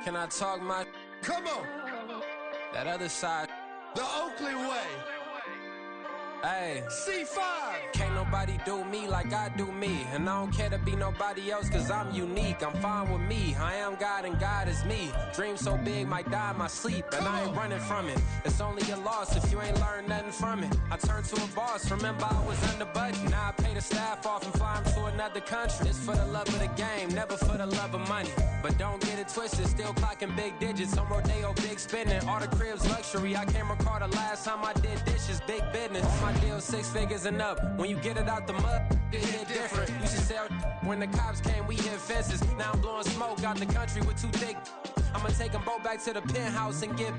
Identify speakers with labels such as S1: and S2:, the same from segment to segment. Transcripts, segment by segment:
S1: Can I talk my?
S2: Come on.
S1: That other side.
S2: The Oakley way.
S1: Hey.
S2: C5.
S1: Can't nobody do me like I do me. And I don't care to be nobody else cause I'm unique. I'm fine with me. I am God and God is me. Dream so big might die in my sleep. And I ain't running from it. It's only a loss if you ain't learned nothing from it. I turned to a boss. Remember I was under budget. Now I pay the staff off and fly them to another country. It's for the love of the game, never for the love of money. But don't get it twisted, still clocking big digits. On Rodeo, big spending. All the cribs luxury. I can't recall the last time I did dishes. Big business. My deal 6 figures and up. When you get it out the mud, it hit different. Used to sell when the cops came, we hit fences. Now I'm blowing smoke out the country with 2 thick. I'ma take them both back to the penthouse and get.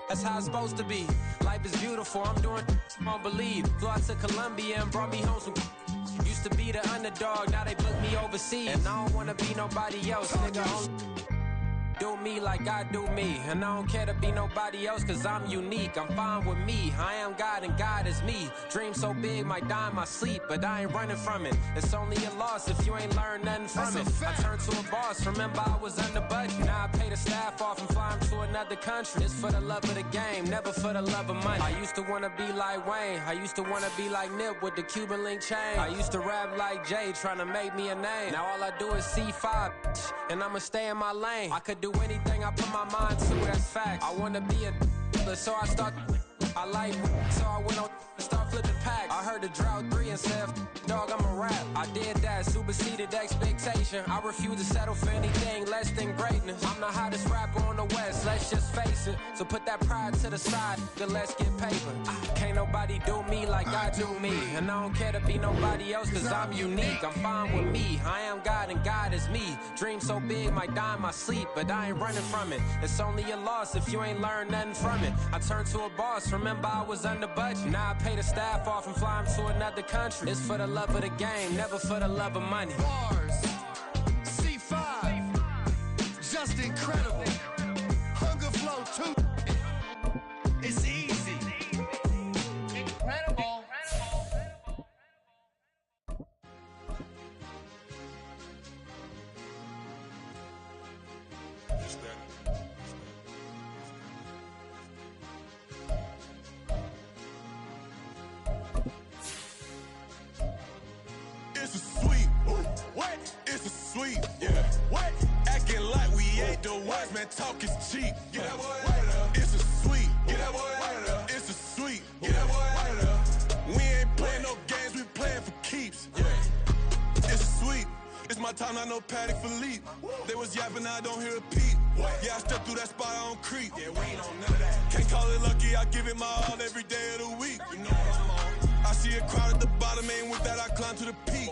S1: That's how it's supposed to be. Life is beautiful, I'm doing I don't believe. Flew out to Colombia and brought me home some. Used to be the underdog, now they book me overseas. And I don't wanna be nobody else, nigga. Do me like I do me. And I don't care to be nobody else cause I'm unique. I'm fine with me. I am God and God is me. Dream so big might die in my sleep, but I ain't running from it. It's only a loss if you ain't learned nothing from it. I turned to a boss. Remember I was under budget. Now I pay the staff off and fly them to another country. It's for the love of the game, never for the love of money. I used to wanna be like Wayne. I used to wanna be like Nip with the Cuban link chain. I used to rap like Jay trying to make me a name. Now all I do is C5 and I'ma stay in my lane. I could do anything I put my mind to, that's facts. I wanna be a so I start. I like so I went on and start flipping packs. I heard the drought 3 and said, dog, I'm a rap. I did that, superseded expectation. I refuse to settle for anything less than greatness. I'm the hottest rapper on the West, let's just face it. So put that pride to the side, then let's get paper. Can't nobody do me like I do me. And I don't care to be nobody else cause I'm unique. I'm fine with me, I am God and God is me. Dream so big might die in my sleep, but I ain't running from it. It's only a loss if you ain't learned nothing from it. I turned to a boss, remember I was under budget. Now I pay the staff off and fly them to another country. It's for the love of the game, never for the love of money.
S2: Bars. C5. Just incredible. Hunger Flow 2. It's easy.
S3: Incredible.
S4: It's a sweet. What? It's a sweet. Yeah. What? Acting like we ain't the ones, man. Talk is cheap. Get that boy out of there. It's a sweet. Get that boy out of there. It's a sweet. Get that boy out of there. We ain't playing no games. We playing for keeps. Yeah. It's a sweet. It's my time, not no Paddock Philippe. They was yapping, I don't hear a peep. Yeah, I step through that spot, I don't creep. Yeah, we ain't on none of that. Can't call it lucky, I give it my all every day of the week. You know what I'm on. I see a crowd at the bottom, and with that I climb to the peak.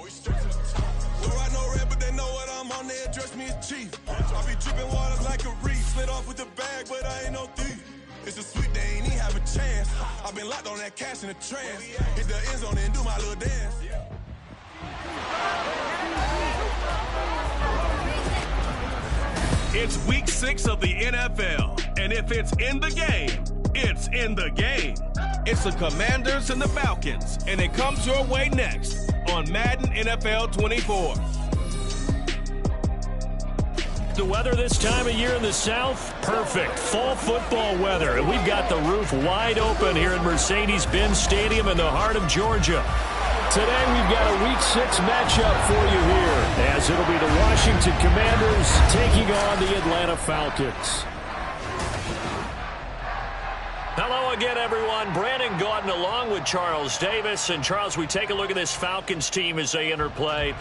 S4: Don't ride no red, but they know what I'm on, they address me as chief. I be dripping waters like a reef, slid off with the bag, but I ain't no thief. It's a sweet, they ain't even have a chance. I've been locked on that cash in a trance. Hit the end zone and do my little dance.
S5: It's week 6 of the NFL, and if it's in the game, it's in the game. It's the Commanders and the Falcons, and it comes your way next on Madden NFL 24.
S6: The weather this time of year in the South, perfect. Fall football weather, and we've got the roof wide open here at Mercedes-Benz Stadium in the heart of Georgia. Today we've got a Week 6 matchup for you here, as it'll be the Washington Commanders taking on the Atlanta Falcons. Hello again, everyone. Brandon Gordon along with Charles Davis. And, Charles, we take a look at this Falcons team as they enter play.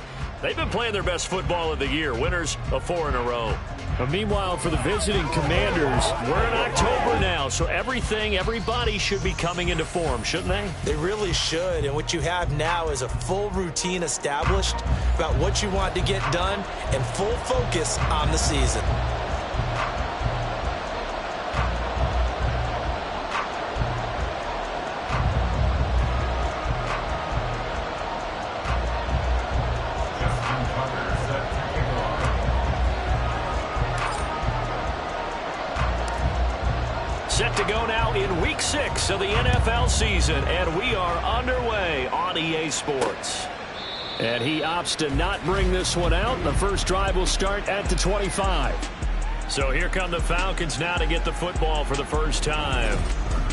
S6: They've been playing their best football of the year, winners of 4 in a row. But meanwhile, for the visiting Commanders, we're in October now, so everybody should be coming into form, shouldn't they?
S7: They really should, and what you have now is a full routine established about what you want to get done and full focus on the season.
S6: Set to go now in Week 6 of the NFL season, and we are underway on EA Sports. And he opts to not bring this one out. The first drive will start at the 25. So here come the Falcons now to get the football for the first time.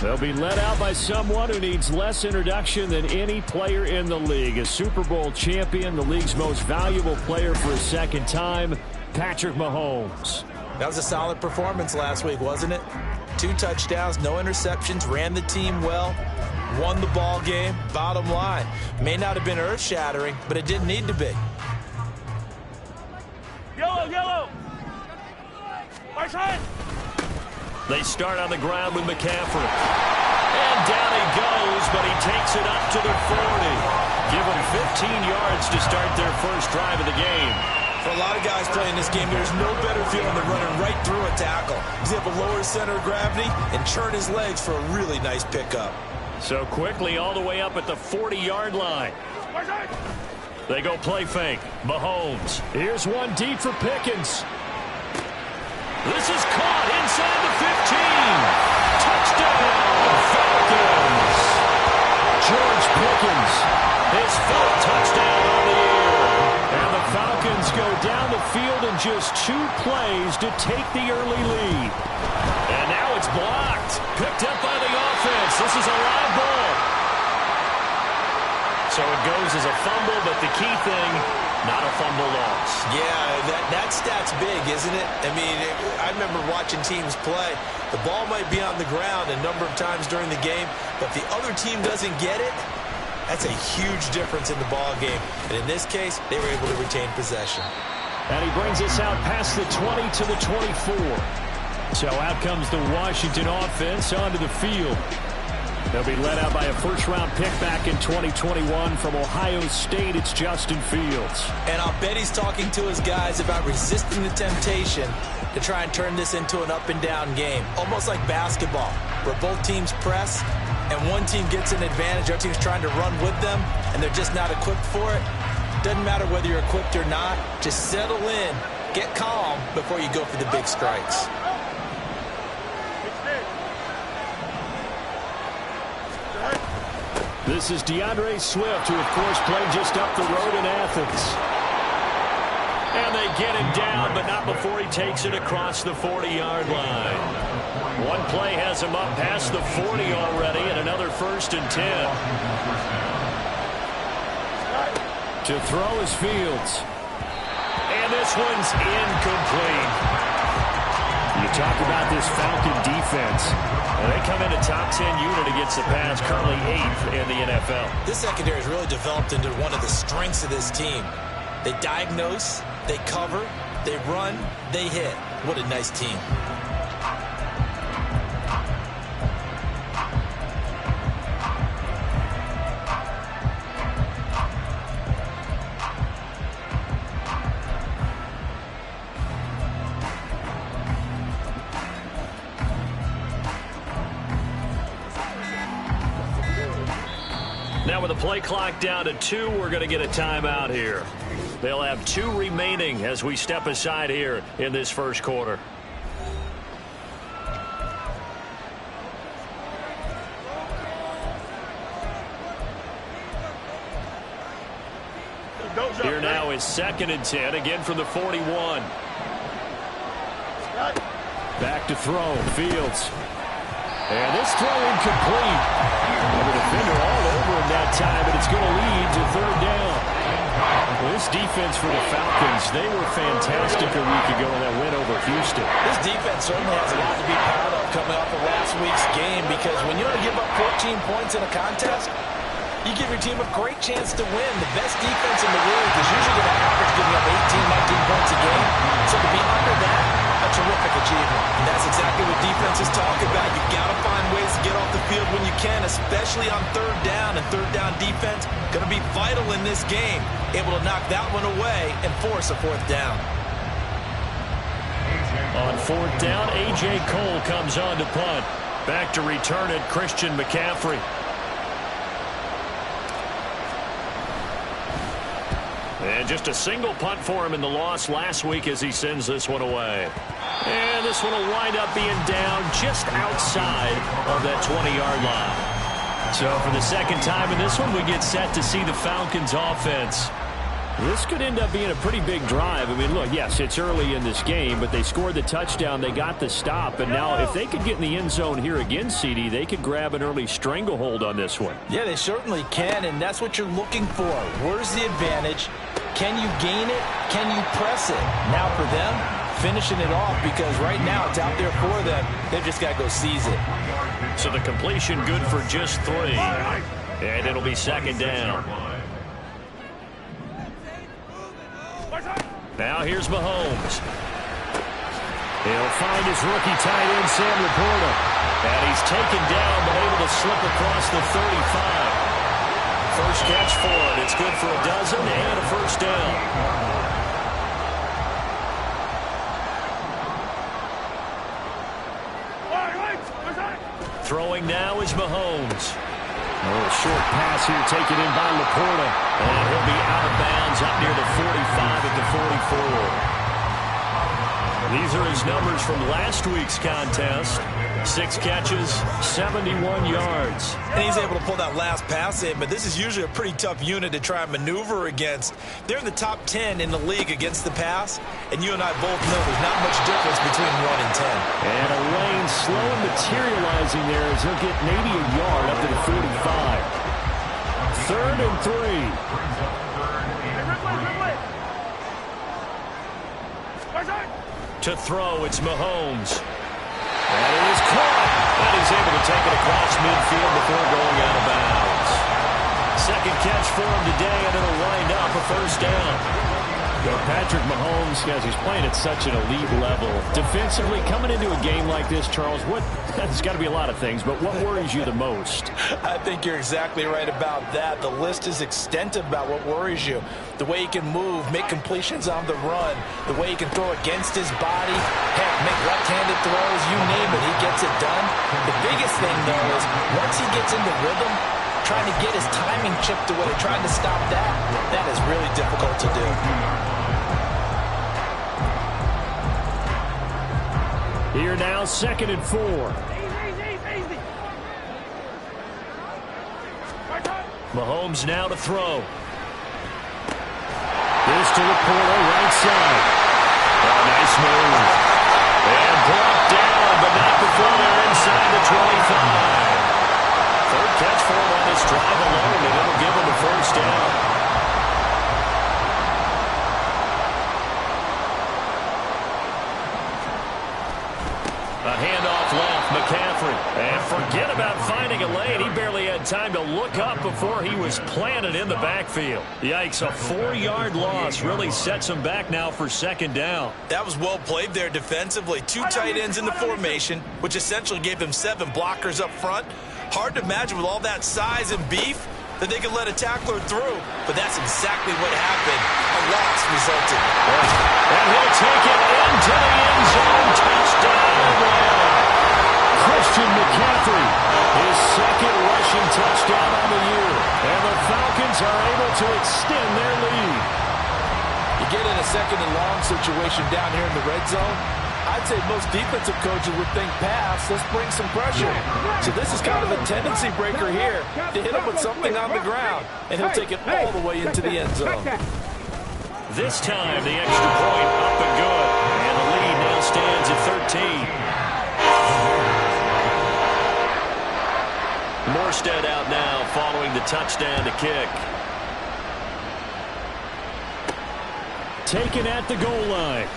S6: They'll be led out by someone who needs less introduction than any player in the league. A Super Bowl champion, the league's most valuable player for a second time, Patrick Mahomes.
S7: That was a solid performance last week, wasn't it? 2 touchdowns, no interceptions, ran the team well, won the ball game. Bottom line, may not have been earth-shattering, but it didn't need to be.
S6: Yellow! Right side! They start on the ground with McCaffrey. And down he goes, but he takes it up to the 40. Give them 15 yards to start their first drive of the game.
S7: For a lot of guys playing this game, there's no better feeling than running right through a tackle. He's able to lower his center of gravity and churn his legs for a really nice pickup.
S6: So quickly all the way up at the 40-yard line. They go play fake. Mahomes. Here's one deep for Pickens. This is caught inside the 15. Touchdown, Falcons. George Pickens, his 4th touchdown on the year. And the Falcons go down the field in just 2 plays to take the early lead. And now it's blocked. Picked up by the offense. This is a live ball. So it goes as a fumble, but the key thing, not a fumble loss.
S7: Yeah, that stat's big, isn't it? I mean, I remember watching teams play. The ball might be on the ground a number of times during the game, but if the other team doesn't get it, that's a huge difference in the ball game. And in this case, they were able to retain possession.
S6: And he brings us out past the 20 to the 24. So out comes the Washington offense onto the field. They'll be led out by a first-round pick back in 2021 from Ohio State. It's Justin Fields.
S7: And I'll bet he's talking to his guys about resisting the temptation to try and turn this into an up-and-down game. Almost like basketball, where both teams press, and one team gets an advantage, the other team's trying to run with them, and they're just not equipped for it. Doesn't matter whether you're equipped or not. Just settle in, get calm before you go for the big strikes.
S6: This is DeAndre Swift, who, of course, played just up the road in Athens. And they get him down, but not before he takes it across the 40-yard line. One play has him up past the 40 already, and another 1st and 10. To throw is Fields. And this one's incomplete. You talk about this Falcon defense. Well, they come in a top 10 unit against the pass, currently 8th in the NFL.
S7: This secondary has really developed into one of the strengths of this team. They diagnose, they cover, they run, they hit. What a nice team.
S6: Now with the play clock down to 2, we're going to get a timeout here. They'll have 2 remaining as we step aside here in this first quarter. Here now is 2nd and 10, again from the 41. Back to throw, Fields. And this throw incomplete. And the defender all over him that time, but it's going to lead to 3rd down. Well, this defense for the Falcons, they were fantastic a week ago in that win over Houston.
S7: This defense certainly has a lot to be proud of coming off of last week's game, because when you only give up 14 points in a contest, you give your team a great chance to win. The best defense in the league is usually going to average giving up 18, 19 points a game. So to be under that, a terrific achievement. And that's exactly what defenses talk about. You've got to find ways to get off the field when you can, especially on 3rd down. And 3rd down defense going to be vital in this game. Able to knock that one away and force a 4th down.
S6: On 4th down, A.J. Cole comes on to punt. Back to return it, Christian McCaffrey. And just a single punt for him in the loss last week as he sends this one away. And this one will wind up being down just outside of that 20-yard line. So for the second time in this one, we get set to see the Falcons offense This could end up being a pretty big drive. I mean, look, yes, it's early in this game, but they scored the touchdown. They got the stop. And now if they could get in the end zone here again, CD, they could grab an early stranglehold on this one.
S7: Yeah, they certainly can, and that's what you're looking for. Where's the advantage? Can you gain it? Can you press it? Now for them, finishing it off, because right now it's out there for them. They've just got to go seize it.
S6: So the completion good for just 3. And it'll be second down. Now here's Mahomes. He'll find his rookie tight end, Sam Laporta. And he's taken down, but able to slip across the 35. First catch for it. It's good for a dozen and a first down. Throwing now is Mahomes. A little short pass here taken in by Laporta. And he'll be out of bounds up near the 45 at the 44. These are his numbers from last week's contest. 6 catches, 71 yards.
S7: And he's able to pull that last pass in, but this is usually a pretty tough unit to try and maneuver against. They're in the top 10 in the league against the pass, and you and I both know there's not much difference between 1 and 10.
S6: And a lane slow and materializing there as he'll get maybe a yard up to the 45. 3rd and 3. To throw, it's Mahomes. And it is caught. And he's able to take it across midfield before going out of bounds. Second catch for him today, and it'll wind up a first down. Patrick Mahomes, guys, he's playing at such an elite level. Defensively, coming into a game like this, Charles, there's got to be a lot of things, but what worries you the most?
S7: I think you're exactly right about that. The list is extensive about what worries you. The way he can move, make completions on the run, the way he can throw against his body, heck, make left-handed throws, you name it, he gets it done. The biggest thing, though, is once he gets into rhythm, trying to get his timing chipped away, trying to stop that is really difficult to do.
S6: Here now, 2nd and 4. Mahomes now to throw. This to Laporta, right side. Oh, nice move. And brought down, but not before they're inside the 25. 3rd catch for him on this drive alone, and it'll give him a first down. A handoff left, McCaffrey. And forget about finding a lane. He barely had time to look up before he was planted in the backfield. Yikes, a 4-yard loss really sets him back now for second down.
S7: That was well played there defensively. 2 tight ends in the formation, which essentially gave them 7 blockers up front. Hard to imagine with all that size and beef that they could let a tackler through, but that's exactly what happened. A loss resulted.
S6: And he'll take it into the end zone. Touchdown. Christian McCaffrey, his 2nd rushing touchdown on the year. And the Falcons are able to extend their lead.
S7: You get in a 2nd and long situation down here in the red zone, I'd say most defensive coaches would think pass, let's bring some pressure. So this is kind of a tendency breaker here to hit him with something on the ground, and he'll take it all the way into the end zone.
S6: This time, the extra point up and good. And the lead now stands at 13. Morstead out now following the touchdown to kick. Taken at the goal line.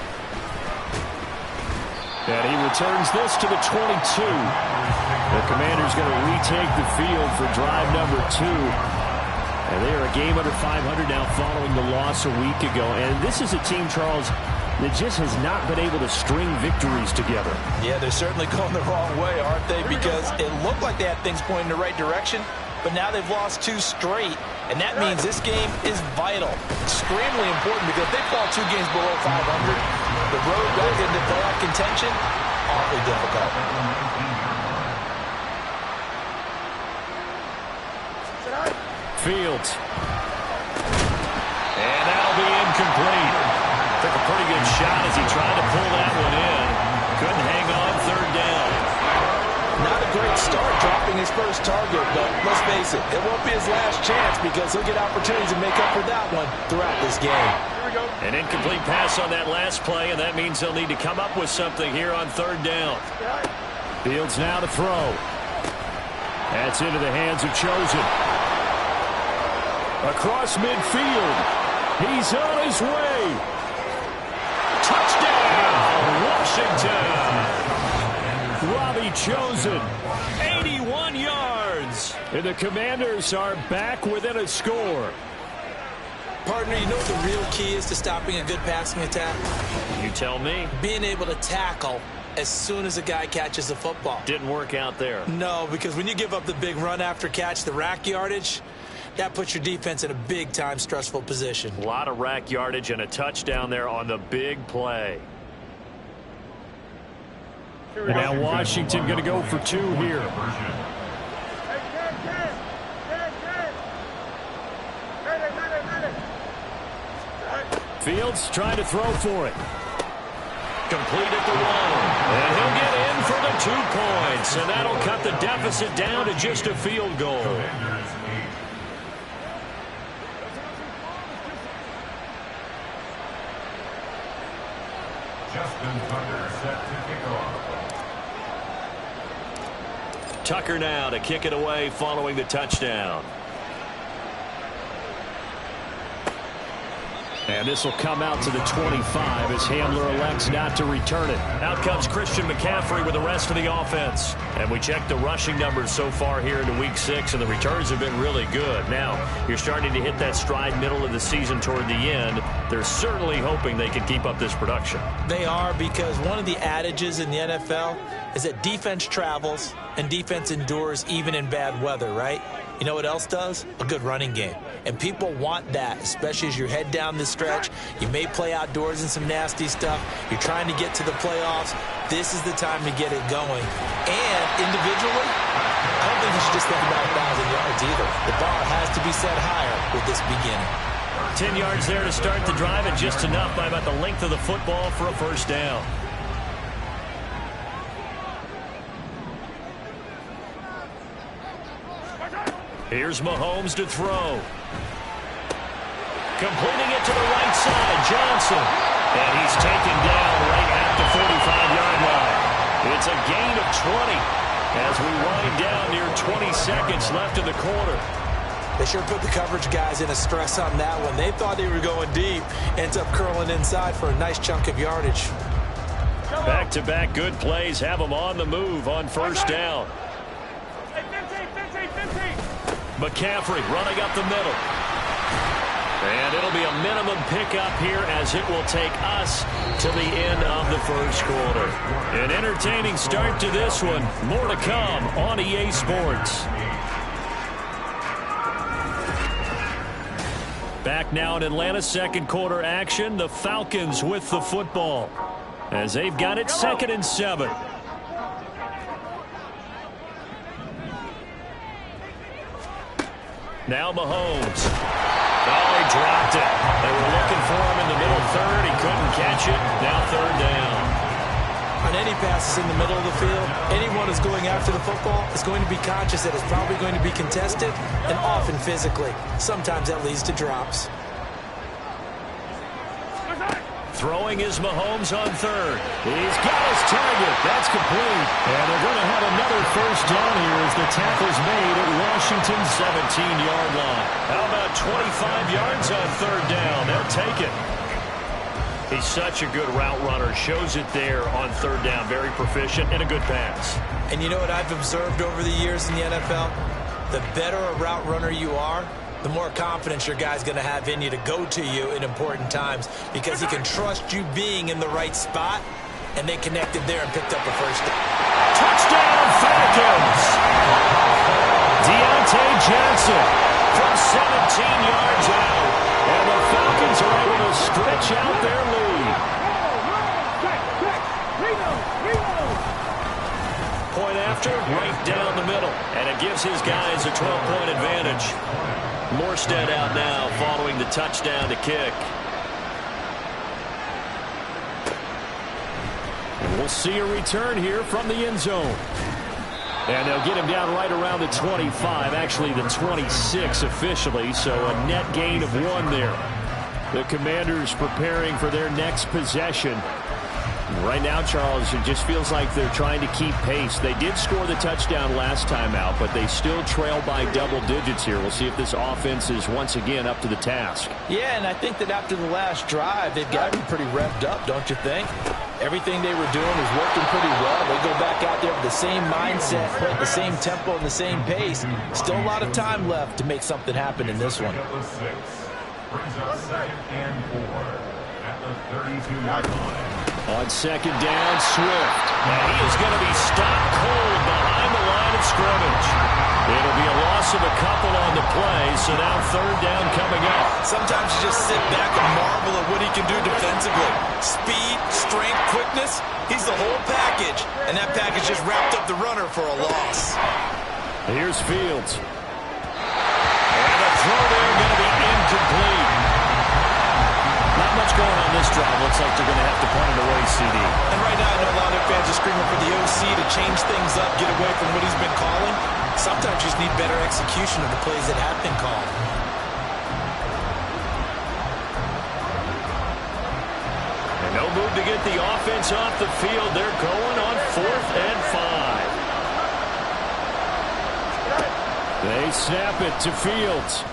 S6: And he returns this to the 22. The Commanders going to retake the field for drive number 2. And they are a game under 500 now following the loss a week ago. And this is a team, Charles, that just has not been able to string victories together.
S7: Yeah, they're certainly going the wrong way, aren't they? Because it looked like they had things pointing in the right direction, but now they've lost 2 straight. And that means this game is vital, extremely important, because if they fall 2 games below 500, the road back into playoff contention, awfully difficult.
S6: Fields. And that'll be incomplete. Took a pretty good shot as he tried to pull that one in. Couldn't hang on 3rd down.
S7: Not a great start, dropping dropping his first target, but let's face it, it won't be his last chance because he'll get opportunities to make up for that one throughout this game.
S6: An incomplete pass on that last play, and that means they'll need to come up with something here on third down. Fields now to throw. That's into the hands of Chosen. Across midfield. He's on his way. Touchdown, Washington. Robbie Chosen, 81 yards. And the Commanders are back within a score.
S7: Partner, you know what the real key is to stopping a good passing attack?
S6: You tell me.
S7: Being able to tackle as soon as a guy catches the football.
S6: Didn't work out there.
S7: No, because when you give up the big run after catch, the rack yardage, that puts your defense in a big-time stressful position.
S6: A lot of rack yardage and a touchdown there on the big play. And now Washington going to go for 2 here. Fields trying to throw for it. Complete at the 1. And he'll get in for the 2 points. And that'll cut the deficit down to just a field goal. Tucker now to kick it away following the touchdown. And this will come out to the 25 as Hamler elects not to return it. Out comes Christian McCaffrey with the rest of the offense. And we checked the rushing numbers so far here into week 6, and the returns have been really good. Now, you're starting to hit that stride middle of the season toward the end. They're certainly hoping they can keep up this production.
S7: They are, because one of the adages in the NFL is that defense travels and defense endures even in bad weather, right? You know what else does? A good running game. And people want that, especially as you head down the stretch. You may play outdoors in some nasty stuff. You're trying to get to the playoffs. This is the time to get it going. And individually, I don't think you should just think about 1,000 yards either. The bar has to be set higher with this beginning.
S6: 10 yards there to start the drive, and just enough by about the length of the football for a first down. Here's Mahomes to throw. Completing it to the right side, Johnson. And he's taken down right at the 45-yard line. It's a gain of 20 as we wind down near 20 seconds left in the quarter.
S7: They sure put the coverage guys in a stress on that one. They thought they were going deep. Ends up curling inside for a nice chunk of yardage.
S6: Back-to-back good plays have them on the move on first down. McCaffrey running up the middle. And it'll be a minimum pickup here as it will take us to the end of the first quarter. An entertaining start to this one. More to come on EA Sports. Back now in Atlanta's second quarter action. The Falcons with the football as they've got it 2nd and 7. Now Mahomes. Oh, he dropped it. They were looking for him in the middle third. He couldn't catch it. Now third down.
S7: On any passes in the middle of the field, anyone who's going after the football is going to be conscious that it's probably going to be contested and often physically. Sometimes that leads to drops.
S6: Throwing is Mahomes on third. He's got his target. That's complete. And they're going to have another first down here as the tackle's made at Washington's 17-yard line. How about 25 yards on third down? They'll take it. He's such a good route runner. Shows it there on third down. Very proficient and a good pass.
S7: And you know what I've observed over the years in the NFL? The better a route runner you are, the more confidence your guy's going to have in you to go to you in important times because he can trust you being in the right spot, and they connected there and picked up a first down.
S6: Touchdown, Falcons! Deontay Johnson from 17 yards out, and the Falcons are able to stretch out their lead. Point after, right down the middle, and it gives his guys a 12-point advantage. Morstead out now following the touchdown to kick. And we'll see a return here from the end zone. And they'll get him down right around the 25, actually the 26 officially, so a net gain of 1 there. The Commanders preparing for their next possession. Right now, Charles, it just feels like they're trying to keep pace. They did score the touchdown last time out, but they still trail by double digits here. We'll see if this offense is once again up to the task.
S7: Yeah, and I think that after the last drive, they've got to be pretty revved up, don't you think? Everything they were doing was working pretty well. They go back out there with the same mindset, playing the same tempo and the same pace. Still a lot of time left to make something happen in this one.
S3: Brings up 2nd and 4 at the 32-yard line.
S6: On 2nd down, Swift. And he is going to be stopped cold behind the line of scrimmage. It'll be a loss of a couple on the play, so now 3rd down coming up.
S7: Sometimes you just sit back and marvel at what he can do defensively. Speed, strength, quickness, he's the whole package. And that package just wrapped up the runner for a loss.
S6: Here's Fields. And the throw there going to be incomplete. Not much going on this drive. Looks like they're going to have to punt it away, CD.
S7: And right now, I know a lot of their fans are screaming for the OC to change things up, get away from what he's been calling. Sometimes you just need better execution of the plays that have been called.
S6: And no move to get the offense off the field. They're going on 4th and 5. They snap it to Fields.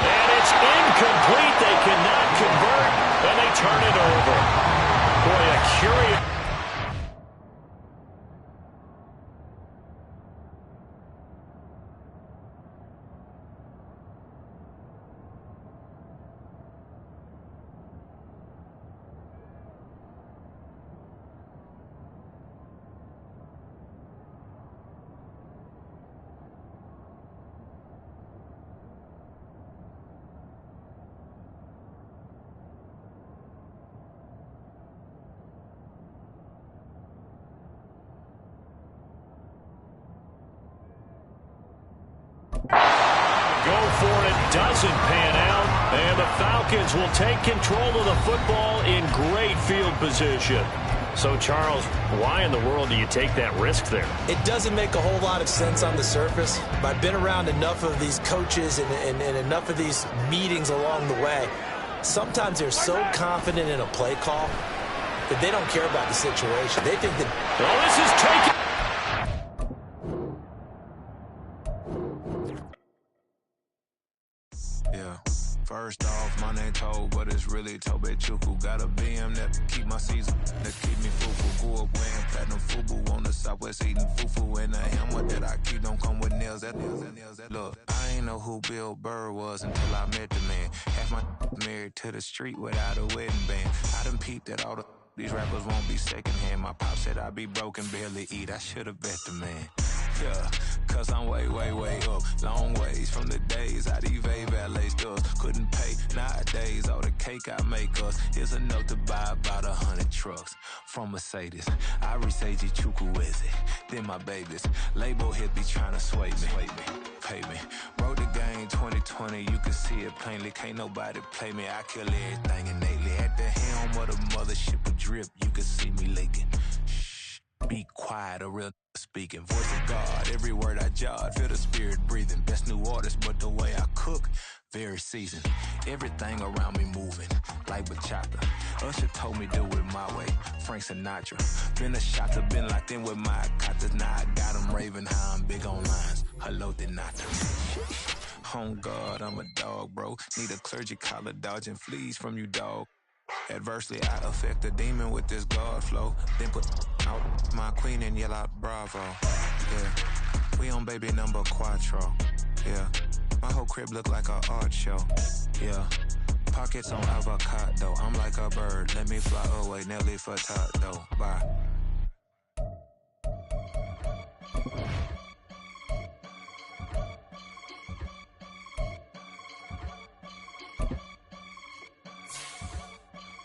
S6: And it's incomplete. They cannot convert, and they turn it over. Boy, a curious... doesn't pan out, and the Falcons will take control of the football in great field position. So, Charles, why in the world do you take that risk there?
S7: It doesn't make a whole lot of sense on the surface, but I've been around enough of these coaches and enough of these meetings along the way. Sometimes they're so confident in a play call that they don't care about the situation. They think that...
S6: Well, this is taken...
S8: First off, my name Toad, but it's really Tobe Chuku. Got a BM that keep my season, that keep me fufu. Grew up wearing platinum fubu on the Southwest eating fufu. And a hammer that I keep don't come with nails. Look, I ain't know who Bill Burr was until I met the man. Half my married to the street without a wedding band. I done peeped at all these rappers won't be secondhand. My pop said I'd be broken, barely eat. I should've bet the man. Yeah, cause I'm way, way, way up. Long ways from the days I evade valet stores. Couldn't pay nowadays. All the cake I make us is enough to buy about 100 trucks from Mercedes. I resage Chukwueze, then my babies. Label hit be trying to sway me. Pay me. Wrote the game 2020, you can see it plainly. Can't nobody play me. I kill everything innately. At the helm of the mothership with drip, you can see me leaking. Be quiet, a real speaking. Voice of God, every word I jot. Feel the spirit breathing. Best new artist, but the way I cook, very seasoned. Everything around me moving, like bachata. Usher told me do it my way. Frank Sinatra. Been a shotter, been locked in with my katas. Now I got them raving how I'm big on lines. Hello, Denata. On God, I'm a dog, bro. Need a clergy collar, dodging fleas from you, dog. Adversely, I affect a demon with this God flow. Then put out my queen and yell out bravo. Yeah, we on baby number quattro. Yeah, my whole crib look like a art show. Yeah, pockets on avocado. I'm like a bird, let me fly away. Nelly Furtado, bye.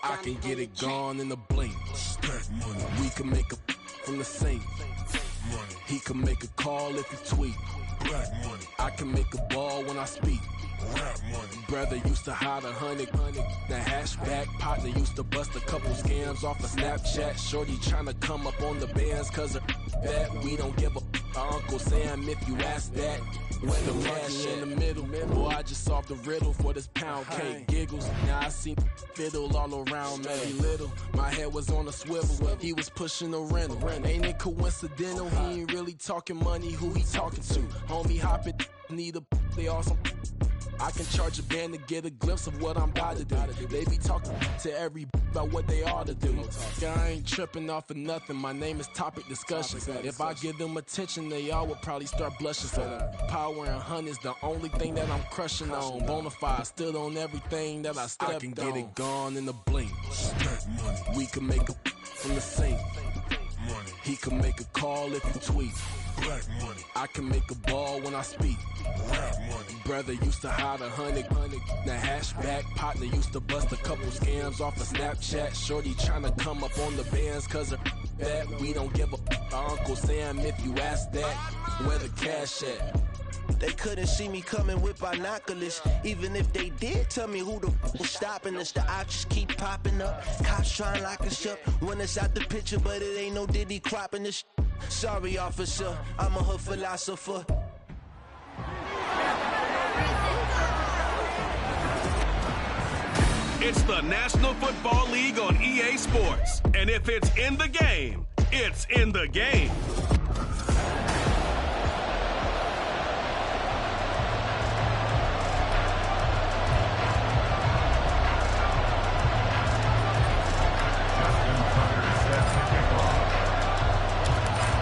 S9: I can get it gone in a blink. We can make a from the sink. money. He can make a call if he tweet. Black money. I can make a ball when I speak. Rap money. Brother used to hide 100. The hashback partner used to bust a couple scams off of Snapchat. Shorty tryna come up on the bands cause of that. We don't give a Uncle Sam if you ask that. Where the cash in the middle. Boy, I just solved the riddle for this pound cake. Giggles. Now I see fiddle all around me. Little. My head was on a swivel. He was pushing a rental. Ain't it coincidental? He ain't really talking money. Who he talking to? Homie hopping. Need a. They awesome. I can charge a band to get a glimpse of what I'm about to do. They be talking to every about what they ought to do. I ain't tripping off of nothing. My name is Topic Discussion. If I give them attention, they all would probably start blushing. So power and hunt is the only thing that I'm crushing on. Bonafide stood on everything that I stepped on. I can get it gone in a blink. We can make a from the sink. He can make a call if you tweet. Black money. I can make a ball when I speak. Rap money. Brother used to hide 100. The hashback partner used to bust a couple scams off of Snapchat. Shorty tryna come up on the bands cause of that. We don't give a Uncle Sam if you ask that. Where the cash at?
S10: They couldn't see me coming with binoculars. Even if they did tell me who the was stopping us, the options keep popping up. Cops trying to lock us up when it's out the picture, but it ain't no Diddy cropping this. Sorry, officer, I'm a hood philosopher.
S5: It's the National Football League on EA Sports. And if it's in the game, it's in the game.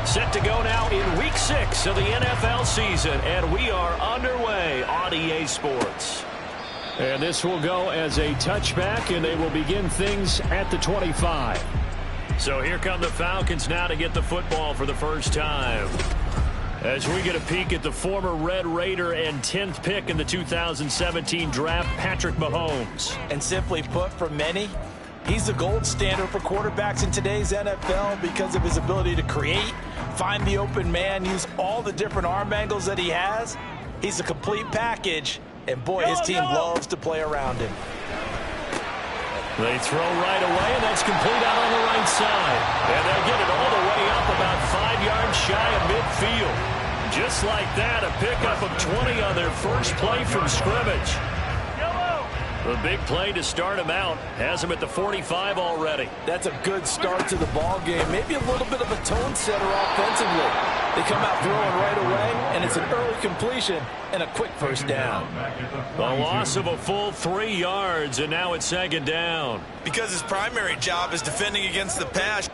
S6: Set to go now in Week 6 of the NFL season, and we are underway on EA Sports.
S11: And this will go as a touchback, and they will begin things at the 25.
S6: So here come the Falcons now to get the football for the first time. As we get a peek at the former Red Raider and 10th pick in the 2017 draft, Patrick Mahomes.
S7: And simply put, for many, he's the gold standard for quarterbacks in today's NFL because of his ability to create, find the open man, use all the different arm angles that he has. He's a complete package, and boy, his team loves to play around him.
S6: They throw right away, and that's complete out on the right side. And they'll get it all the way up about 5 yards shy of midfield. Just like that, a pickup of 20 on their first play from scrimmage. The big play to start him out has him at the 45 already.
S7: That's a good start to the ball game. Maybe a little bit of a tone setter offensively. They come out throwing right away, and it's an early completion and a quick first down.
S6: The loss of a full 3 yards, and now it's second down.
S12: Because his primary job is defending against the pass.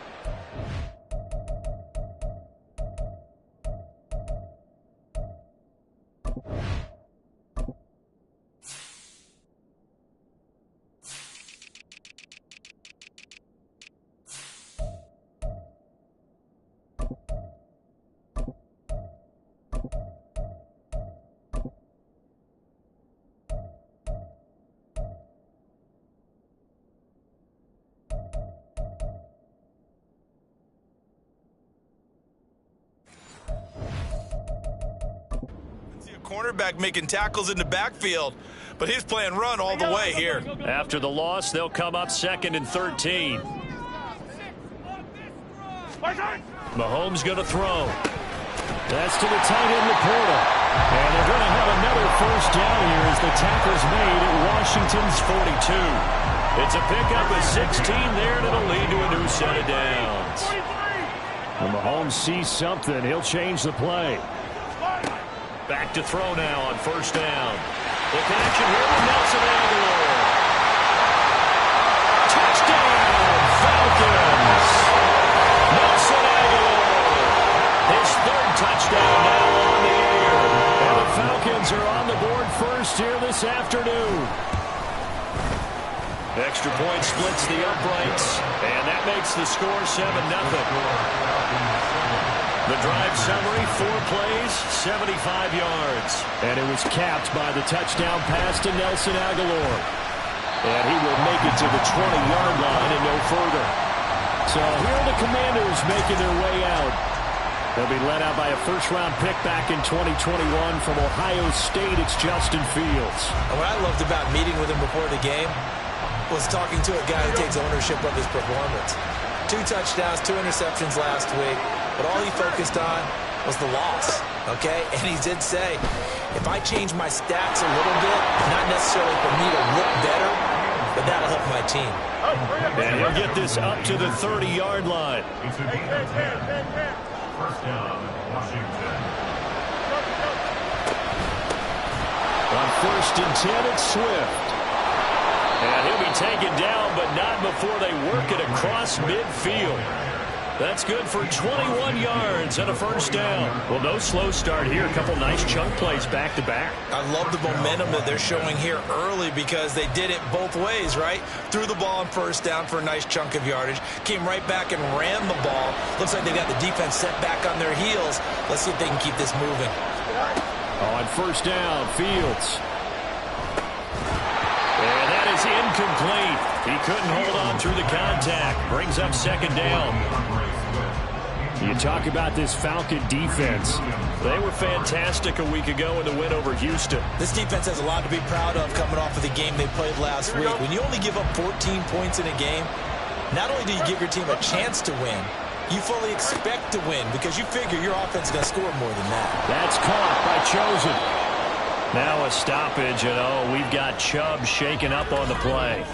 S12: Cornerback making tackles in the backfield, but he's playing run all the way here.
S6: After the loss, they'll come up 2nd and 13. Mahomes going to throw.
S11: That's to the tight end, Laporta. And they're going to have another first down here as the tackle's made at Washington's 42.
S6: It's a pickup of 16 there, and it'll lead to a new set of downs.
S11: When Mahomes sees something, he'll change the play.
S6: Back to throw now on first down. The connection here with Nelson Aguilar. Touchdown, Falcons! Nelson Aguilar. His 3rd touchdown now on the air.
S11: And the Falcons are on the board first here this afternoon.
S6: Extra point splits the uprights, and that makes the score 7-0. The drive summary, 4 plays, 75 yards.
S11: And it was capped by the touchdown pass to Nelson Aguilar. And he will make it to the 20-yard line and no further. So here are the Commanders making their way out. They'll be led out by a first-round pick back in 2021 from Ohio State. It's Justin Fields.
S7: And what I loved about meeting with him before the game was talking to a guy who takes ownership of his performance. 2 touchdowns, 2 interceptions last week, but all he focused on was the loss, okay? And he did say, if I change my stats a little bit, not necessarily for me to look better, but that'll help my team.
S11: And he'll get this up to the 30-yard line.
S3: First down, Washington.
S11: On 1st and 10, it's Swift. And he'll be taken down, but not before they work it across midfield. That's good for 21 yards and a first down. Well, no slow start here. A couple nice chunk plays back-to-back.
S7: I love the momentum that they're showing here early because they did it both ways, right? Threw the ball on first down for a nice chunk of yardage. Came right back and ran the ball. Looks like they got the defense set back on their heels. Let's see if they can keep this moving.
S11: On first down, Fields. And that is incomplete. He couldn't hold on through the contact. Brings up second down. You talk about this Falcon defense. They were fantastic a week ago in the win over Houston.
S7: This defense has a lot to be proud of coming off of the game they played last week. When you only give up 14 points in a game, not only do you give your team a chance to win, you fully expect to win because you figure your offense is going to score more than that.
S11: That's caught by Chosen. Now a stoppage, and we've got Chubb shaken up on the play.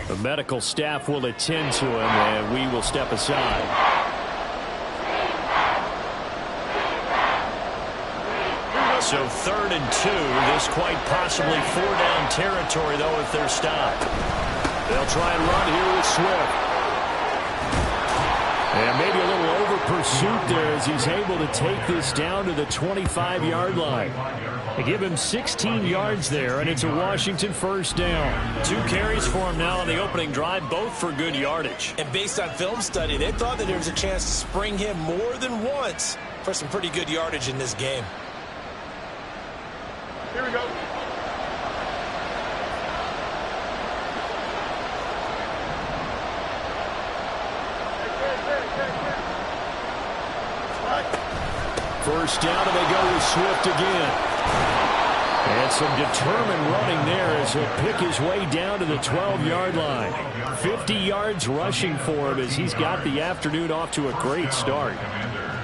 S11: The medical staff will attend to him, and we will step aside. So 3rd and 2. This quite possibly 4-down territory, though, if they're stopped. They'll try and run here with Swift. And maybe a little over pursuit there as he's able to take this down to the 25-yard line. They give him 16 yards there, and it's a Washington first down. 2 carries for him now on the opening drive, both for good yardage.
S7: And based on film study, they thought that there was a chance to spring him more than once for some pretty good yardage in this game.
S2: Here we go.
S11: First down, and they go with Swift again. And some determined running there as he'll pick his way down to the 12-yard line. 50 yards rushing for him as he's got the afternoon off to a great start.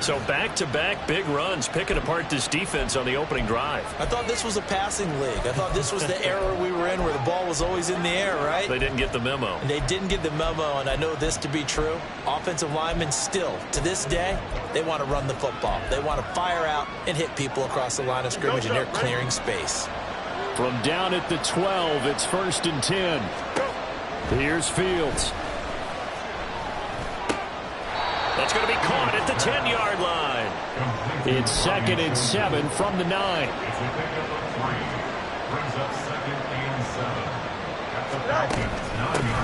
S11: So back-to-back big runs, picking apart this defense on the opening drive.
S7: I thought this was a passing league. I thought this was the era we were in where the ball was always in the air, right?
S11: They didn't get the memo.
S7: And they didn't get the memo, and I know this to be true. Offensive linemen still, to this day, they want to run the football. They want to fire out and hit people across the line of scrimmage, and they're clearing space.
S11: From down at the 12, it's 1st and 10. Here's Fields. That's going to be caught at the 10-yard line. It's 2nd and 7 from the 9.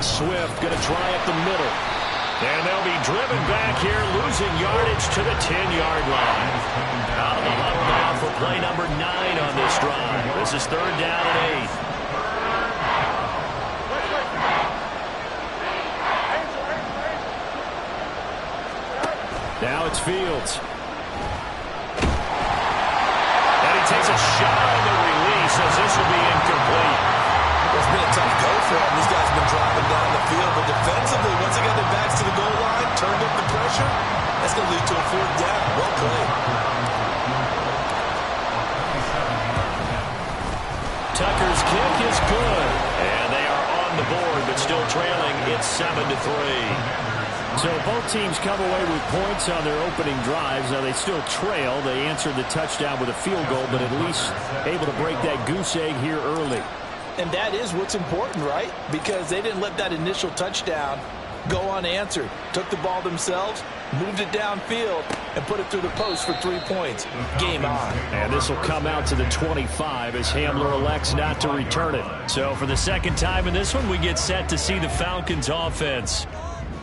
S11: Swift going to try up the middle. And they'll be driven back here, losing yardage to the 10-yard line. Out of the huddle now for play number 9 on this drive. This is 3rd down and 8. Now it's Fields. And he takes a shot on the release as this will be incomplete.
S7: It's been a tough go for him. These guys have been driving down the field, but defensively, once they got their backs to the goal line, turned up the pressure, that's going to lead to a 4th down. Well played.
S11: Tucker's kick is good. And they are on the board, but still trailing. It's 7-3. So both teams come away with points on their opening drives. Now they still trail. They answered the touchdown with a field goal, but at least able to break that goose egg here early.
S7: And that is what's important, right? Because they didn't let that initial touchdown go unanswered. Took the ball themselves, moved it downfield, and put it through the post for 3 points. Game on.
S11: And this will come out to the 25 as Hamler elects not to return it. So for the second time in this one, we get set to see the Falcons offense.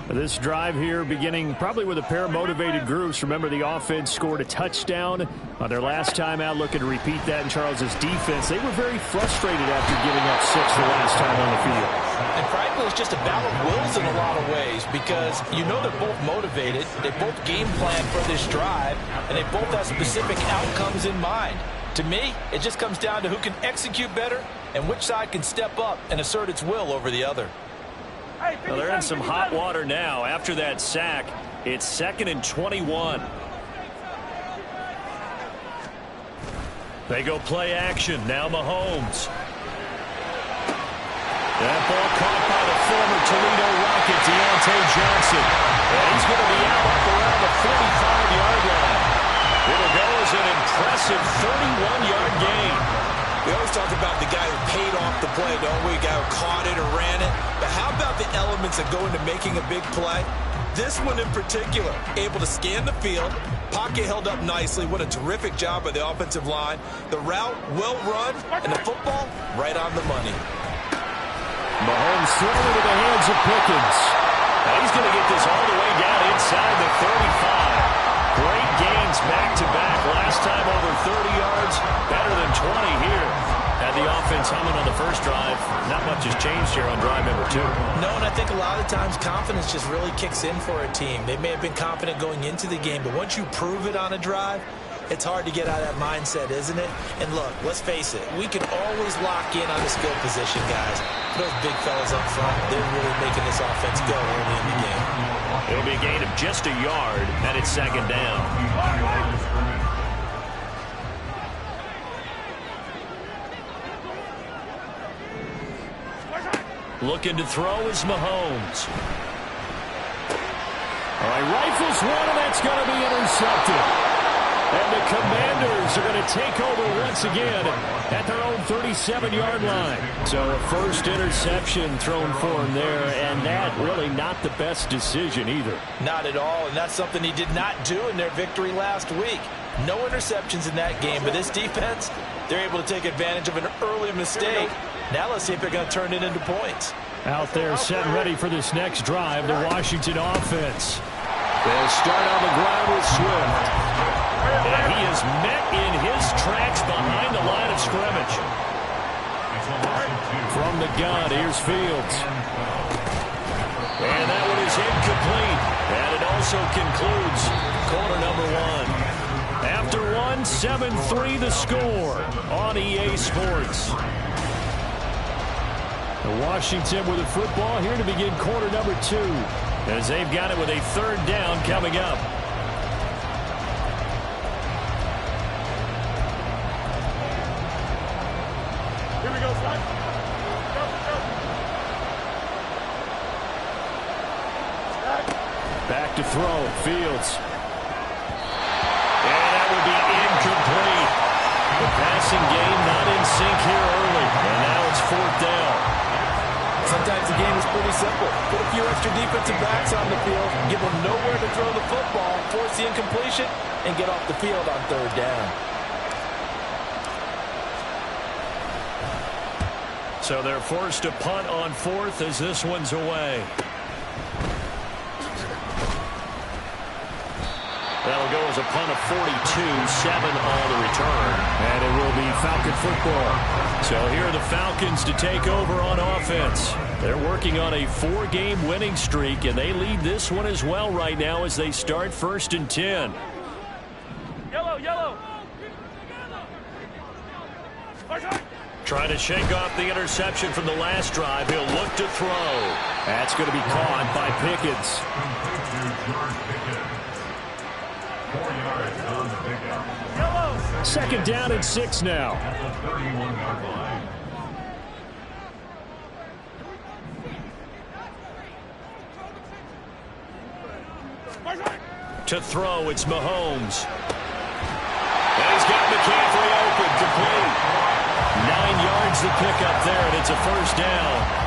S11: This drive here beginning probably with a pair of motivated groups. Remember, the offense scored a touchdown on their last time out. Looking to repeat that in Charles's defense. They were very frustrated after giving up 6 the last time on the field.
S7: And tackle is just a battle of wills in a lot of ways because you know they're both motivated, they both game plan for this drive, and they both have specific outcomes in mind. To me, it just comes down to who can execute better and which side can step up and assert its will over the other.
S6: Well, they're in some hot water now. After that sack, it's 2nd and 21. They go play action. Now Mahomes. That ball caught by the former Toledo Rocket, Deontay Johnson. And he's going to be out up around the 45-yard line. It'll go as an impressive 31-yard gain.
S12: We always talk about the guy who paid off the play, don't we? The guy who caught it or ran it. But how about the elements that go into making a big play? This one in particular, able to scan the field, pocket held up nicely. What a terrific job by the offensive line. The route, well run, and the football, right on the money.
S11: Mahomes thrown into the hands of Pickens.
S6: Now he's going to get this all the way down inside the 35. Great gains back-to-back. Last time over 30 yards, better than 20 here. Had the offense humming on the first drive. Not much has changed here on drive number 2.
S7: No, and I think a lot of times confidence just really kicks in for a team. They may have been confident going into the game, but once you prove it on a drive, it's hard to get out of that mindset, isn't it? And look, let's face it, we can always lock in on the skill position, guys. Those big fellas up front, they're really making this offense go early in the game.
S6: It'll be a gain of just a yard, and it's 2nd down. Looking to throw is Mahomes.
S11: All right, rifles one, and that's going to be intercepted. And the Commanders are going to take over once again at their own 37-yard line. So a first interception thrown for him there, and that really not the best decision either.
S7: Not at all, and that's something he did not do in their victory last week. No interceptions in that game, but this defense, they're able to take advantage of an early mistake. Now let's see if they're going to turn it into points.
S11: Out there set ready for this next drive, the Washington offense. They'll start on the ground with Swift.
S6: And he is met in his tracks behind the line of scrimmage.
S11: From the gun, here's Fields.
S6: And that one is incomplete. And it also concludes quarter number 1.
S11: After one, 7-3 the score on EA Sports. Washington with the football here to begin quarter number 2.
S6: As they've got it with a 3rd down coming up.
S13: Here we go, son.
S11: Back to throw, Fields.
S6: And that will be incomplete. The passing game not in sync here early. And now it's 4th down.
S7: Sometimes the game is pretty simple. Put a few extra defensive backs on the field, give them nowhere to throw the football, force the incompletion, and get off the field on 3rd down.
S6: So they're forced to punt on 4th as this one's away. That'll go as a punt of 42, 7 on the return.
S11: And it will be Falcon football.
S6: So here are the Falcons to take over on offense. They're working on a 4-game winning streak, and they lead this one as well right now as they start 1st and 10.
S13: Yellow, yellow.
S6: Trying to shake off the interception from the last drive. He'll look to throw.
S11: That's going to be caught by Pickens.
S3: 4 yards on the pickup.
S11: 2nd down and 6 now.
S3: At the 31-yard line.
S6: To throw, it's Mahomes. And he's got McCaffrey open, complete. 9 yards to pick up there, and it's a 1st down.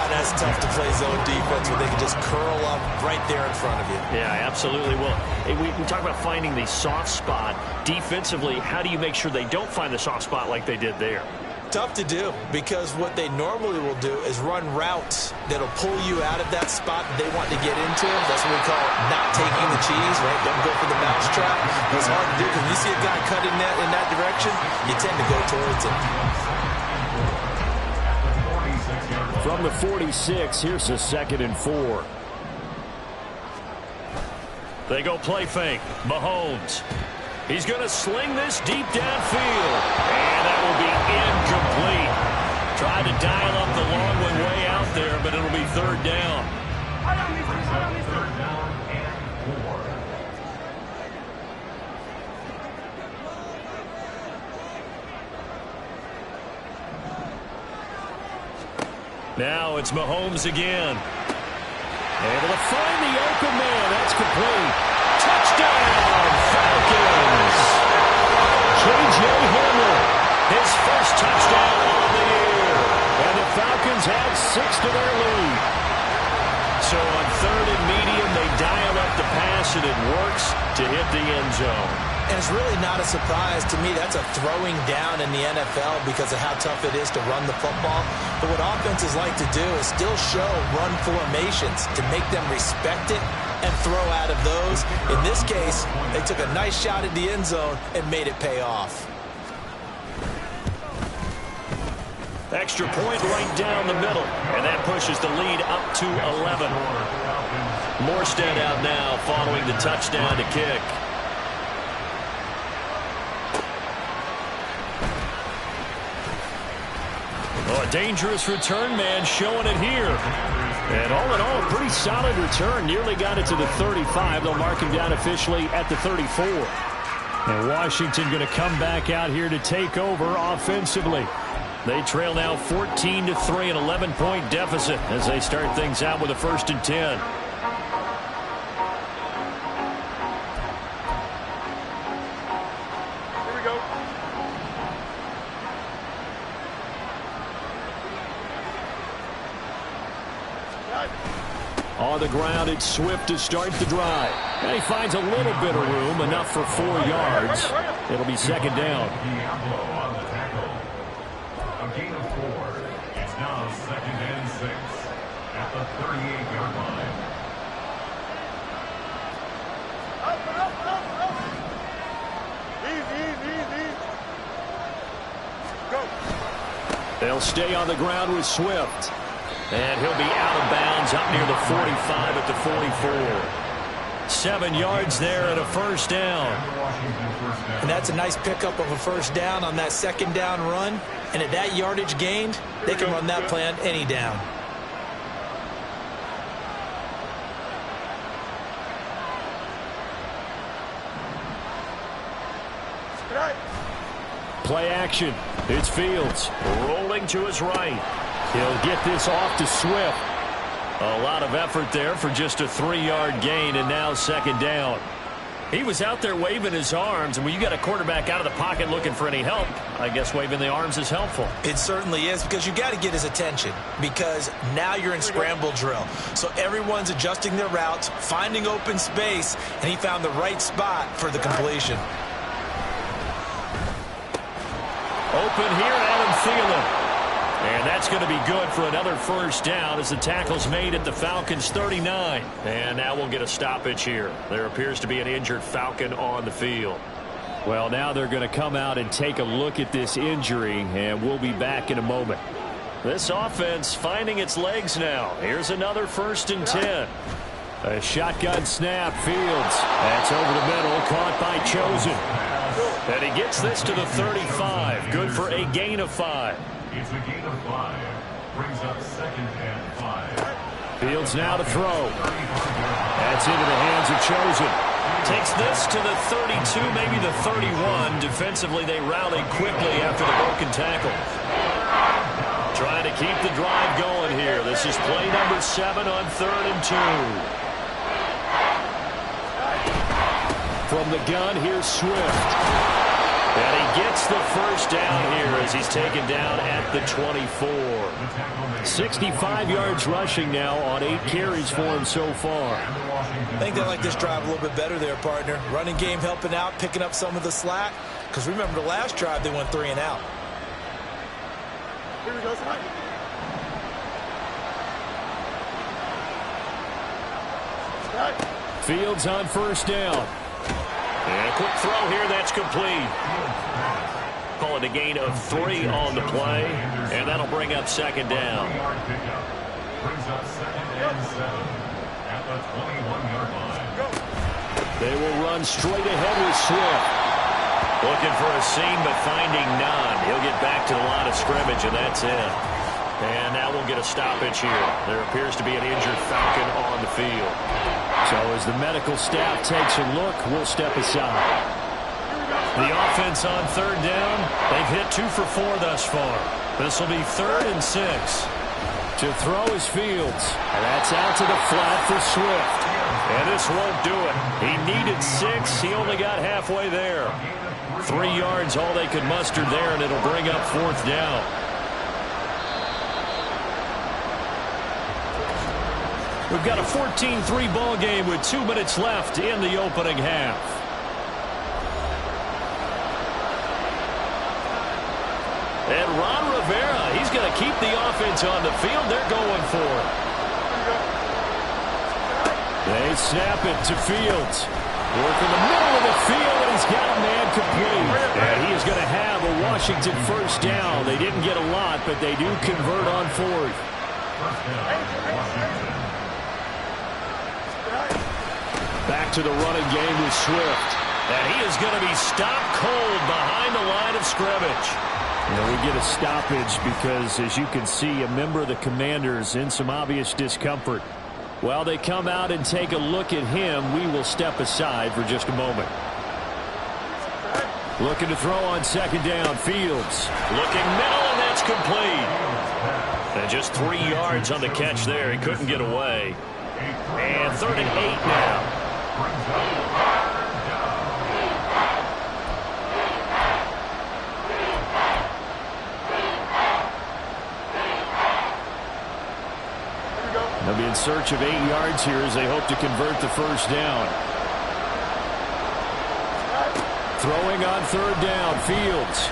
S7: That's tough to play zone defense when they can just curl up right there in front of you.
S6: Yeah, absolutely. Well, we talk about finding the soft spot. Defensively, how do you make sure they don't find the soft spot like they did there?
S7: Tough to do, because what they normally will do is run routes that'll pull you out of that spot that they want to get into. That's what we call not taking the cheese, right? Don't go for the mousetrap. It's hard to do because you see a guy cutting that in that direction, you tend to go towards it.
S11: From the 46, here's a 2nd and 4.
S6: They go play fake. Mahomes. He's going to sling this deep downfield. And that will be incomplete. Tried to dial up the long one way out there, but it'll be 3rd down.
S3: Third down and 4.
S6: Now it's Mahomes again. Able to find the open man. That's complete. Touchdown, Falcons. J.J. Hamler, his first touchdown of the year. And the Falcons add 6 to their lead. So on 3rd and medium, they dial up the pass, and it works to hit the end zone.
S12: And it's really not a surprise to me. That's a throwing down in the NFL because of how tough it is to run the football. But what offenses like to do is still show run formations to make them respect it and throw out of those. In this case, they took a nice shot at the end zone and made it pay off.
S6: Extra point right down the middle, and that pushes the lead up to 11. Morstead out now following the touchdown to kick. Oh, a dangerous return man showing it here. And all in all, a pretty solid return. Nearly got it to the 35. They'll mark him down officially at the 34. And Washington going to come back out here to take over offensively. They trail now 14-3, an 11-point deficit as they start things out with a 1st and 10.
S13: Here we go.
S11: On the ground, it's Swift to start the drive. And he finds a little bit of room, enough for 4 yards. It'll be 2nd down.
S3: Diablo on the tackle. A gain of 4. It's now 2nd and 6 at the 38-yard line.
S13: Easy. Go.
S11: They'll stay on the ground with Swift.
S6: And he'll be out of bounds up near the 45 at the 44. 7 yards there and a 1st down.
S12: And that's a nice pickup of a 1st down on that 2nd down run. And at that yardage gained, they can run that plan any down.
S11: Play action. It's Fields.
S6: Rolling to his right.
S11: He'll get this off to Swift.
S6: A lot of effort there for just a 3-yard gain, and now 2nd down. He was out there waving his arms, and when you got a quarterback out of the pocket looking for any help, I guess waving the arms is helpful.
S12: It certainly is, because you got to get his attention, because now you're in scramble drill. So everyone's adjusting their routes, finding open space, and he found the right spot for the completion.
S6: Open here, Adam Thielen. And that's going to be good for another 1st down as the tackle's made at the Falcons' 39. And now we'll get a stoppage here. There appears to be an injured Falcon on the field.
S11: Well, now they're going to come out and take a look at this injury, and we'll be back in a moment.
S6: This offense finding its legs now. Here's another 1st and 10.
S11: A shotgun snap, Fields. That's over the middle, caught by Chosen.
S6: And he gets this to the 35. Good for a gain of 5.
S3: It's a gain of 5. Brings up 2nd and 5.
S11: Fields now to throw. That's into the hands of Chosen.
S6: Takes this to the 32, maybe the 31. Defensively, they rallied quickly after the broken tackle. Trying to keep the drive going here. This is play number 7 on 3rd and 2.
S11: From the gun, here's Swift.
S6: And he gets the 1st down here as he's taken down at the 24.
S11: 65 yards rushing now on 8 carries for him so far.
S12: I think they like this drive a little bit better there, partner. Running game helping out, picking up some of the slack. Because remember the last drive, they went 3 and out.
S13: Here we go, tonight.
S11: Fields on 1st down.
S6: And a quick throw here, that's complete. call it a gain of 3 on the play, and that'll bring up second down.
S3: Brings up 2nd and 7 at the 21-yard line.
S11: They will run straight ahead with Swift.
S6: Looking for a seam, but finding none. He'll get back to the line of scrimmage, and that's it. And now we'll get a stoppage here. There appears to be an injured Falcon on the field.
S11: So as the medical staff takes a look, we'll step aside.
S6: The offense on third down, they've hit 2 for 4 thus far. This will be 3rd and 6.
S11: To throw is Fields. And that's out to the flat for Swift.
S6: And this won't do it. He needed 6. He only got halfway there. 3 yards, all they could muster there, and it'll bring up 4th down.
S11: We've got a 14-3 ball game with 2 minutes left in the opening half.
S6: And Ron Rivera, he's going to keep the offense on the field. They're going for it.
S11: They snap it to Fields. Work in the middle of the field, and he's got a man complete. And he is going to have a Washington first down. They didn't get a lot, but they do convert on 4th. Back to the running game with Swift.
S6: And he is going to be stopped cold behind the line of scrimmage.
S11: You know, we get a stoppage because, as you can see, a member of the Commanders in some obvious discomfort. While they come out and take a look at him, we will step aside for just a moment. Looking to throw on second down, Fields.
S6: Looking middle, and that's complete. And just 3 yards on the catch there. He couldn't get away. And 3rd and 8 now.
S11: They'll be in search of 8 yards here as they hope to convert the first down. Throwing on third down, Fields.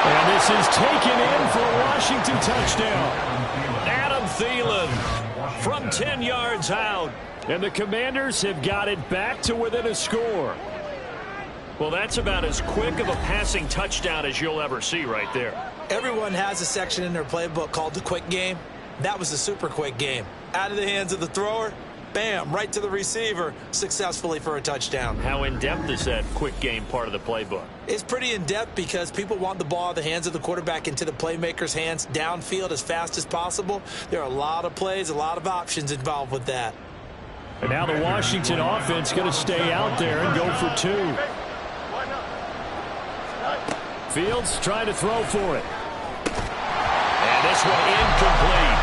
S11: And this is taken in for a Washington touchdown.
S6: Adam Thielen from 10 yards out.
S11: And the Commanders have got it back to within a score.
S6: Well, that's about as quick of a passing touchdown as you'll ever see right there.
S12: Everyone has a section in their playbook called the quick game. That was a super quick game. Out of the hands of the thrower, bam, right to the receiver, successfully for a touchdown.
S6: How in-depth is that quick game part of the playbook?
S12: It's pretty in-depth because people want the ball out of the hands of the quarterback into the playmaker's hands downfield as fast as possible. There are a lot of plays, a lot of options involved with that.
S11: And now the Washington offense going to stay out there and go for 2. Fields trying to throw for it.
S6: And this one incomplete.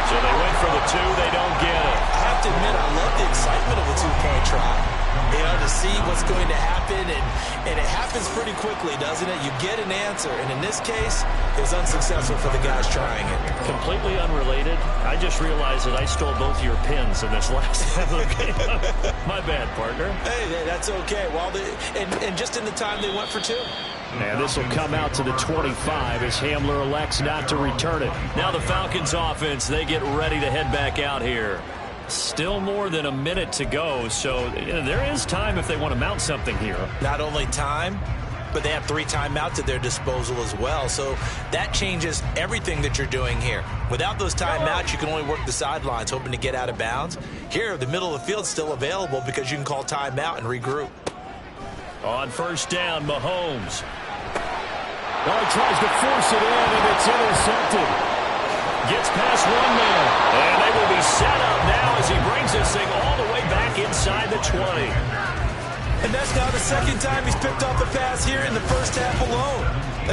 S6: So they went for the 2. They don't get it.
S12: I have to admit, I love the excitement of a 2-point try. You know, to see what's going to happen, and it happens pretty quickly, doesn't it? You get an answer, and in this case, it was unsuccessful for the guys trying it.
S6: Completely unrelated. I just realized that I stole both your pins in this last game. My bad, partner.
S12: Hey, that's okay. Well, and just in the time they went for 2.
S11: And this will come out to the 25 as Hamler elects not to return it.
S6: Now the Falcons offense, they get ready to head back out here. Still more than a minute to go, so there is time if they want to mount something here.
S12: Not only time, but they have 3 timeouts at their disposal as well, so that changes everything that you're doing here. Without those timeouts, you can only work the sidelines, hoping to get out of bounds. Here, the middle of the field's still available because you can call timeout and regroup.
S6: On first down, Mahomes.
S11: Well, he tries to force it in, and it's intercepted.
S6: Gets past one man. And they will be set up now as he brings this thing all the way back inside the 20.
S12: And that's now the second time he's picked off a pass here in the first half alone.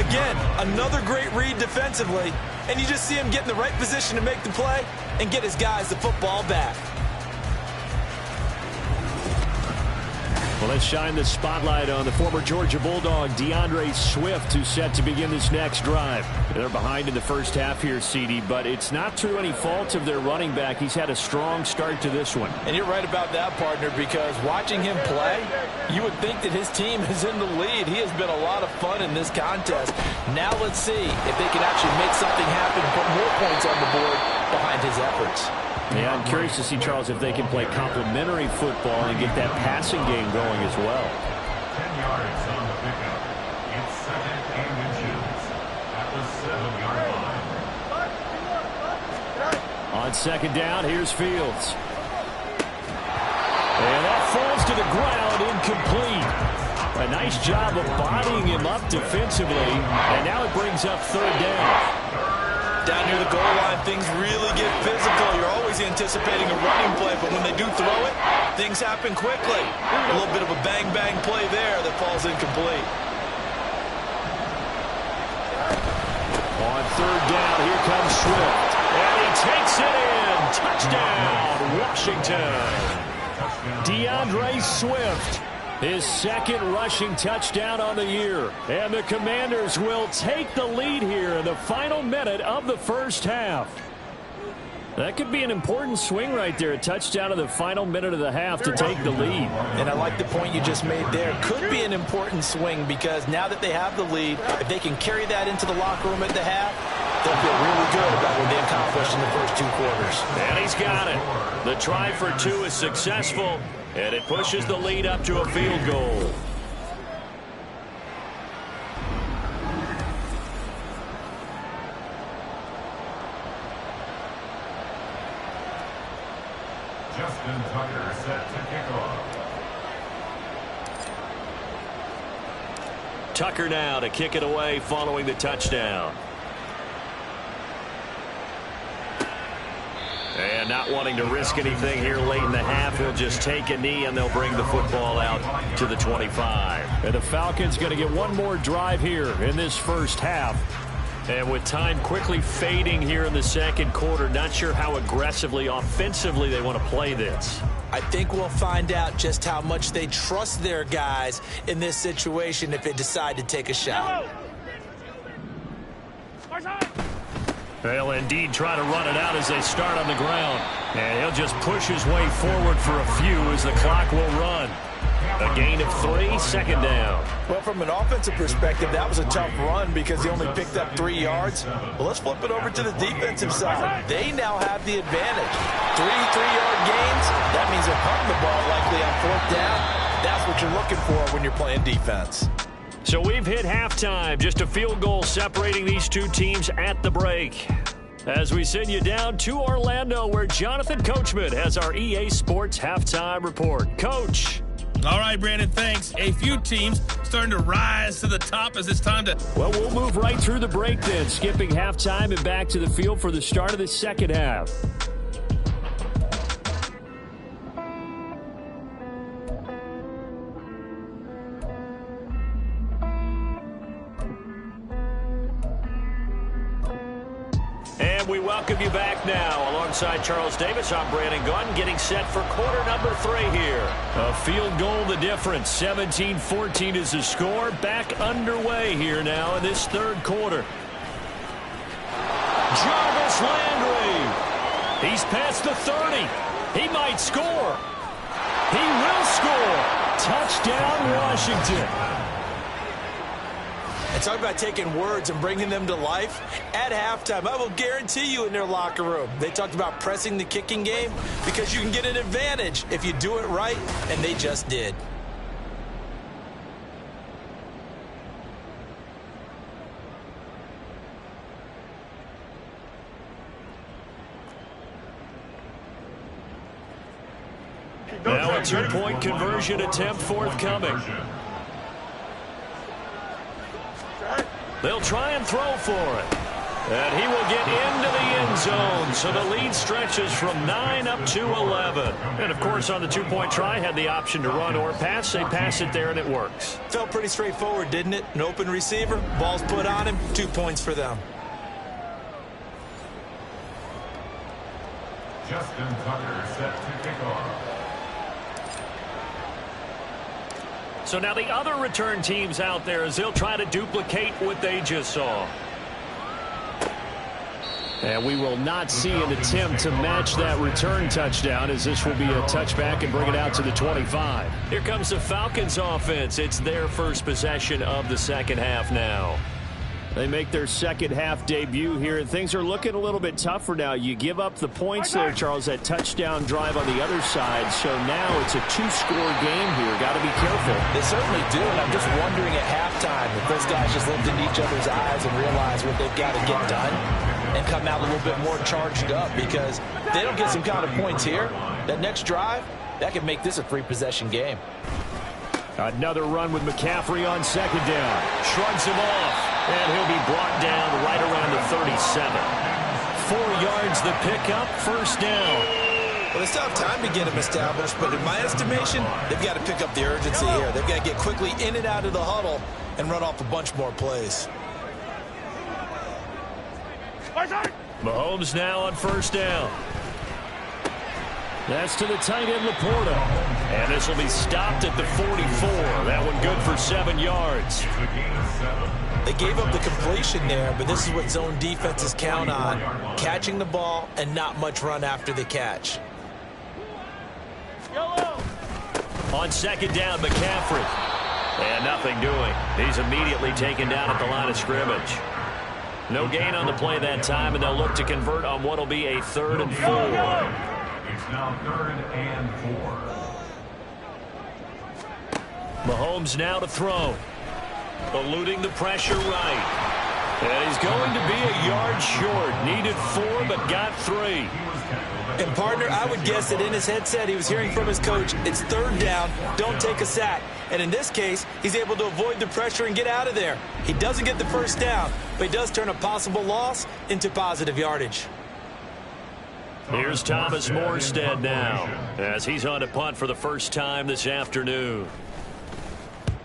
S12: Again, another great read defensively. And you just see him get in the right position to make the play and get his guys the football back.
S11: Well, let's shine the spotlight on the former Georgia Bulldog, DeAndre Swift, who's set to begin this next drive. They're behind in the first half here, CD, but it's not through any fault of their running back. He's had a strong start to this one.
S7: And you're right about that, partner, because watching him play, you would think that his team is in the lead. He has been a lot of fun in this contest. Now let's see if they can actually make something happen, put more points on the board behind his efforts.
S11: Yeah, I'm curious to see, Charles, if they can play complementary football and get that passing game going as well.
S3: 10 yards on the pickup. It's second and inches at the 7-yard line.
S11: On second down, here's Fields. And that falls to the ground, incomplete. A nice job of bodying him up defensively, and now it brings up third down.
S12: Down near the goal line, things really get physical. You're always anticipating a running play, but when they do throw it, things happen quickly. A little bit of a bang-bang play there that falls incomplete.
S11: On third down, here comes Swift. And he takes it in. Touchdown, Washington. DeAndre Swift, his second rushing touchdown on the year. And the Commanders will take the lead here in the final minute of the first half. That could be an important swing right there. A touchdown in the final minute of the half to take the lead.
S7: And I like the point you just made there. Could be an important swing because now that they have the lead, if they can carry that into the locker room at the half, they'll feel really good about what they accomplished in the first 2 quarters.
S6: And he's got it. The try for 2 is successful, and it pushes the lead up to a field goal.
S3: Justin Tucker set to kick off.
S6: Tucker now to kick it away following the touchdown. And not wanting to risk anything here late in the half, he'll just take a knee and they'll bring the football out to the 25.
S11: And the Falcons going to get one more drive here in this first half.
S6: And with time quickly fading here in the second quarter, not sure how aggressively, offensively they want to play this.
S7: I think we'll find out just how much they trust their guys in this situation if they decide to take a shot.
S6: They'll indeed try to run it out as they start on the ground. And he'll just push his way forward for a few as the clock will run. A gain of 3, second down.
S7: Well, from an offensive perspective, that was a tough run because he only picked up 3 yards. Well, let's flip it over to the defensive side. They now have the advantage. 3 3-yard gains, that means they're punting the ball likely on 4th down. That's what you're looking for when you're playing defense.
S6: So we've hit halftime. Just a field goal separating these two teams at the break. As we send you down to Orlando, where Jonathan Coachman has our EA Sports Halftime Report. Coach.
S14: All right, Brandon, thanks. A few teams starting to rise to the top as it's time to...
S11: Well, we'll move right through the break then, skipping halftime and back to the field for the start of the second half.
S6: And we welcome you back now. Alongside Charles Davis, I'm Brandon Gunn, getting set for quarter number 3 here.
S11: A field goal the difference. 17-14 is the score. Back underway here now in this third quarter.
S6: Jarvis Landry. He's past the 30. He might score. He will score.
S11: Touchdown, Washington.
S7: And talk about taking words and bringing them to life. At halftime, I will guarantee you in their locker room, they talked about pressing the kicking game because you can get an advantage if you do it right, and they just did.
S6: Now a 2-point conversion attempt forthcoming. They'll try and throw for it. And he will get into the end zone. So the lead stretches from 9 up to 11. And, of course, on the 2-point try, had the option to run or pass. They pass it there, and it works.
S7: Felt pretty straightforward, didn't it? An open receiver, ball's put on him, 2 points for them.
S3: Justin Tucker set to kick off.
S6: So now the other return teams out there as they'll try to duplicate what they just saw.
S11: And we will not see an attempt to match that return touchdown, as this will be a touchback and bring it out to the 25.
S6: Here comes the Falcons offense. It's their first possession of the second half now.
S11: They make their second half debut here, and things are looking a little bit tougher now. You give up the points there, Charles, that touchdown drive on the other side. So now it's a 2-score game here. Got to be careful
S7: powerful. They certainly do, and I'm just wondering at halftime if those guys just looked into each other's eyes and realized what they've got to get done and come out a little bit more charged up, because if they don't get some kind of points here, that next drive, that could make this a 3-possession game.
S11: Another run with McCaffrey on second down. Shrugs him off, and he'll be brought down right around the 37. 4 yards the pickup, first down.
S12: Well, they still have time to get him established, but in my estimation, they've got to pick up the urgency here. They've got to get quickly in and out of the huddle and run off a bunch more plays.
S11: Mahomes now on first down. That's to the tight end, Laporta. And this will be stopped at the 44. That one good for 7 yards.
S12: They gave up the completion there, but this is what zone defenses count on. Catching the ball and not much run after the catch.
S11: On second down, McCaffrey. And nothing doing. He's immediately taken down at the line of scrimmage. No gain on the play that time, and they'll look to convert on what will be a 3rd and 4.
S3: It's now 3rd and 4.
S11: Mahomes now to throw. Eluding the pressure right. And he's going to be a yard short. Needed 4, but got 3.
S12: And, partner, I would guess that in his headset he was hearing from his coach, it's 3rd down, don't take a sack. And in this case, he's able to avoid the pressure and get out of there. He doesn't get the first down, but he does turn a possible loss into positive yardage.
S11: Here's Thomas Morstead now, as he's on to punt for the first time this afternoon.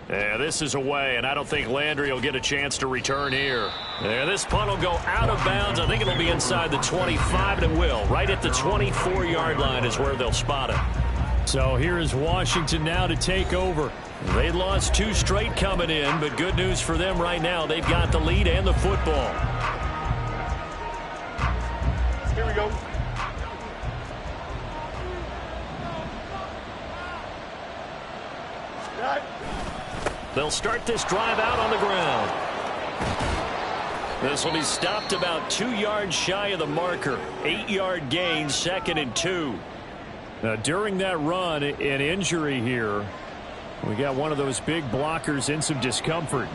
S11: Yeah, this is away, and I don't think Landry will get a chance to return here. Yeah, this punt will go out of bounds. I think it'll be inside the 25, and it will. Right at the 24-yard line is where they'll spot it. So here is Washington now to take over. They lost 2 straight coming in, but good news for them right now. They've got the lead and the football.
S13: Here we go.
S11: They'll start this drive out on the ground. This will be stopped about 2 yards shy of the marker. 8-yard gain, 2nd and 2. Now, during that run, an injury here. We got one of those big blockers in some discomfort.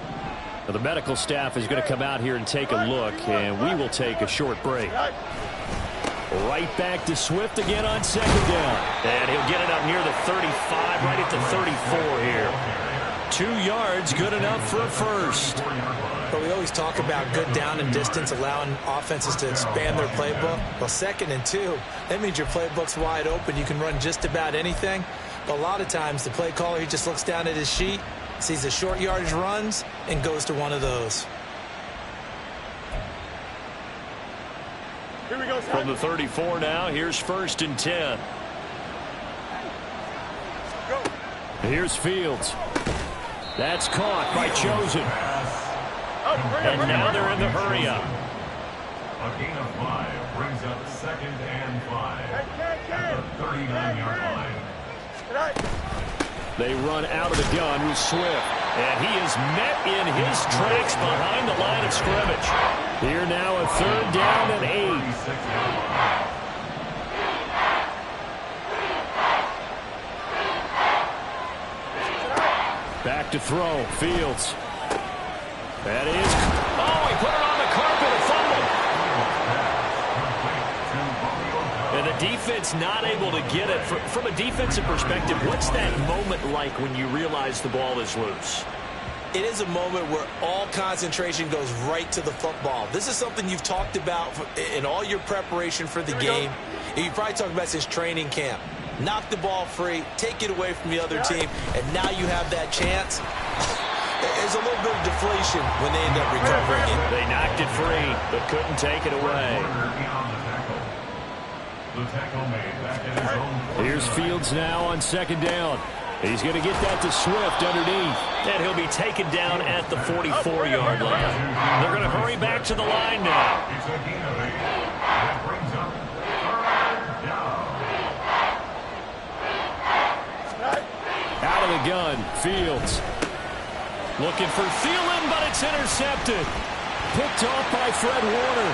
S11: Now, the medical staff is going to come out here and take a look, and we will take a short break. Right back to Swift again on second down. And he'll get it up near the 35, right at the 34 here. 2 yards, good enough for a first.
S12: But we always talk about good down and distance, allowing offenses to expand their playbook. Well, 2nd and 2, that means your playbook's wide open. You can run just about anything. But a lot of times, the play caller, he just looks down at his sheet, sees the short yardage runs, and goes to one of those.
S13: Here we go,
S11: From the 34 now, here's 1st and 10.
S13: Go.
S11: Here's Fields. That's caught by Chosen. And now they're in the hurry up.
S3: A gain of 5 brings up 2nd and 5 at the 39-yard line.
S11: They run out of the gun with Swift. And he is met in his tracks behind the line of scrimmage. Here now a 3rd down and 8. Back to throw, Fields. That is, oh, he put it on the carpet, a fumble. And the defense not able to get it. From a defensive perspective, what's that moment like when you realize the ball is loose?
S12: It is a moment where all concentration goes right to the football. This is something you've talked about in all your preparation for the game. You probably talked about since training camp. Knock the ball free, take it away from the other team, and now you have that chance. There's a little bit of deflation when they end up recovering it.
S11: They knocked it free, but couldn't take it away. Here's Fields now on second down. He's going to get that to Swift underneath. And he'll be taken down at the 44-yard line. They're going to hurry back to the line now. Out of the gun, Fields. Looking for Thielen, but it's intercepted. Picked off by Fred Warner.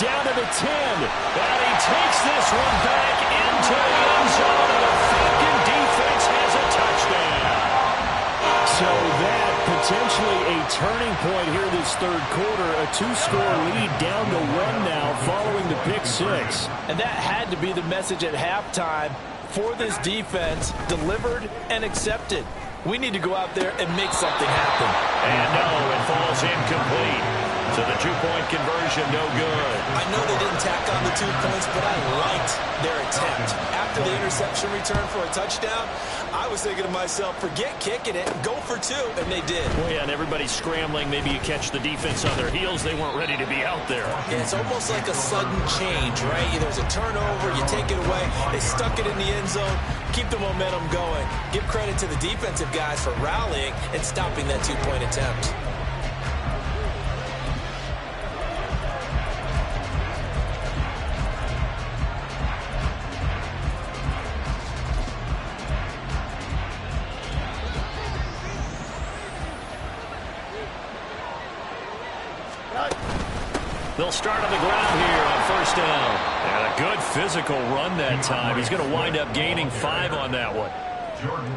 S11: Down to the 10. And he takes this one back into the end zone. And the Falcon defense turning point here this third quarter. A 2-score lead down to 1 now following the pick six.
S7: And that had to be the message at halftime for this defense, delivered and accepted. We need to go out there and make something happen.
S6: And no, it falls incomplete. So the two-point conversion, no good.
S12: I know they didn't tack on the 2 points, but I liked their attempt. After the interception return for a touchdown, I was thinking to myself, forget kicking it, go for 2, and they did.
S6: Well, yeah, and everybody's scrambling. Maybe you catch the defense on their heels. They weren't ready to be out there.
S12: Yeah, it's almost like a sudden change, right? There's a turnover, you take it away. They stuck it in the end zone. Keep the momentum going. Give credit to the defensive guys for rallying and stopping that 2-point attempt.
S6: They'll start on the ground here on first down. And a good physical run that time. He's going to wind up gaining 5 on that one.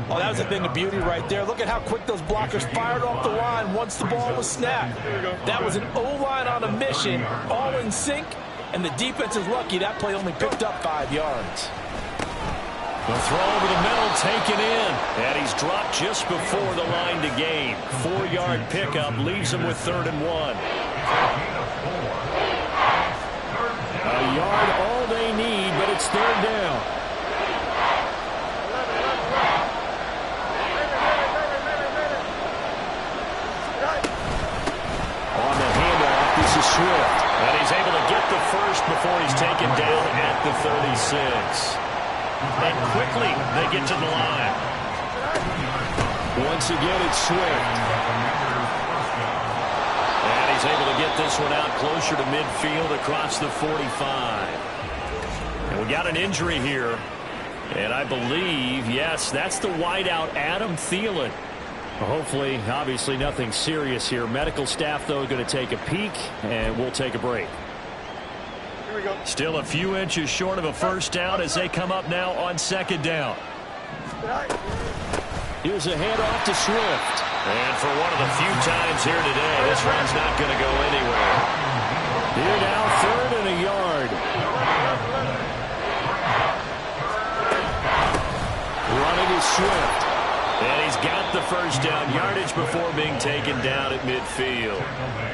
S7: Oh, that was a thing of beauty right there. Look at how quick those blockers fired off the line once the ball was snapped. That was an O-line on a mission, all in sync, and the defense is lucky that play only picked up 5 yards.
S6: The throw over the middle, taken in. And he's dropped just before the line to gain. 4-yard pickup leaves him with 3rd and 1.
S11: A yard all they need, but it's 3rd down. On the handoff, this is Swift.
S6: And he's able to get the first before he's taken down at the 36. And quickly they get to the line.
S11: Once again, it's Swift.
S6: And he's able to get this one out closer to midfield across the 45. And we got an injury here. And I believe, yes, that's the wideout, Adam Thielen.
S11: Hopefully, obviously nothing serious here. Medical staff, though, going to take a peek, and we'll take a break.
S13: Here we go.
S6: Still a few inches short of a first down as they come up now on 2nd down.
S11: Here's a handoff to Swift.
S6: And for one of the few times here today, this run's not going to go anywhere.
S11: Here now, 3rd and a yard. Running is Swift.
S6: And he's got the first down yardage before being taken down at midfield.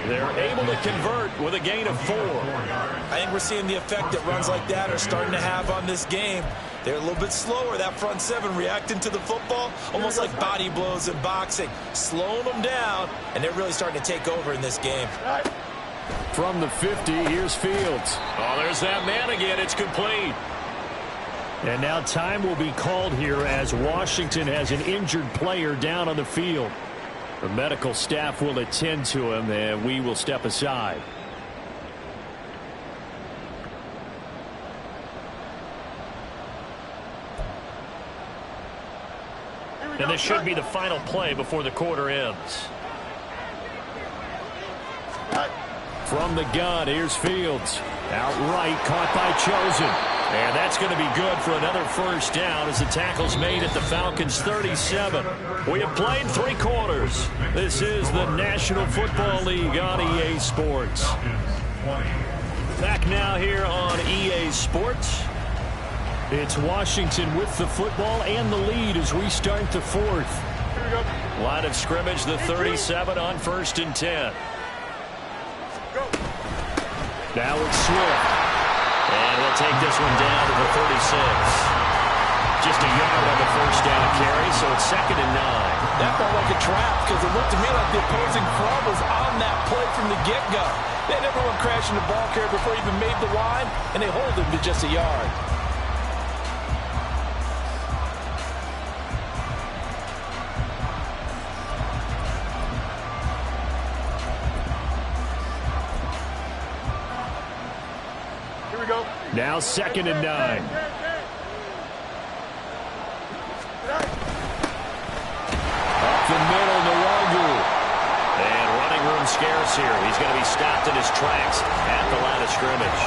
S6: They're able to convert with a gain of 4.
S12: I think we're seeing the effect that runs like that are starting to have on this game. They're a little bit slower, that front 7 reacting to the football, almost like body blows in boxing, slowing them down, and they're really starting to take over in this game.
S11: From the 50, here's Fields.
S6: Oh, there's that man again. It's complete.
S11: And now time will be called here as Washington has an injured player down on the field. The medical staff will attend to him, and we will step aside.
S6: And this should be the final play before the quarter ends.
S11: From the gun, here's Fields. Outright, caught by Chosen.
S6: And that's going to be good for another first down as the tackle's made at the Falcons' 37. We have played 3 quarters. This is the National Football League on EA Sports. Back now here on EA Sports.
S11: It's Washington with the football and the lead as we start the 4th.
S6: Line of scrimmage, the 37 on 1st and 10.
S11: Now it's Swift.
S6: And we'll take this one down to the 36. Just a yard on the first down carry, so it's 2nd and 9.
S7: That felt like a trap because it looked to me like the opposing front was on that play from the get-go. They had everyone crashing the ball carrier before he even made the line, and they hold him to just a yard.
S11: Now 2nd and 9.
S6: Up
S11: the middle, Nwangu.
S6: And running room scarce here. He's going to be stopped in his tracks at the line of scrimmage.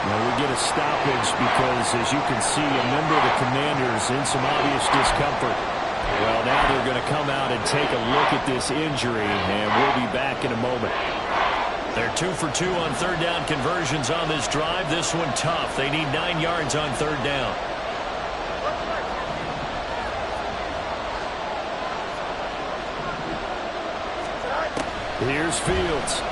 S11: Now we get a stoppage because, as you can see, a member of the Commanders in some obvious discomfort. Well, now they're going to come out and take a look at this injury, and we'll be back in a moment.
S6: They're 2 for 2 on third down conversions on this drive. This one tough. They need 9 yards on third down.
S11: Here's Fields.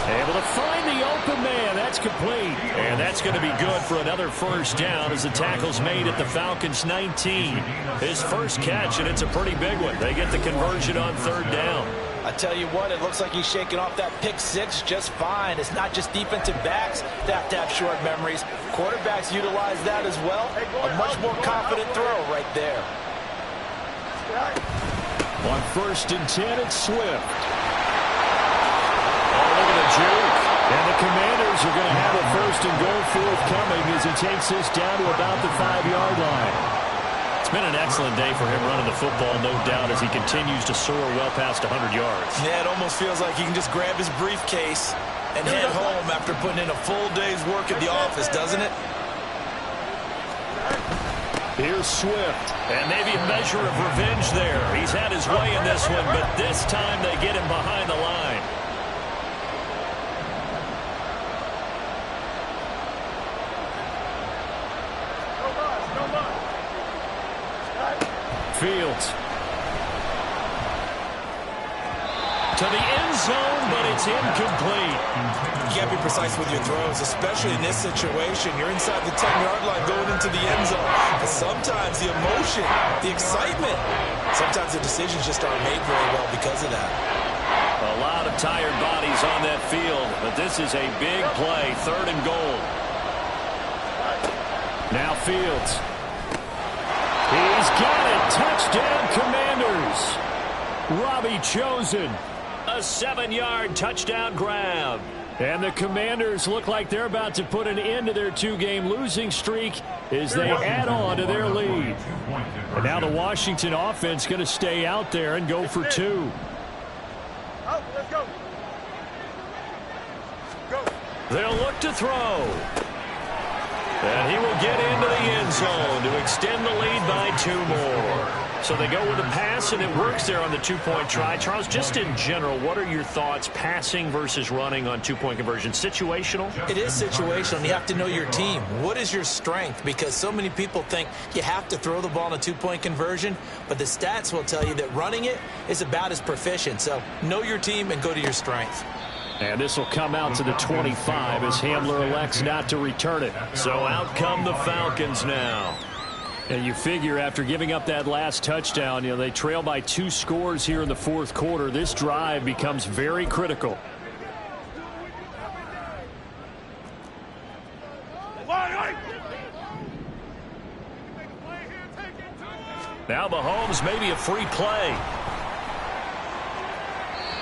S11: Able to find the open man. That's complete.
S6: And that's going to be good for another first down as the tackle's made at the Falcons' 19. His first catch, and it's a pretty big one. They get the conversion on third down.
S7: I tell you what, it looks like he's shaking off that pick six just fine. It's not just defensive backs that have to have short memories. Quarterbacks utilize that as well. A much more confident throw right there.
S11: On 1st and 10, it's Swift. Oh, look at the juke. And the Commanders are going to have a 1st and goal forthcoming as he takes this down to about the 5-yard line.
S6: It's been an excellent day for him running the football, no doubt, as he continues to soar well past 100 yards.
S12: Yeah, it almost feels like he can just grab his briefcase and head home after putting in a full day's work at the office, doesn't it?
S11: Here's Swift.
S6: And maybe a measure of revenge there. He's had his way in this one, but this time they get him behind the line.
S11: Fields. To the end zone, but it's incomplete.
S12: You can't be precise with your throws, especially in this situation. You're inside the 10-yard line going into the end zone. But sometimes the emotion, the excitement, sometimes the decisions just aren't made very well because of that.
S6: A lot of tired bodies on that field, but this is a big play, 3rd and goal.
S11: Now Fields. He's got it. Touchdown, Commanders. Robbie Chosen.
S6: A 7-yard touchdown grab.
S11: And the Commanders look like they're about to put an end to their 2-game losing streak as they add on to their lead. And now the Washington offense going to stay out there and go for 2.
S13: Let's go.
S6: They'll look to throw. And he will get into the end zone to extend the lead by 2 more. So they go with a pass, and it works there on the 2-point try. Charles, just in general, what are your thoughts passing versus running on 2-point conversion? Situational?
S7: It is situational. You have to know your team. What is your strength? Because so many people think you have to throw the ball in a 2-point conversion, but the stats will tell you that running it is about as proficient. So know your team and go to your strength.
S11: And this will come out to the 25 as Hamler elects not to return it.
S6: So out come the Falcons now.
S11: And you figure after giving up that last touchdown, they trail by 2 scores here in the 4th quarter. This drive becomes very critical.
S6: Now Mahomes maybe a free play.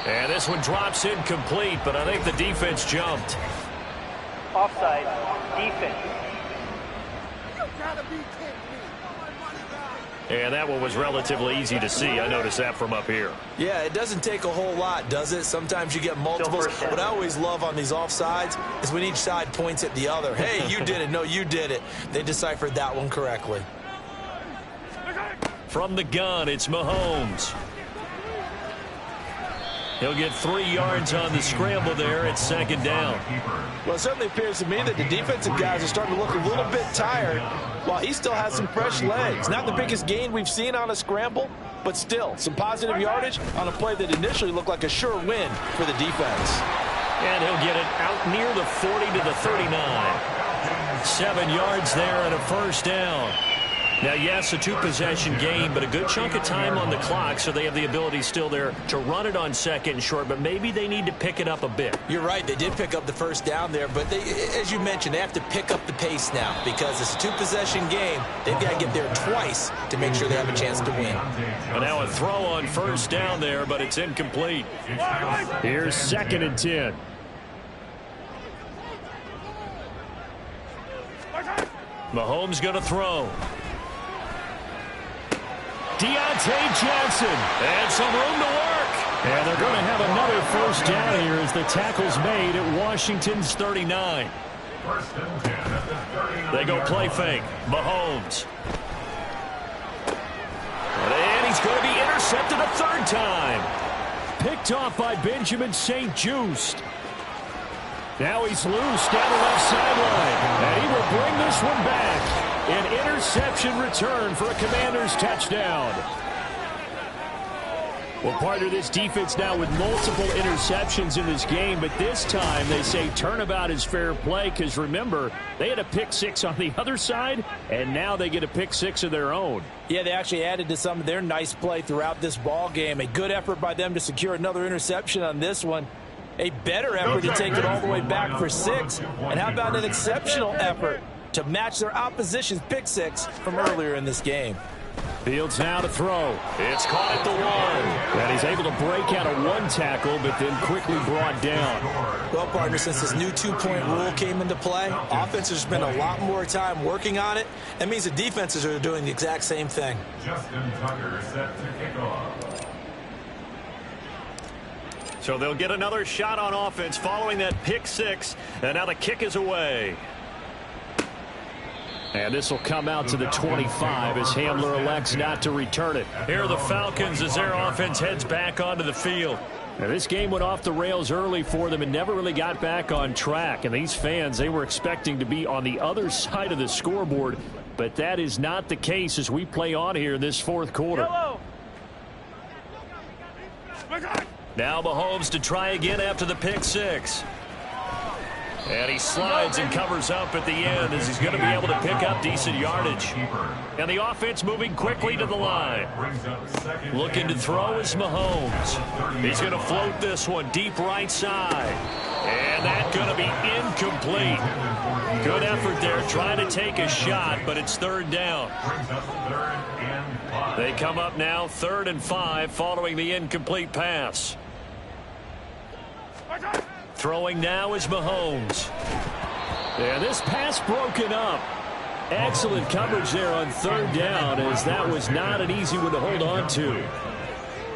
S6: And this one drops incomplete, but I think the defense jumped.
S13: Offside. Defense.
S6: And that one was relatively easy to see. I noticed that from up here.
S12: Yeah, it doesn't take a whole lot, does it? Sometimes you get multiples. What I always love on these offsides is when each side points at the other. Hey, you did it. No, you did it. They deciphered that one correctly.
S6: From the gun, it's Mahomes. He'll get 3 yards on the scramble there at 2nd down.
S7: Well, it certainly appears to me that the defensive guys are starting to look a little bit tired while he still has some fresh legs. Not the biggest gain we've seen on a scramble, but still some positive yardage on a play that initially looked like a sure win for the defense.
S6: And he'll get it out near the 40 to the 39. 7 yards there and a first down. Now, yes, a 2-possession game, but a good chunk of time on the clock, so they have the ability still there to run it on 2nd and short, but maybe they need to pick it up a bit.
S12: You're right. They did pick up the first down there, but they, as you mentioned, they have to pick up the pace now because it's a 2-possession game. They've got to get there twice to make sure they have a chance to win.
S6: And now a throw on first down there, but it's incomplete.
S11: Here's 2nd and 10.
S6: Mahomes going to throw.
S11: Deontay Johnson.
S6: And some room to work.
S11: And they're going to have another first down here as the tackle's made at Washington's 39.
S6: They go play fake. Mahomes.
S11: Picked off by Benjamin St-Juste. Now he's loose down the left sideline. And he will bring this one back. An interception return for a Commanders touchdown. Well, part of this defense now with multiple interceptions in this game, but this time they say turnabout is fair play because, remember, they had a pick six on the other side, and now they get a pick six of their own.
S7: Yeah, they actually added to some of their nice play throughout this ball game. A good effort by them to secure another interception on this one. A better effort to take it all the way back for 6. And how about an exceptional effort to match their opposition's pick six from earlier in this game?
S11: Fields now to throw.
S6: It's caught at the 1.
S11: And he's able to break out a 1 tackle, but then quickly brought down.
S12: Well, partner, since this new 2-point rule came into play, offenses spend a lot more time working on it. That means the defenses are doing the exact same thing.
S3: Justin Tucker set to kick off.
S6: So they'll get another shot on offense following that pick 6. And now the kick is away.
S11: And this will come out to the 25 as Hamler elects not to return it.
S6: Here are the Falcons as their offense heads back onto the field.
S11: Now, this game went off the rails early for them and never really got back on track. And these fans, they were expecting to be on the other side of the scoreboard. But that is not the case as we play on here in this fourth quarter.
S13: Yellow.
S6: Now Mahomes to try again after the pick 6. And he slides and covers up at the end as he's going to be able to pick up decent yardage. And the offense moving quickly to the line. Looking to throw is Mahomes. He's going to float this one deep right side. And that's going to be incomplete. Good effort there trying to take a shot, but it's 3rd down. They come up now 3rd and 5 following the incomplete pass. Throwing now is Mahomes.
S11: Yeah, this pass broken up. Excellent coverage there on 3rd down, as that was not an easy one to hold on to.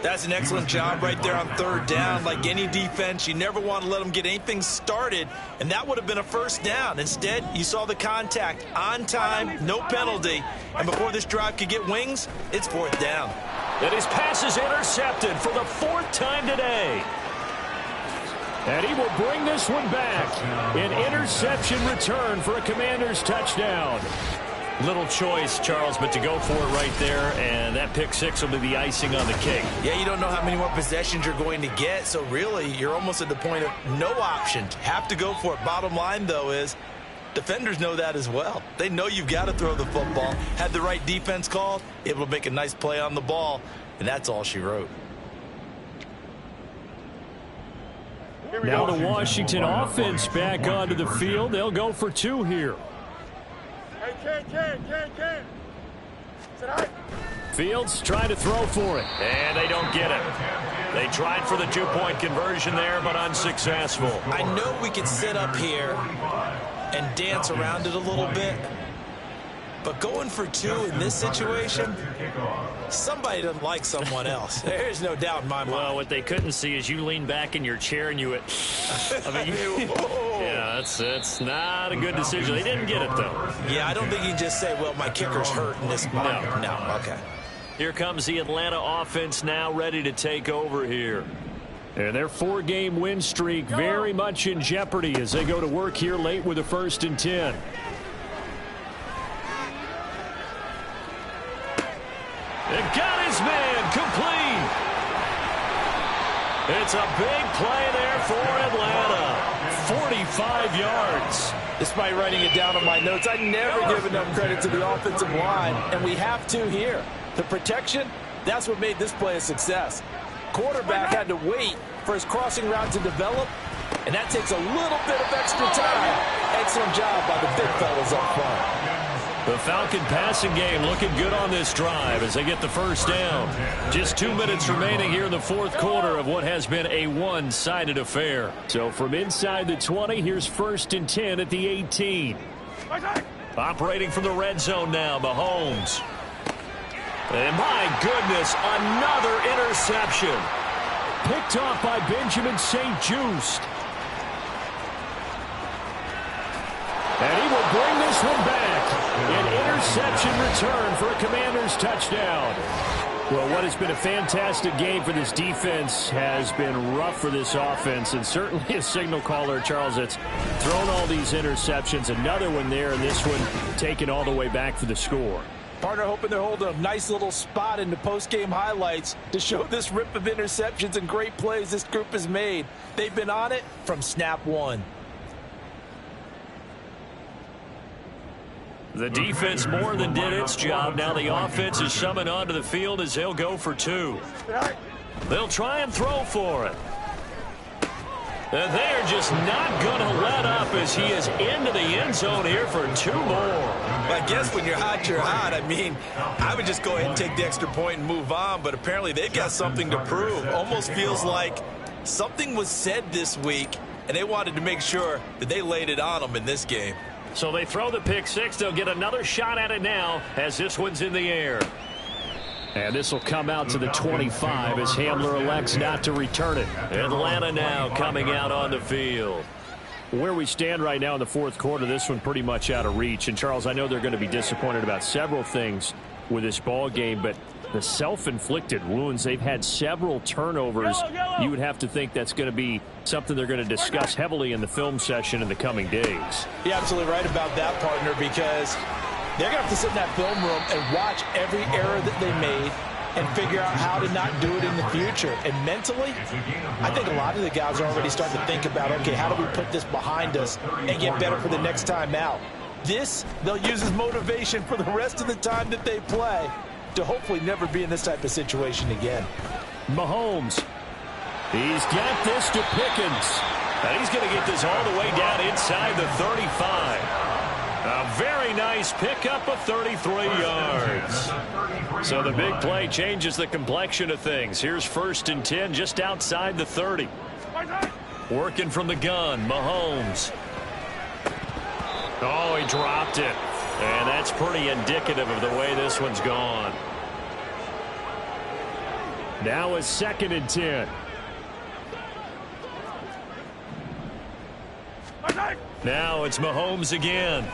S12: That's an excellent job right there on 3rd down. Like any defense, you never want to let them get anything started, and that would have been a 1st down. Instead, you saw the contact on time, no penalty, and before this drive could get wings, it's 4th down.
S6: And his pass is intercepted for the 4th time today.
S11: And he will bring this one back. An interception return for a Commanders touchdown.
S6: Little choice, Charles, but to go for it right there, and that pick 6 will be the icing on the cake.
S12: Yeah, you don't know how many more possessions you're going to get, so really you're almost at the point of no option. Have to go for it. Bottom line, though, is defenders know that as well. They know you've got to throw the football. Had the right defense called, able to make a nice play on the ball, and that's all she wrote.
S11: Now the Washington offense back onto the field. They'll go for 2 here. Fields trying to throw for it.
S6: And they don't get it. They tried for the 2-point conversion there, but unsuccessful.
S12: I know we could sit up here and dance around it a little bit, but going for 2 in this situation, somebody doesn't like someone else. There's no doubt in my mind.
S6: Well, what they couldn't see is you lean back in your chair and you went, I mean, yeah, that's not a good decision. They didn't get it, though.
S12: Yeah, I don't think you can just say, well, my kicker's hurt in this moment. No, okay.
S6: Here comes the Atlanta offense now ready to take over here.
S11: And their 4-game win streak very much in jeopardy as they go to work here late with a 1st and 10.
S6: And got his man complete. It's a big play there for Atlanta. 45 yards.
S7: Despite writing it down on my notes, I never give enough credit to the offensive line, and we have to here. The protection, that's what made this play a success. Quarterback had to wait for his crossing route to develop, and that takes a little bit of extra time. Excellent job by the big fellas up front.
S6: The Falcon passing game looking good on this drive as they get the 1st down. Just 2 minutes remaining here in the 4th quarter of what has been a one-sided affair.
S11: So from inside the 20, here's 1st and 10 at the 18.
S6: Operating from the red zone now, Mahomes. And my goodness, another interception.
S11: Picked off by Benjamin St-Juste. And he will bring this one back. An interception return for a Commanders touchdown. Well, what has been a fantastic game for this defense has been rough for this offense, and certainly a signal caller, Charles, that's thrown all these interceptions. Another one there, and this one taken all the way back for the score.
S7: Partner hoping they're holding a nice little spot in the post-game highlights to show this rip of interceptions and great plays this group has made. They've been on it from snap one.
S6: The defense more than did its job. Now the offense is summoned onto the field as they'll go for two. They'll try and throw for it. And they're just not going to let up as he is into the end zone here for two more.
S12: I guess when you're hot, you're hot. I mean, I would just go ahead and take the extra point and move on, but apparently they've got something to prove. Almost feels like something was said this week, and they wanted to make sure that they laid it on them in this game.
S6: So they throw the pick six. They'll get another shot at it now as this one's in the air.
S11: And this will come out to the 25 as Hamler elects not to return it.
S6: Atlanta now coming out on the field.
S11: Where we stand right now in the fourth quarter, this one pretty much out of reach. And, Charles, I know they're going to be disappointed about several things with this ball game, but the self-inflicted wounds, they've had several turnovers. You would have to think that's going to be something they're going to discuss heavily in the film session in the coming days.
S7: You're absolutely right about that, partner, because they're going to have to sit in that film room and watch every error that they made and figure out how to not do it in the future. And mentally, I think a lot of the guys are already starting to think about, okay, how do we put this behind us and get better for the next time out? This, they'll use as motivation for the rest of the time that they play to hopefully never be in this type of situation again.
S11: Mahomes. He's got this to Pickens.
S6: And he's going to get this all the way down inside the 35. A very nice pickup of 33 yards. So the big play changes the complexion of things. Here's 1st and 10 just outside the 30. Working from the gun, Mahomes. Oh, he dropped it. And that's pretty indicative of the way this one's gone.
S11: Now it's 2nd and 10.
S6: Now it's Mahomes again.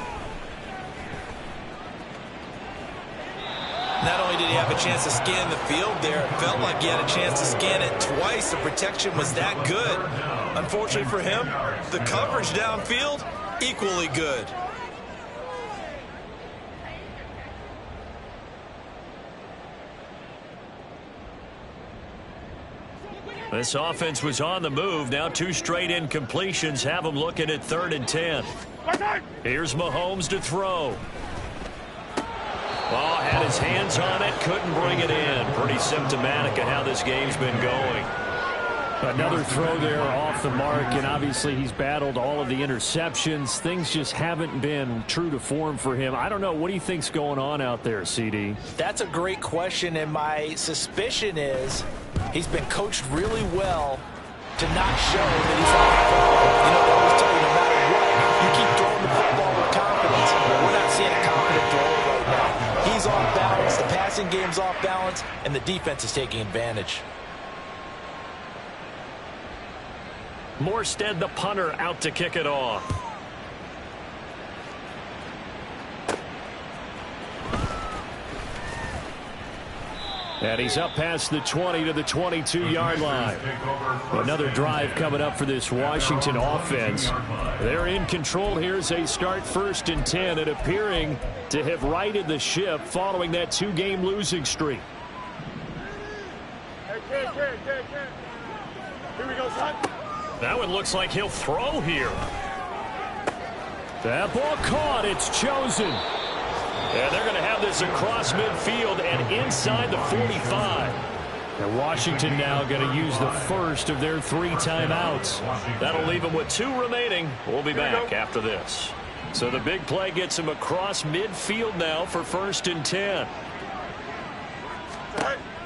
S12: Not only did he have a chance to scan the field there, it felt like he had a chance to scan it twice. The protection was that good. Unfortunately for him, the coverage downfield, equally good.
S6: This offense was on the move. Now 2 straight incompletions have them looking at 3rd and 10. Here's Mahomes to throw. Oh, had his hands on it, couldn't bring it in. Pretty symptomatic of how this game's been going.
S11: Another throw there off the mark, and obviously he's battled all of the interceptions. Things just haven't been true to form for him. I don't know. What do you think's going on out there, CD?
S7: That's a great question, and my suspicion is he's been coached really well to not show that he's on the football. You know, they always tell you no matter what, you keep throwing the football with confidence. We're not seeing a confident thrower right now. He's off balance, the passing game's off balance, and the defense is taking advantage.
S6: Morstead, the punter, out to kick it off.
S11: And he's up past the 20 to the 22-yard line. Another drive coming up for this Washington offense. They're in control here as they start 1st and 10 and appearing to have righted the ship following that 2-game losing streak.
S13: Here we go, son.
S6: That one looks like he'll throw here.
S11: That ball caught. It's chosen.
S6: And they're going to have this across midfield and inside the 45.
S11: And Washington now going to use the first of their 3 timeouts.
S6: That'll leave them with 2 remaining. We'll be back after this. So the big play gets him across midfield now for 1st and 10.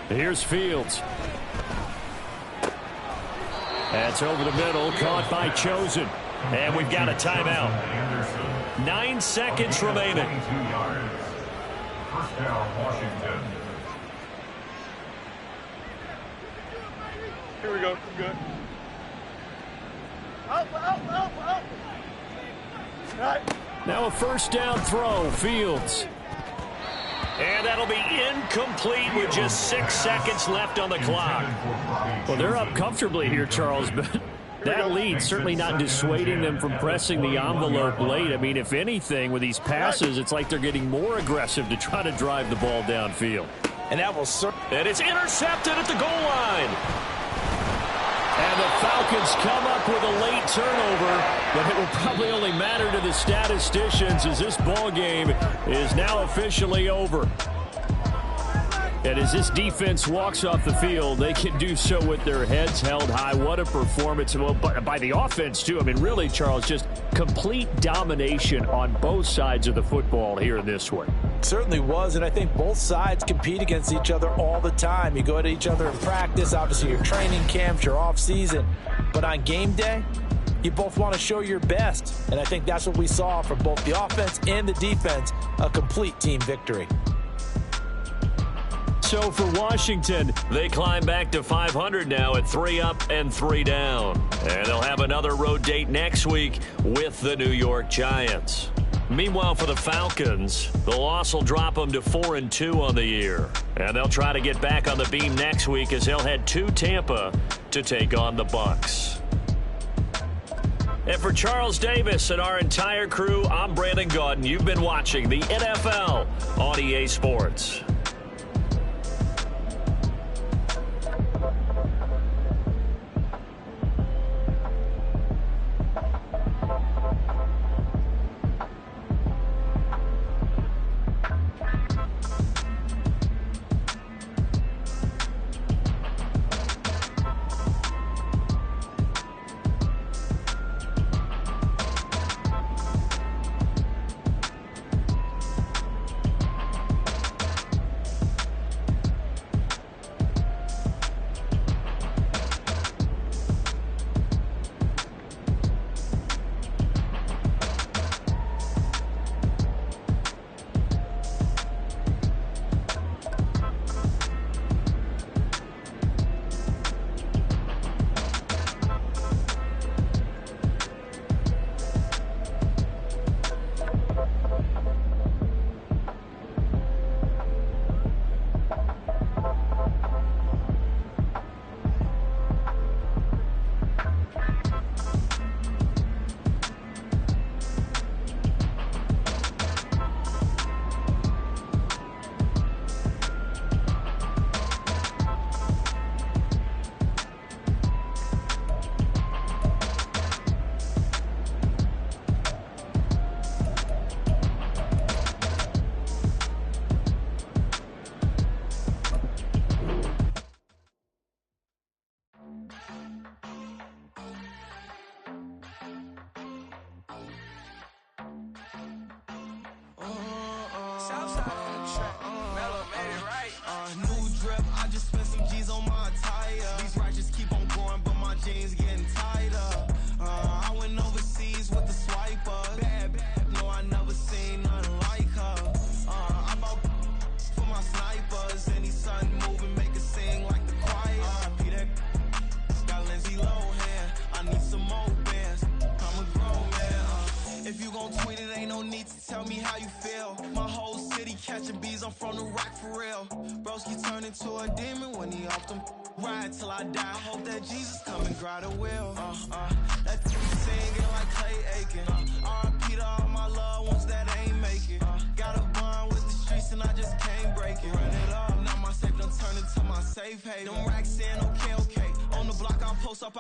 S11: Here's Fields. That's over the middle, caught by Chosen.
S6: And we've got a timeout. 9 seconds remaining.
S3: First down, Washington.
S13: Here we go. Good. Up.
S11: Now a 1st down throw, Fields.
S6: And that'll be incomplete with just 6 seconds left on the clock.
S11: Well, they're up comfortably here, Charles, but that lead certainly not dissuading them from pressing the envelope late. I mean, if anything, with these passes, it's like they're getting more aggressive to try to drive the ball downfield.
S6: And that will and it's intercepted at the goal line.
S11: And the Falcons come up with a late turnover, but it will probably only matter to the statisticians as this ball game is now officially over. And as this defense walks off the field, they can do so with their heads held high. What a performance. Well, by the offense, too. I mean, really, Charles, just complete domination on both sides of the football here in this one.
S7: Certainly was, and I think both sides compete against each other all the time. You go at each other in practice, obviously your training camps, your off-season. But on game day, you both want to show your best. And I think that's what we saw from both the offense and the defense, a complete team victory.
S11: So for Washington,
S6: they climb back to 500 now at 3 up and 3 down. And they'll have another road date next week with the New York Giants. Meanwhile, for the Falcons, the loss will drop them to 4-2 on the year. And they'll try to get back on the beam next week as they'll head to Tampa to take on the Bucs. And for Charles Davis and our entire crew, I'm Brandon Gaudin. You've been watching the NFL on EA Sports.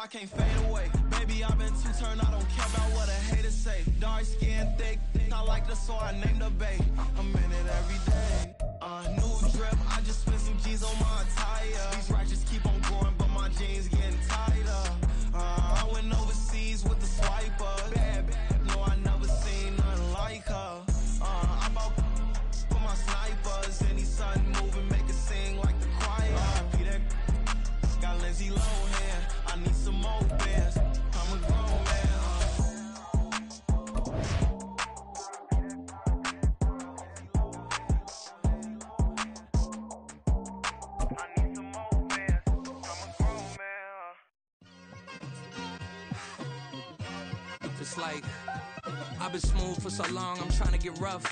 S10: I can't fade away. Baby, I've been too turned, I don't care about what a hater say. Dark skin, thick, I like the so I named the bae. I'm in it every day. New drip, I just spent some G's on my attire. These righteous keep on growing, but my jeans getting tighter. I went overseas with the swiper. Bad, no, I never seen nothing like her. I bought for my snipers. Any sun moving, make it sing like the choir. Peter got Lindsay Lohan. I need some more bands. I'm a grown man. I need some more bands. I'm a grown man.
S1: Just like
S15: I've been smooth for so long, I'm trying to get rough.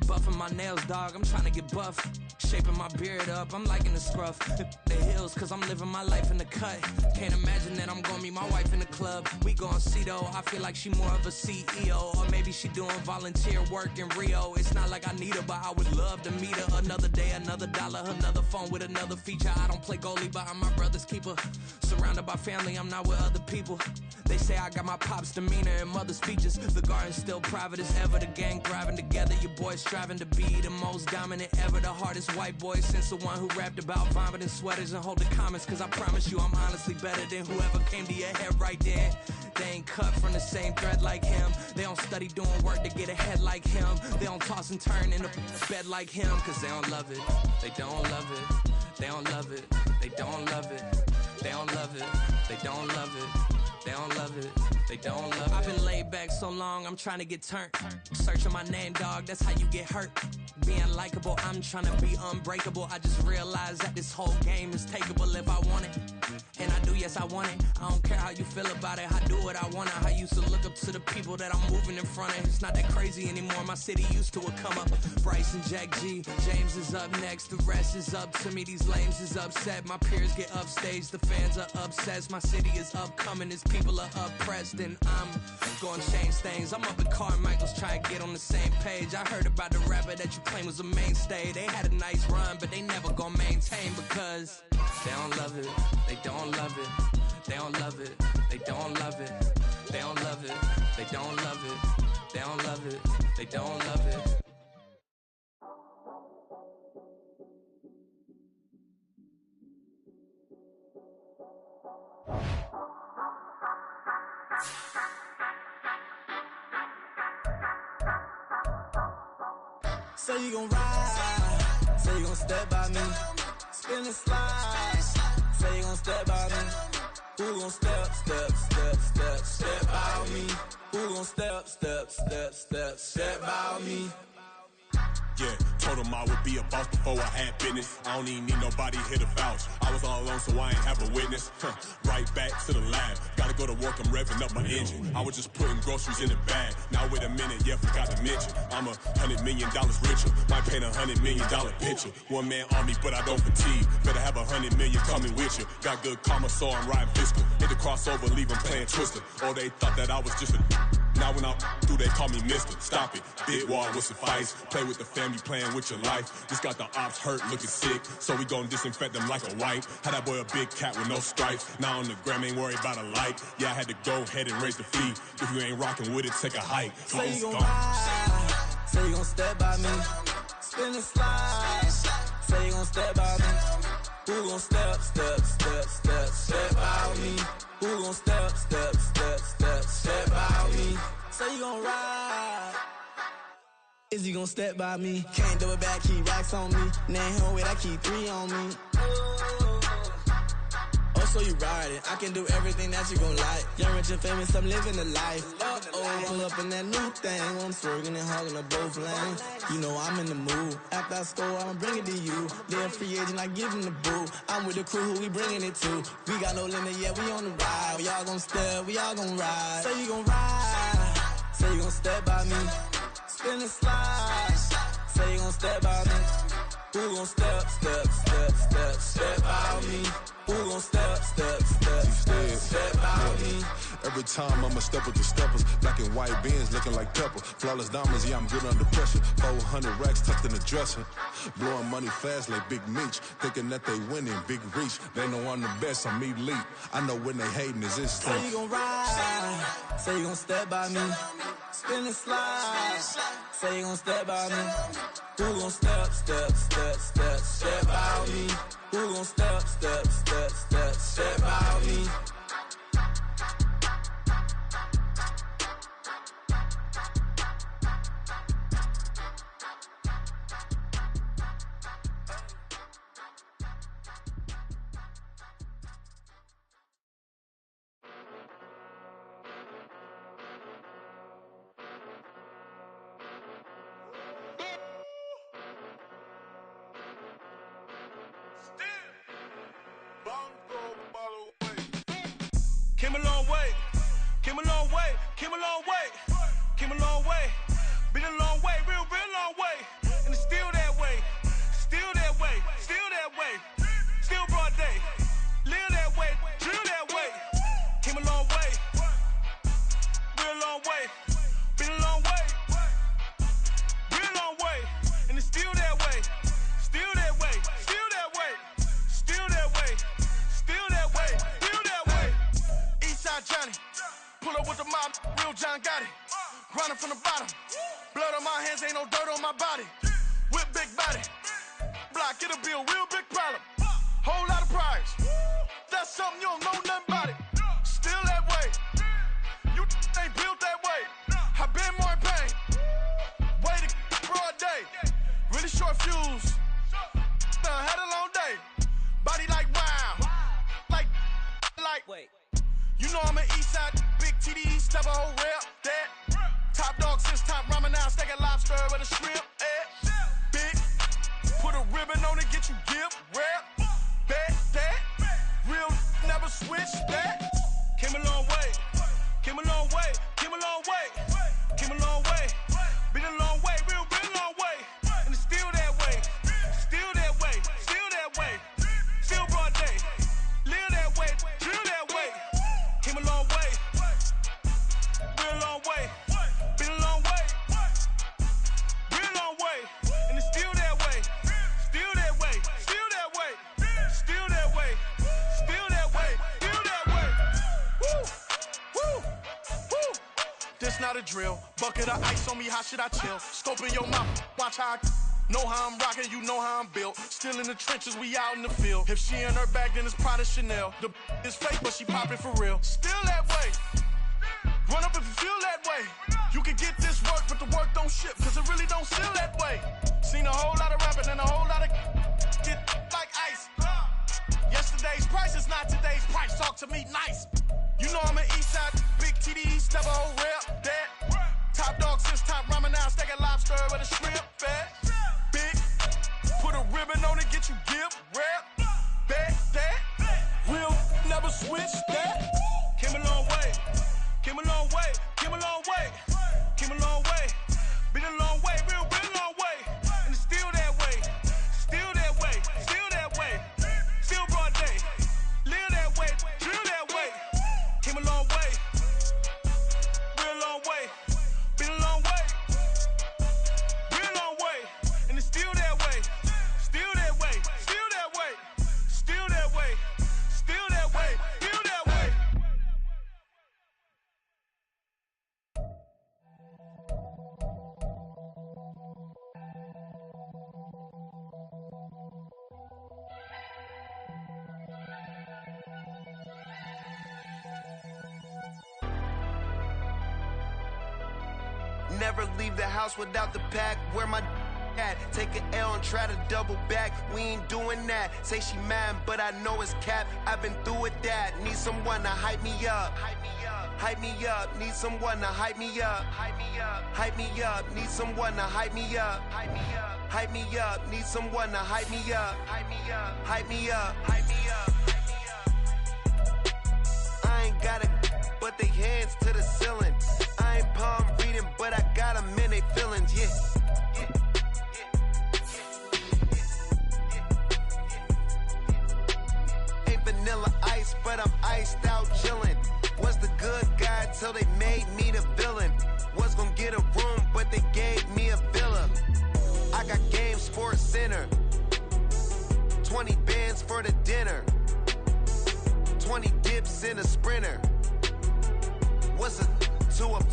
S15: Buffing my nails, dog, I'm trying to get buff. Shaping my beard up, I'm liking the scruff. The hills, cause I'm living my life in the cut. Can't imagine that I'm gonna meet my wife in the club. We gon' see though, I feel like she more of a CEO. Or maybe she doing volunteer work in Rio. It's not like I need her, but I would love to meet her. Another day, another dollar, another phone with another feature. I don't play goalie, but I'm my brother's keeper. Surrounded by family, I'm not with other people. They say I got my pop's demeanor and mother's features. The garden's still private as ever. The gang thriving together. Your boys striving to be the most dominant ever. The hardest white boy since the one who rapped about vomiting sweaters and hold the comments. Cause I promise you I'm honestly better than whoever came to your head right then. They ain't cut from the same thread like him. They don't study doing work to get ahead like him. They don't toss and turn in the bed like him. Cause they don't love it. They don't love it. They don't love it. They don't love it. They don't love it. They don't love it. They don't love it. They don't love it. I've been laid back so long, I'm trying to get turned. Searching my name, dog, that's how you get hurt. Being likable, I'm trying to be unbreakable. I just realized that this whole game is takeable if I want it. And I do, yes, I want it. I don't care how you feel about it. I do what I want. I used to look up to the people that I'm moving in front of. It's not that crazy anymore. My city used to a come up. Bryce and Jack G. James is up next. The rest is up to me. These lames is upset. My peers get upstage. The fans are obsessed. My city is upcoming. His people are oppressed. And I'm gonna change things. I'm up at Carmichael's trying to get on the same page. I heard about the rapper that you claim was a mainstay. They had a nice run, but they never gonna maintain because they don't love it. They don't love it. They don't love it. They don't love it. They don't love it. They don't love it. They don't love it. They don't love it.
S16: Say you gon' ride, say you gon' step by me, spin and slide, say you gon' step by me, who gon' step by me, who gon' step by me.
S17: Yeah, told him I would be a boss before I had business. I don't even need nobody here to vouch. I was all alone, so I ain't have a witness. Right back to the lab. Gotta go to work, I'm revving up my engine. I was just putting groceries in the bag. Now wait a minute, yeah, forgot to mention. I'm $100 million richer. Might paint $100 million picture. One man army, but I don't fatigue. Better have 100 million coming with you. Got good karma, so I'm riding fiscal. Hit the crossover, leave them playing Twister. Oh, they thought that I was just a... Now when I do, they call me mister. Stop it. Big wall with suffice. Play with the family, playing with your life. Just got the ops hurt, looking sick. So we gon' disinfect them like a wipe. Had that boy a big cat with no stripes. Now on the gram, ain't worried about a like. Yeah, I had to go ahead and raise the fee. If you ain't rocking with it, take a hike.
S16: Say you gon' ride. Say you gon' step by me. Spin and slide. Say you gon' step by me. Who gon' step by me? Who gon' step by me? Say you gon' ride. Is he gon' step by me? Can't do it back, keep racks on me. Name him with, I keep 3 on me. Oh, so you ride it. I can do everything that you gon' like. Young, rich, and famous, I'm living the life. Uh-oh, pull up in that new thing. I'm swerving and hogging up both lanes. You know I'm in the mood. After I score, I'ma bring it to you. They're a free agent, I give him the boo. I'm with the crew, who we bringing it to. We got no limit, yeah, we on the ride. We all gon' step, we all gon' ride. Say you gon' ride. Say you gon' step by me. Spin and slide. Say you gon' step by me. Who gon' step by me? Who gon' step by me?
S18: Every time I'm a step with the steppers. Black and white beans looking like pepper. Flawless diamonds, yeah, I'm good under pressure. 400 racks tucked in the dresser. Blowing money fast like Big Meech. Thinking that they winning, big reach. They know I'm the best, I'm elite. I know when they hating is instinct.
S16: Say you gon' ride. Say you gon' step by me. Spin and slide. Say you gon' step by me. Who gon' step by me? Who gon' step by me?
S5: Came a long way, came a long way, came a long way,
S19: Came a long way. Been a long way, real long way. And it's still that way. Still that way. Still that way. Still broad day. Live that way. Drill that way. Came a long way. Real long way. Been a long way. Real long way. And it's still that way. Still that way. Still that way. Still that way. Still that way. Still that way. Eastside Johnny. Pull up with the mob. Real John got it. Grinding from the bottom. Blood on my hands, ain't no dirt on my body. Whip big body. Block, it'll be a real big problem. Whole lot of priors. That's something you don't know nothing about it. Still that way. You ain't built that way. I been more in pain. Way to broad day. Really short fuse. Had a long day. Body like wow. Like. Wait. You know I'm an east side big TDE, step a whole rep. That. Top dog since top ramen now, steak a lobster with a shrimp. Big. Put a ribbon on it, get you give. Rap. Bet that. Real never switch that. Came a long way. Came a long way. Came a long way. Came a long way. Been a long way. Real long way. And it's still that way. Still that way. Still that way. Still broad day. Live that way. Drill that way. Came a long way. Real long way. Been a long way. Real long way. And it's still that way. Still that way. Still that way. Still that way. Still that way. Still that way. Woo. Woo. Woo. This not a drill. Bucket of ice on me, how should I chill? Scope in your mouth, watch how I know how I'm rocking, you know how I'm built. Still in the trenches, we out in the field. If she in her bag, then it's Prada Chanel. The is fake, but she poppin' for real. Still that way. Run up if you feel that way. You can get this work, but the work don't ship, cause it really don't feel that way. Seen a whole lot of rapping and a whole lot of get like ice. Yesterday's price is not today's price. Talk to me nice. You know I'm an east side, big TDE, step a whole rep. That. Top dog since top ramen now, steak a lobster with a shrimp. Fat. Big. Put a ribbon on it, get you give. Rap. Bet that. Real never switch that. Came a long way. Came a long way. Came a long way. Came a long way. Been a long way. Real long way. And it's still that way. Still that way. Still that way. Still broad day. Live that way. Drill that way. Came a long way. Real long way. Been a long way. Real long way. And it's still that way. Still that way. Still that way. Still that way. Still that way. Still that way.
S10: Never leave the house without the pack. Where my at? Take an L and try to double back. We ain't doing that. Say she mad, but I know it's cap. I've been through with that. Need someone to hype me up. Hype me up. Need someone to hype me up. Hype me up. Need someone to hype me up. Hype me up. Need someone to hype me up. Hype me up. Hype me up. Hype me up. I ain't got it, but they hands to the ceiling. I ain't palm reading, but I got them in they feelings, yeah. Ain't vanilla ice, but I'm iced out chillin'. Was the good guy till they made me the villain. Was gonna get a room, but they gave me a villa. I got Game Sports Center. 20 bands for the dinner. 20 dips in a Sprinter. What's a two up?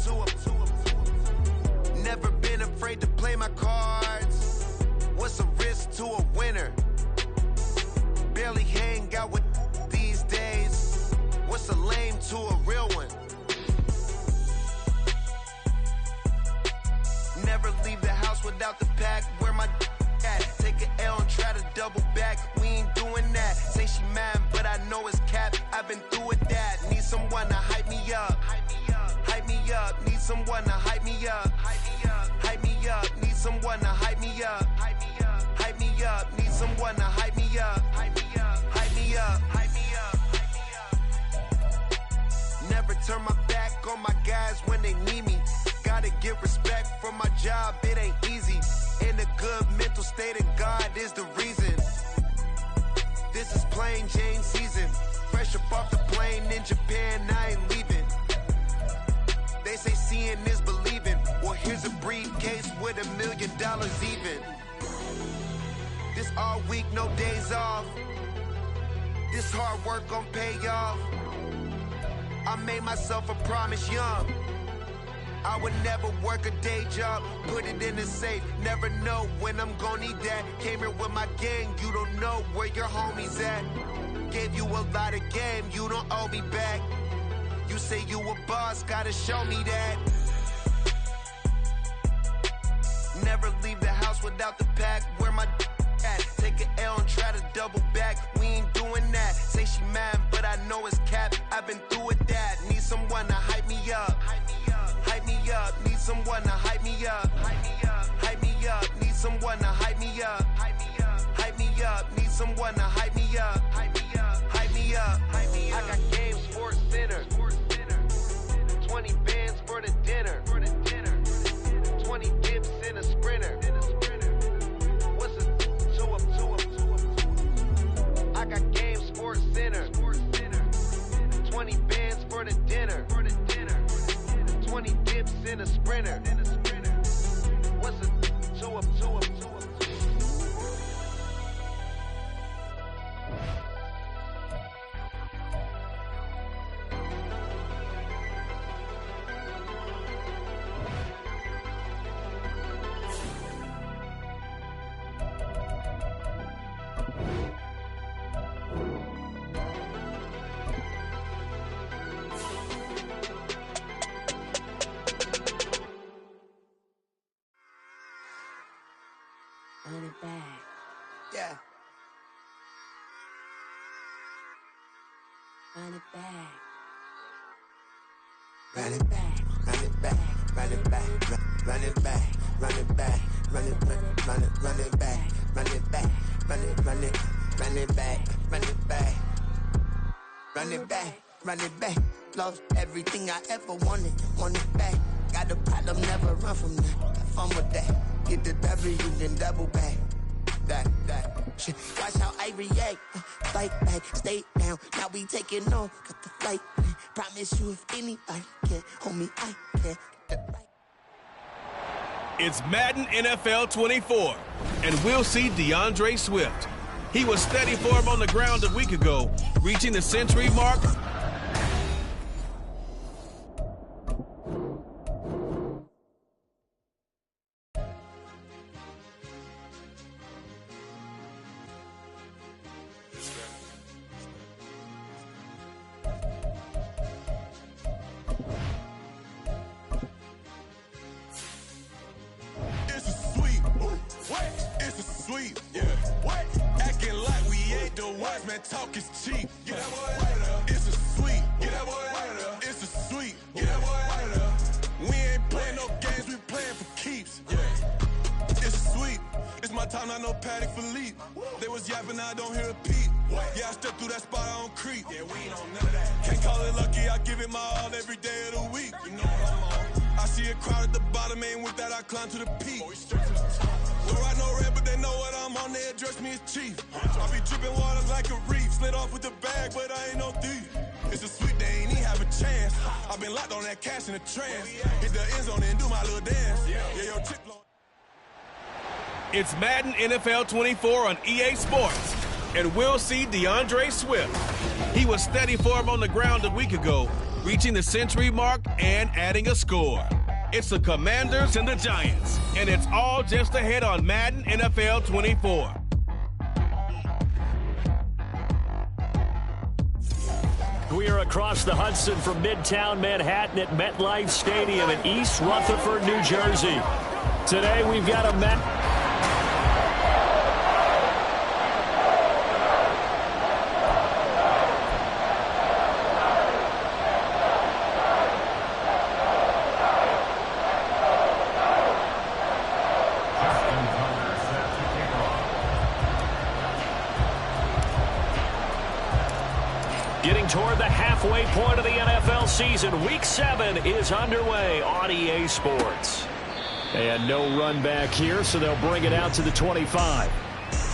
S10: Never been afraid to play my cards. What's a risk to a winner? Barely hang out with these days. What's a lame to a real one? Never leave the house without the pack. Where my at? Take an L and try to double back. We ain't doing that. Say she mad, but I know it's cap. I've been through with that. Need someone to hype me up. Hype me up. Need someone to hype me up. Hype me up. Need someone to hype me up. Hype me up. Need someone to hype me up. Hype me up. Hype me up. Hype me up. Never turn my back on my guys when they need me. Gotta get
S20: get respect from my job, it ain't easy. In a good mental state, and God is the reason. This is plain Jane season. Fresh up off the plane in Japan, I ain't leaving. They say seeing is believing. Well, here's a briefcase with $1 million even. This all week, no days off. This hard work gon' pay off. I made myself a promise young. I would never work a day job, put it in the safe. Never know when I'm gon' need that. Came here with my gang, you don't know where your homies at. Gave you a lot of game, you don't owe me back. You say you a boss, gotta show me that. Never leave the house without the pack. Where my at? Take an L and try to double back. We ain't doing that. Say she mad, but I know it's cap. I've been through with that. Need someone to hype me up. Hype me up. Need someone to hype me up. Hype me up. Need someone to hype me up. Hype me up. Need someone to hype me up. Hype me up. I got Game Sports Center. 20 bands for the dinner. 20 dips in a sprinter. What's a 2 up? I got Game Sports Center. 20 bands for the dinner. 20 dips in a sprinter. What's a 2 up?
S21: Run it back.
S20: Yeah.
S21: Run it back.
S20: Run it back, run it back, run it back, run it back, run it back, run it back, run it back, run it back, run it back, run it back, run it back, run it back. Lost everything I ever wanted it back. Got a problem, never run from that. Have fun with that. Get the W, then double back. That shit. Watch how I react. Fight back, stay down. Now we taking on. Got the flight. Promise you, if anybody can, homie, I can.
S5: It's Madden NFL 24, and we'll see DeAndre Swift. He was steady for him on the ground a week ago, reaching the century mark.
S4: Talk is cheap. Get that boy out of there. It's a sweet. Get that boy out of there. It's a sweet. Get that boy out of there. We ain't playing no games. We playing for keeps. Yeah. It's sweet. It's my time. I know Paddock Philippe. They was yapping. I don't hear a peep. Yeah, I step through that spot. I don't creep. Yeah, we ain't on none of that. Can't call it lucky. I give it my all every day of the week. You know what I'm on. I see a crowd at the bottom. Ain't with that. I climb to the peak. Don't ride no red, but they know what I'm on. They address me as chief. I be dripping water like a reef. Slid off with the bag, but I ain't no thief. It's a sweet, they ain't even have a chance. I've been locked on that cash in a trance. Hit the end zone and do my little dance. Yeah, yo, chick.
S5: It's Madden NFL 24 on EA Sports, and we'll see DeAndre Swift. He was steady for him on the ground a week ago, reaching the century mark and adding a score. It's the Commanders and the Giants, and it's all just ahead on Madden NFL 24.
S6: We are across the Hudson from Midtown Manhattan at MetLife Stadium in East Rutherford, New Jersey. Today we've got a Getting toward the halfway point of the NFL season. Week 7 is underway on EA Sports.
S11: And no run back here, so they'll bring it out to the 25.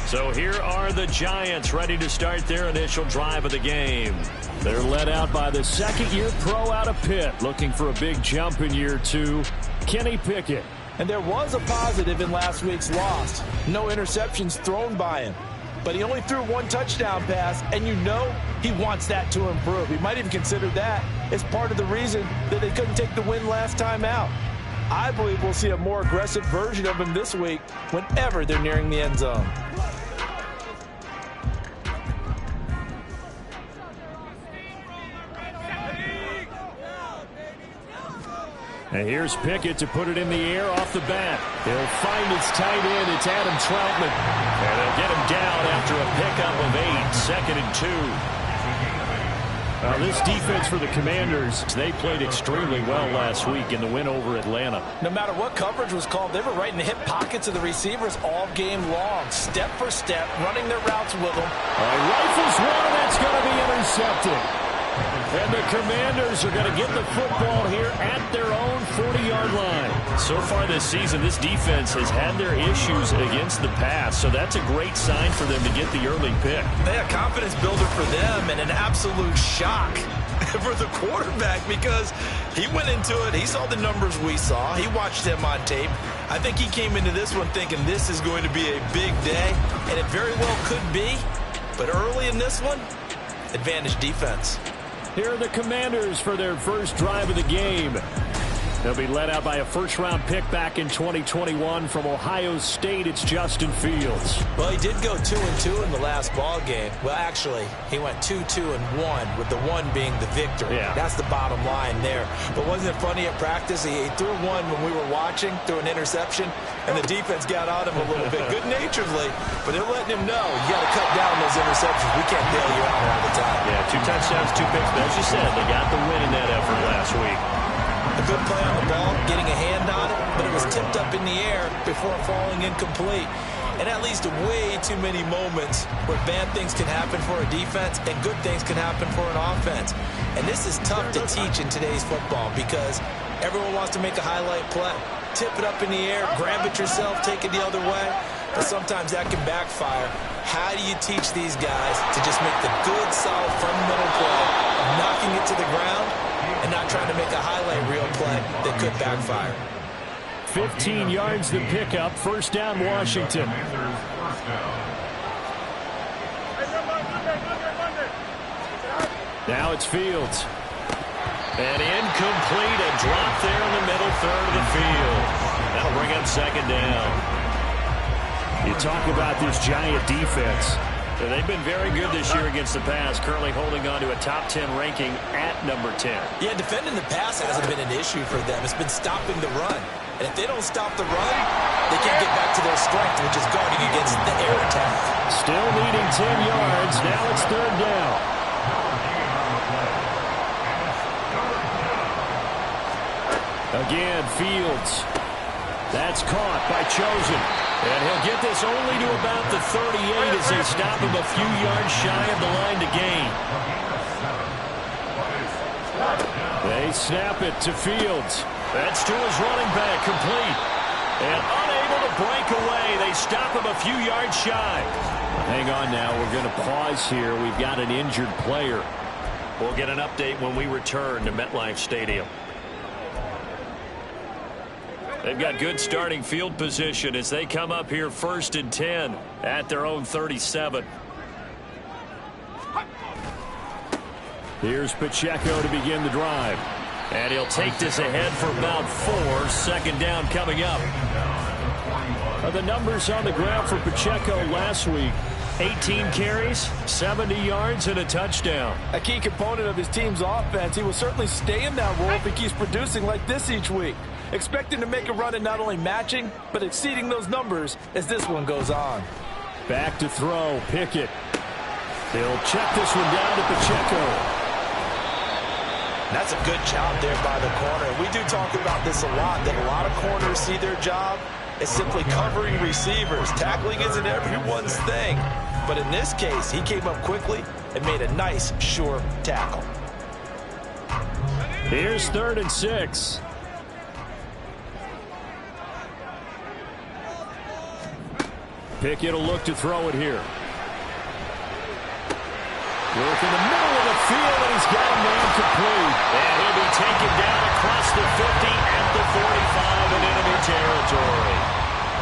S6: So here are the Giants ready to start their initial drive of the game.
S11: They're led out by the second-year pro out of Pitt, looking for a big jump in year 2, Kenny Pickett.
S7: And there was a positive in last week's loss. No interceptions thrown by him. But he only threw 1 touchdown pass, and you know he wants that to improve. He might even consider that as part of the reason that they couldn't take the win last time out. I believe we'll see a more aggressive version of him this week whenever they're nearing the end zone.
S11: And here's Pickett to put it in the air off the bat. He'll find his tight end. It's Adam Troutman.
S6: And they'll get him down after a pickup of 8, 2nd and 2.
S11: This defense for the Commanders, they played extremely well last week in the win over Atlanta.
S7: No matter what coverage was called, they were right in the hip pockets of the receivers all game long, step for step, running their routes with them.
S11: Rifles one, and that's going to be intercepted. And the Commanders are going to get the football here at their own 40-yard line.
S6: So far this season, this defense has had their issues against the pass, so that's a great sign for them to get the early pick.
S12: Yeah, confidence builder for them and an absolute shock for the quarterback because he went into it. He saw the numbers we saw. He watched them on tape. I think he came into this one thinking this is going to be a big day, and it very well could be. But early in this one, advantage defense.
S11: Here are the Commanders for their first drive of the game. They'll be led out by a first-round pick back in 2021 from Ohio State. It's Justin Fields.
S12: Well, he did go 2-2 in the last ball game. Well, actually, he went 2-2-1, with the 1 being the victory.
S11: Yeah.
S12: That's the bottom line there. But wasn't it funny at practice? He threw 1 when we were watching, threw an interception, and the defense got on him a little bit, good-naturedly. But they're letting him know, you got to cut down those interceptions. We can't bail you out all the time.
S6: Yeah, 2 touchdowns, 2 picks. But as you said, they got the win in that effort last week.
S12: A good play on the ball, getting a hand on it, but it was tipped up in the air before falling incomplete. And that leads to way too many moments where bad things can happen for a defense and good things can happen for an offense. And this is tough to teach in today's football because everyone wants to make a highlight play. Tip it up in the air, grab it yourself, take it the other way. But sometimes that can backfire. How do you teach these guys to just make the good, solid, fundamental play of knocking it to the ground and not trying to make a highlight reel play that could backfire?
S11: 15 yards to pick up. First down, Washington. Now it's Fields.
S6: And incomplete, a drop there in the middle third of the field. That'll bring up 2nd down.
S11: You talk about this Giant defense.
S6: They've been very good this year against the pass, currently holding on to a top 10 ranking at number 10.
S12: Yeah, defending the pass hasn't been an issue for them. It's been stopping the run. And if they don't stop the run, they can't get back to their strength, which is guarding against the air attack.
S11: Still leading 10 yards. Now it's 3rd down. Again, Fields. That's caught by Chosen. And he'll get this only to about the 38 as they stop him a few yards shy of the line to gain. They snap it to Fields.
S6: That's to his running back, complete. And unable to break away. They stop him a few yards shy.
S11: Hang on now. We're going to pause here. We've got an injured player.
S6: We'll get an update when we return to MetLife Stadium. They've got good starting field position as they come up here 1st and 10 at their own 37.
S11: Here's Pacheco to begin the drive.
S6: And he'll take this ahead for about 4. 2nd down coming up.
S11: The numbers on the ground for Pacheco last week.
S6: 18 carries, 70 yards, and a touchdown.
S7: A key component of his team's offense. He will certainly stay in that role if he keeps producing like this each week. Expecting to make a run and not only matching, but exceeding those numbers as this one goes on.
S11: Back to throw, Pickett. They'll check this one down to Pacheco.
S12: That's a good job there by the corner. We do talk about this a lot, that a lot of corners see their job as simply covering receivers. Tackling isn't everyone's thing.
S7: But in this case, he came up quickly and made a nice, sure tackle.
S11: Here's 3rd and 6. Pickett will look to throw it here. Work in the middle of the field, and he's got a man complete.
S6: And he'll be taken down across the 50 at the 45 in enemy territory.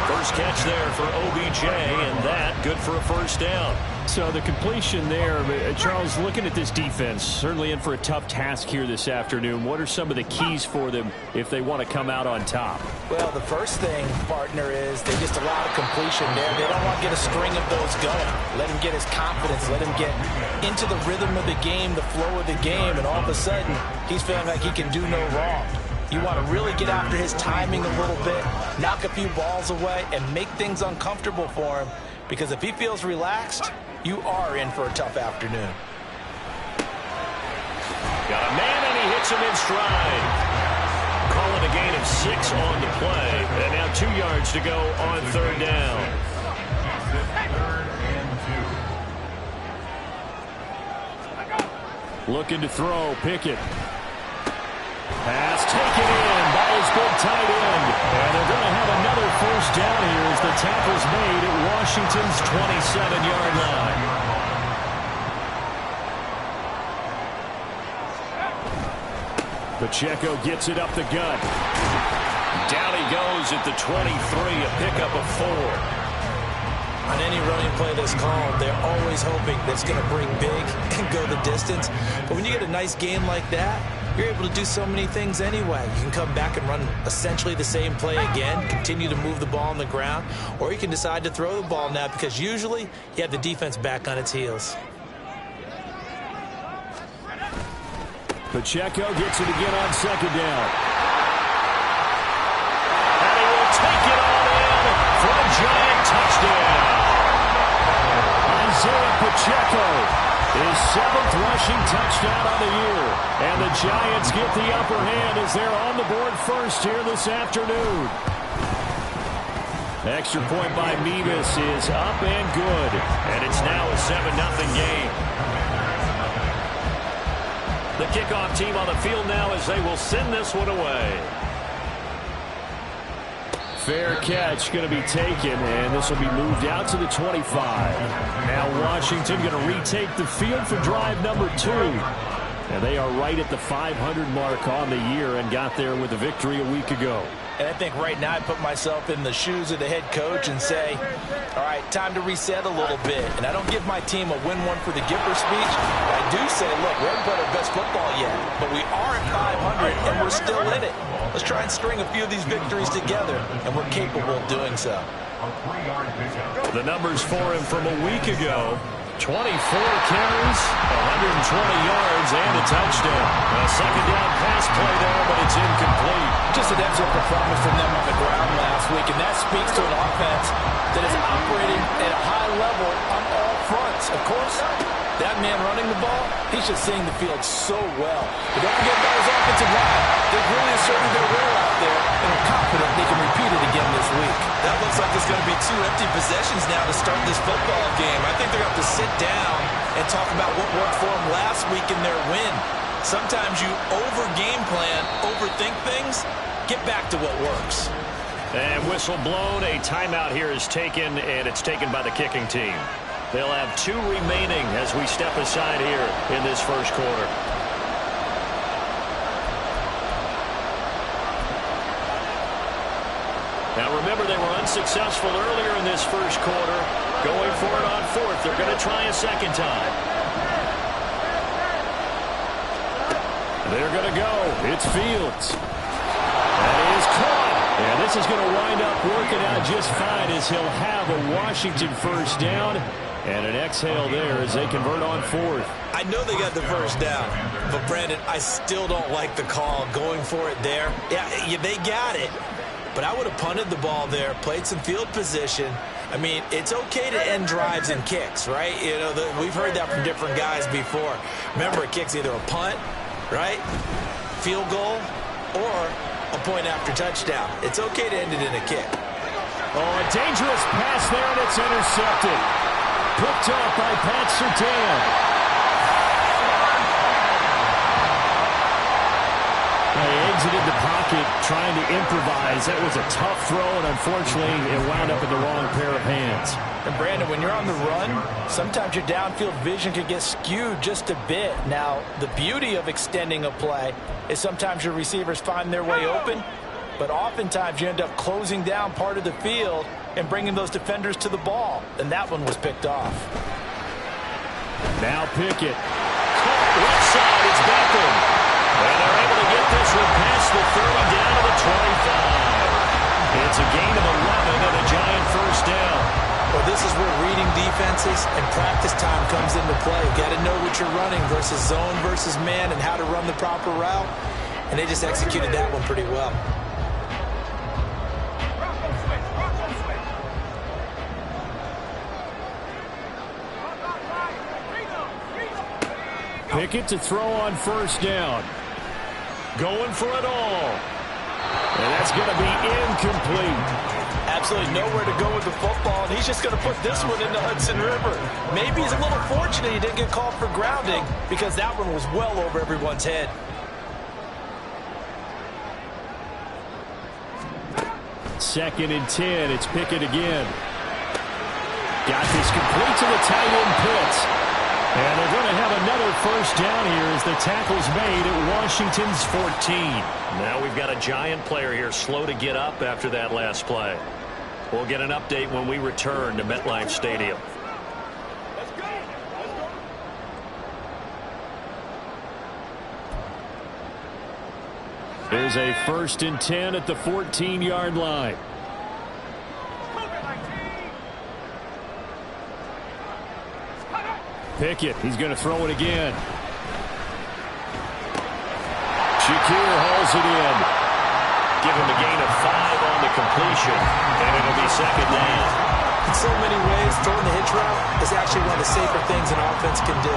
S6: First catch there for OBJ, and that good for a first down.
S11: So the completion there, Charles, looking at this defense, certainly in for a tough task here this afternoon. What are some of the keys for them if they want to come out on top?
S7: Well, the first thing, partner, is they just allow the completion there. They don't want to get a string of those going. Let him get his confidence. Let him get into the rhythm of the game, the flow of the game, and all of a sudden, he's feeling like he can do no wrong. You want to really get after his timing a little bit, knock a few balls away, and make things uncomfortable for him. Because if he feels relaxed, you are in for a tough afternoon.
S6: Got a man, and he hits him in stride. Call it a gain of 6 on the play. And now 2 yards to go on 3rd down.
S11: Looking to throw, Pickett. Pass taken in by his big tight end. And they're going to have another first down here as the tackle's made at Washington's 27-yard line. Pacheco gets it up the gut.
S6: Down he goes at the 23, a pickup of 4.
S7: On any running play that's called, they're always hoping that it's going to bring big and go the distance. But when you get a nice game like that, you're able to do so many things anyway. You can come back and run essentially the same play again, continue to move the ball on the ground, or you can decide to throw the ball now because usually you have the defense back on its heels.
S11: Pacheco gets it again on 2nd down.
S6: And he will take it on in for a giant touchdown.
S11: Isaiah Pacheco, his 7th rushing touchdown of the year. And the Giants get the upper hand as they're on the board first here this afternoon. Extra point by Mevis is up and good.
S6: And it's now a 7-0 game. The kickoff team on the field now as they will send this one away.
S11: Fair catch going to be taken, and this will be moved out to the 25. Now Washington going to retake the field for drive number 2. And they are right at the 500 mark on the year and got there with a victory a week ago.
S7: And I think right now I put myself in the shoes of the head coach and say, all right, time to reset a little bit. And I don't give my team a win one for the Gipper speech. I do say, look, we haven't played our best football yet, but we are at 500 and we're still in it. Let's try and string a few of these victories together, and we're capable of doing so.
S6: The numbers for him from a week ago: 24 carries, 120 yards, and a touchdown. A 2nd down pass play there, but it's incomplete.
S7: Just an excellent performance from them on the ground last week, and that speaks to an offense that is operating at a high level on all fronts. Of course, that man running the ball, he's just seeing the field so well. But don't forget about his offensive line. They've really asserted their will out there, and are confident they can repeat it again this week.
S12: That looks like it's going to be 2 empty possessions now to start this football game. I think they're going to have to sit down and talk about what worked for them last week in their win. Sometimes you over-game plan, overthink things, get back to what works.
S6: And whistle blown, a timeout here is taken, and it's taken by the kicking team. They'll have 2 remaining as we step aside here in this first quarter. Now remember, they were unsuccessful earlier in this first quarter. Going for it on 4th. They're going to try a 2nd time.
S11: They're going to go. It's Fields. That is caught. And this is going to wind up working out just fine as he'll have a Washington first down. And an exhale there as they convert on 4th.
S12: I know they got the first down, but Brandon, I still don't like the call going for it there. Yeah, they got it, but I would have punted the ball there, played some field position. I mean, it's okay to end drives and kicks, right? You know, we've heard that from different guys before. Remember, a kick's either a punt, right, field goal, or a point after touchdown. It's okay to end it in a kick.
S11: Oh, a dangerous pass there, and it's intercepted. Picked up by Pat Surtain. They exited the pocket trying to improvise. That was a tough throw, and unfortunately, it wound up in the wrong pair of hands.
S7: And Brandon, when you're on the run, sometimes your downfield vision can get skewed just a bit. Now, the beauty of extending a play is sometimes your receivers find their way open, but oftentimes you end up closing down part of the field and bringing those defenders to the ball. And that one was picked off.
S11: Now Pickett.
S6: Left side, it's Beckham. And they're able to get this one past the 30 down to the 25. It's a gain of 11 and a Giant first down.
S7: Well, this is where reading defenses and practice time comes into play. You got to know what you're running versus zone versus man and how to run the proper route. And they just executed that one pretty well.
S11: Pickett to throw on first down. Going for it all. And that's going to be incomplete.
S7: Absolutely nowhere to go with the football, and he's just going to put this one in the Hudson River. Maybe he's a little fortunate he didn't get called for grounding because that one was well over everyone's head.
S11: Second and 10. It's Pickett again. Got this complete to the tight end Pitts. And they're going to have another first down here as the tackle's made at Washington's 14.
S6: Now we've got a Giant player here slow to get up after that last play. We'll get an update when we return to MetLife Stadium.
S11: There's a first and 10 at the 14-yard line. Pickett, he's going to throw it again. Shakir hauls it in.
S6: Give him a gain of 5 on the completion, and it'll be second down.
S7: In so many ways, throwing the hitch route is actually one of the safer things an offense can do.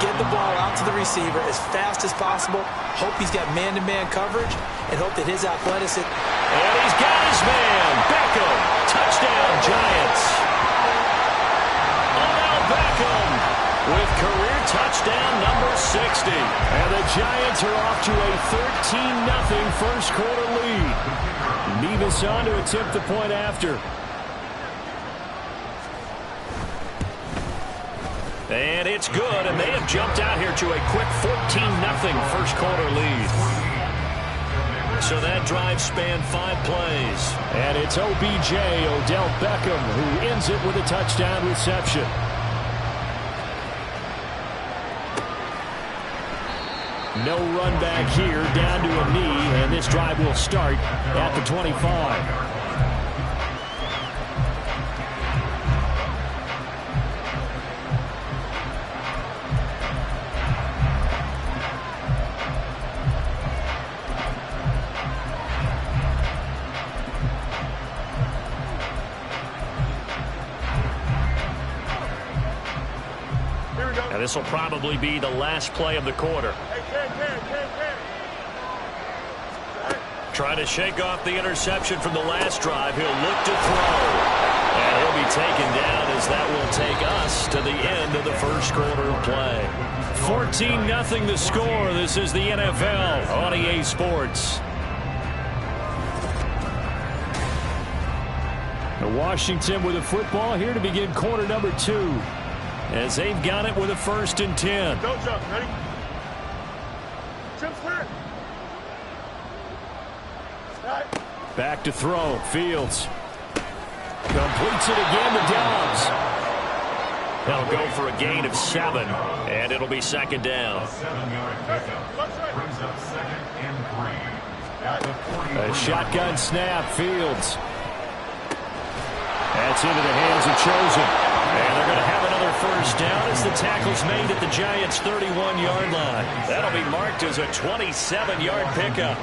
S7: Get the ball out to the receiver as fast as possible, hope he's got man-to-man coverage, and hope that his athleticism...
S6: And he's got his man, Beckham. Touchdown, Giants. Odell Beckham with career touchdown number 60.
S11: And the Giants are off to a 13-0 first quarter lead. Nevis on to attempt the point after.
S6: And it's good, and they have jumped out here to a quick 14-0 first quarter lead. So that drive spanned 5 plays.
S11: And it's OBJ, Odell Beckham, who ends it with a touchdown reception. No run back here, down to a knee, and this drive will start at the 25.
S6: And this will probably be the last play of the quarter. Trying to shake off the interception from the last drive. He'll look to throw. And he'll be taken down as that will take us to the end of the first quarter of play.
S11: 14-0 the score. This is the NFL on EA Sports. Washington with a football here to begin quarter number 2. As they've got it with a first and 10.
S13: Go, jump. Ready? Jump clear.
S11: Back to throw. Fields. Completes it again to Dobbs.
S6: They'll go for a gain of 7, and it'll be second down.
S3: A 7-yard pickup brings up second and 3 at the 40.
S11: A shotgun snap. Fields. That's into the hands of Chosen.
S6: And they're going to have another first down as the tackle's made at the Giants' 31-yard line. That'll be marked as a 27-yard pickup.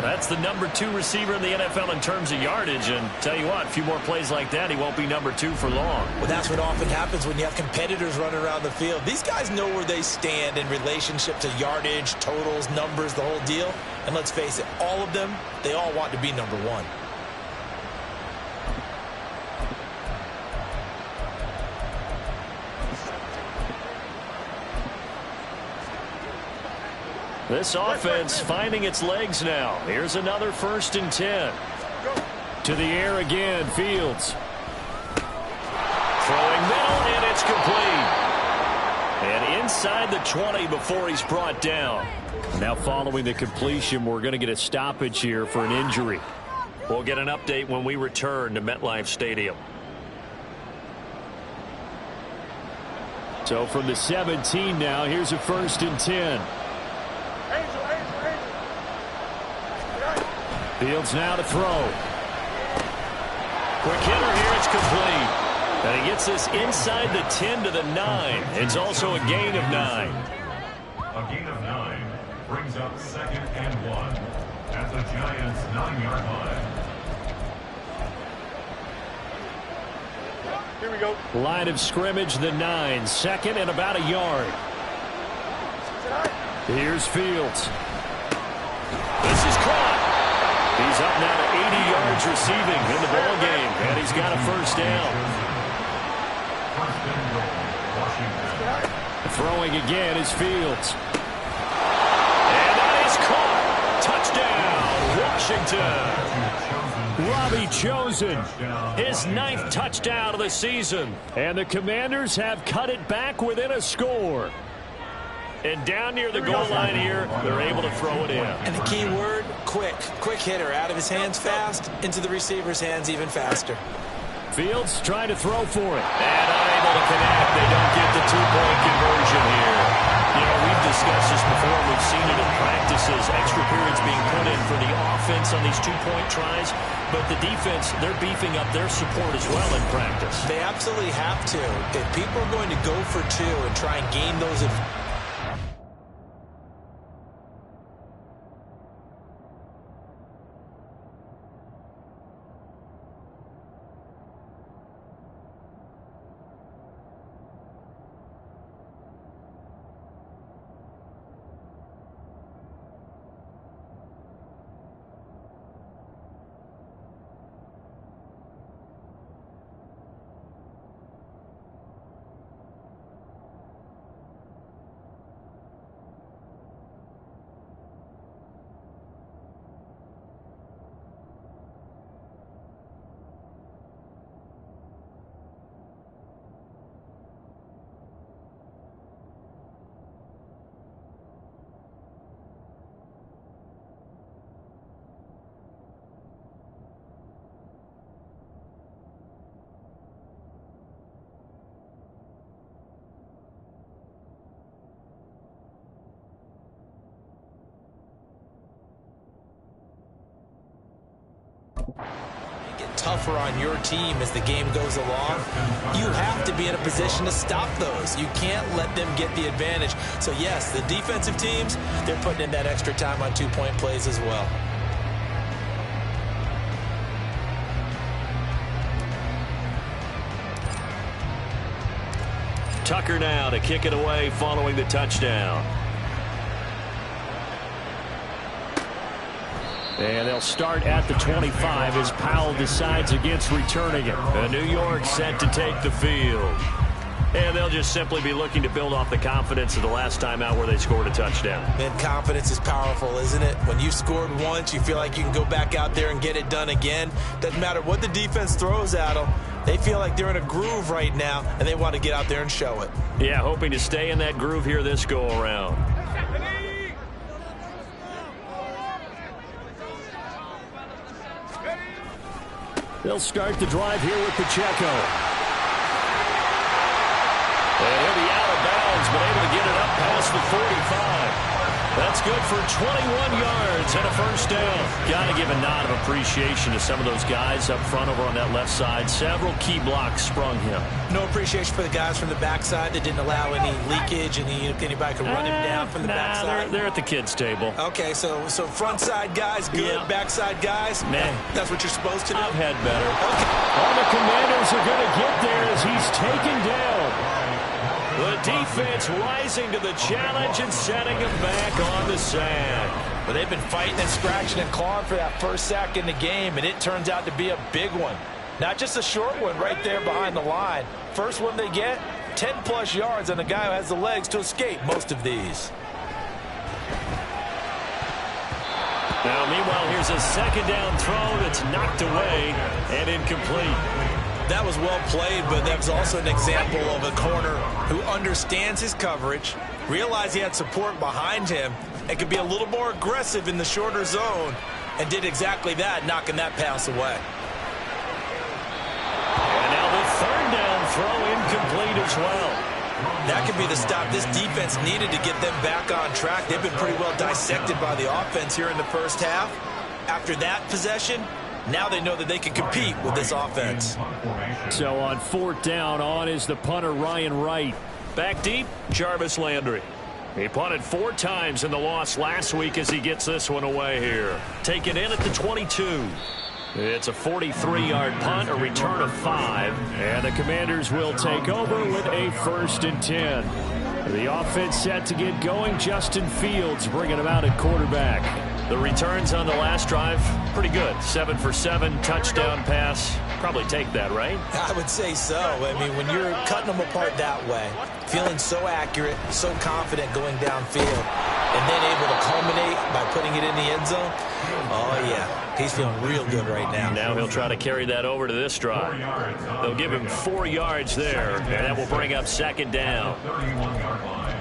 S6: That's the number 2 receiver in the NFL in terms of yardage. And tell you what, a few more plays like that, he won't be number 2 for long.
S7: Well, that's what often happens when you have competitors running around the field. These guys know where they stand in relationship to yardage, totals, numbers, the whole deal. And let's face it, all of them, they all want to be number 1.
S11: This offense finding its legs now. Here's another 1st and 10. To the air again, Fields. Throwing middle, and it's complete. And inside the 20 before he's brought down. Now following the completion, we're going to get a stoppage here for an injury. We'll get an update when we return to MetLife Stadium. So from the 17 now, here's a 1st and 10. Fields now to throw. Quick hitter here, it's complete. And he gets this inside the 10 to the 9. It's also a gain of 9.
S3: A gain of 9 brings up 2nd and 1 at the Giants' 9-yard line.
S13: Here we go.
S11: Line of scrimmage, the 9. 2nd and about a yard. Here's Fields. This is caught. He's up now to 80 yards receiving in the ball game, and he's got a 1st down. Throwing again is Fields. And that is caught. Touchdown, Washington. Robbie Chosen, his 9th touchdown of the season. And the Commanders have cut it back within a score. And down near the goal line here, they're able to throw it in.
S7: And the key word, quick. Quick hitter. Out of his hands fast, into the receiver's hands even faster.
S11: Fields trying to throw for it. And unable to connect. They don't get the 2-point conversion here. You know, we've discussed this before. We've seen it in practices. Extra periods being put in for the offense on these 2-point tries. But the defense, they're beefing up their support as well in practice.
S7: They absolutely have to. If people are going to go for 2 and try and gain those advantages, get tougher on your team as the game goes along. You have to be in a position to stop those. You can't let them get the advantage. So yes, the defensive teams, they're putting in that extra time on 2-point plays as well.
S11: Tucker now to kick it away following the touchdown. And they'll start at the 25 as Powell decides against returning it. And New York set to take the field. And they'll just simply be looking to build off the confidence of the last time out where they scored a touchdown.
S7: And confidence is powerful, isn't it? When you scored once, you feel like you can go back out there and get it done again. Doesn't matter what the defense throws at them. They feel like they're in a groove right now, and they want to get out there and show it.
S11: Yeah, hoping to stay in that groove here this go-around. They'll start the drive here with Pacheco. And he'll be out of bounds, but able to get it up past the 45. That's good for 21 yards and a 1st down. Got to give a nod of appreciation to some of those guys up front over on that left side. Several key blocks sprung him.
S7: No appreciation for the guys from the backside that didn't allow any leakage, and anybody could run him down from the backside.
S11: They're at the kids' table.
S7: Okay, so front side guys good, backside guys, that's what you're supposed to do.
S11: I've had better. Okay. All the Commanders are going to get there as he's taken down. The defense rising to the challenge and setting him back on the sand.
S7: But they've been fighting and scratching and clawing for that first sack in the game, and it turns out to be a big one. Not just a short one right there behind the line. First one they get, 10-plus yards, and the guy who has the legs to escape most of these.
S6: Now, meanwhile, here's a second down throw that's knocked away and incomplete.
S12: That was well played, but that was also an example of a corner who understands his coverage, realized he had support behind him, and could be a little more aggressive in the shorter zone, and did exactly that, knocking that pass away.
S6: And now the third down throw incomplete as well.
S12: That could be the stop this defense needed to get them back on track. They've been pretty well dissected by the offense here in the first half. After that possession, now they know that they can compete with this offense.
S11: So on fourth down, on is the punter, Ryan Wright.
S6: Back deep, Jarvis Landry. He punted 4 times in the loss last week as he gets this one away here. Taken in at the 22. It's a 43-yard punt, a return of 5.
S11: And the Commanders will take over with a 1st and 10. The offense set to get going. Justin Fields bringing him out at quarterback.
S6: The returns on the last drive, pretty good. 7 for 7, touchdown pass. Probably take that, right?
S12: I would say so. I mean, when you're cutting them apart that way, feeling so accurate, so confident going downfield, and then able to culminate by putting it in the end zone, oh, yeah, he's feeling real good right now.
S6: Now he'll try to carry that over to this drive. They'll give him 4 yards there, and that will bring up second down.
S3: 31-yard line.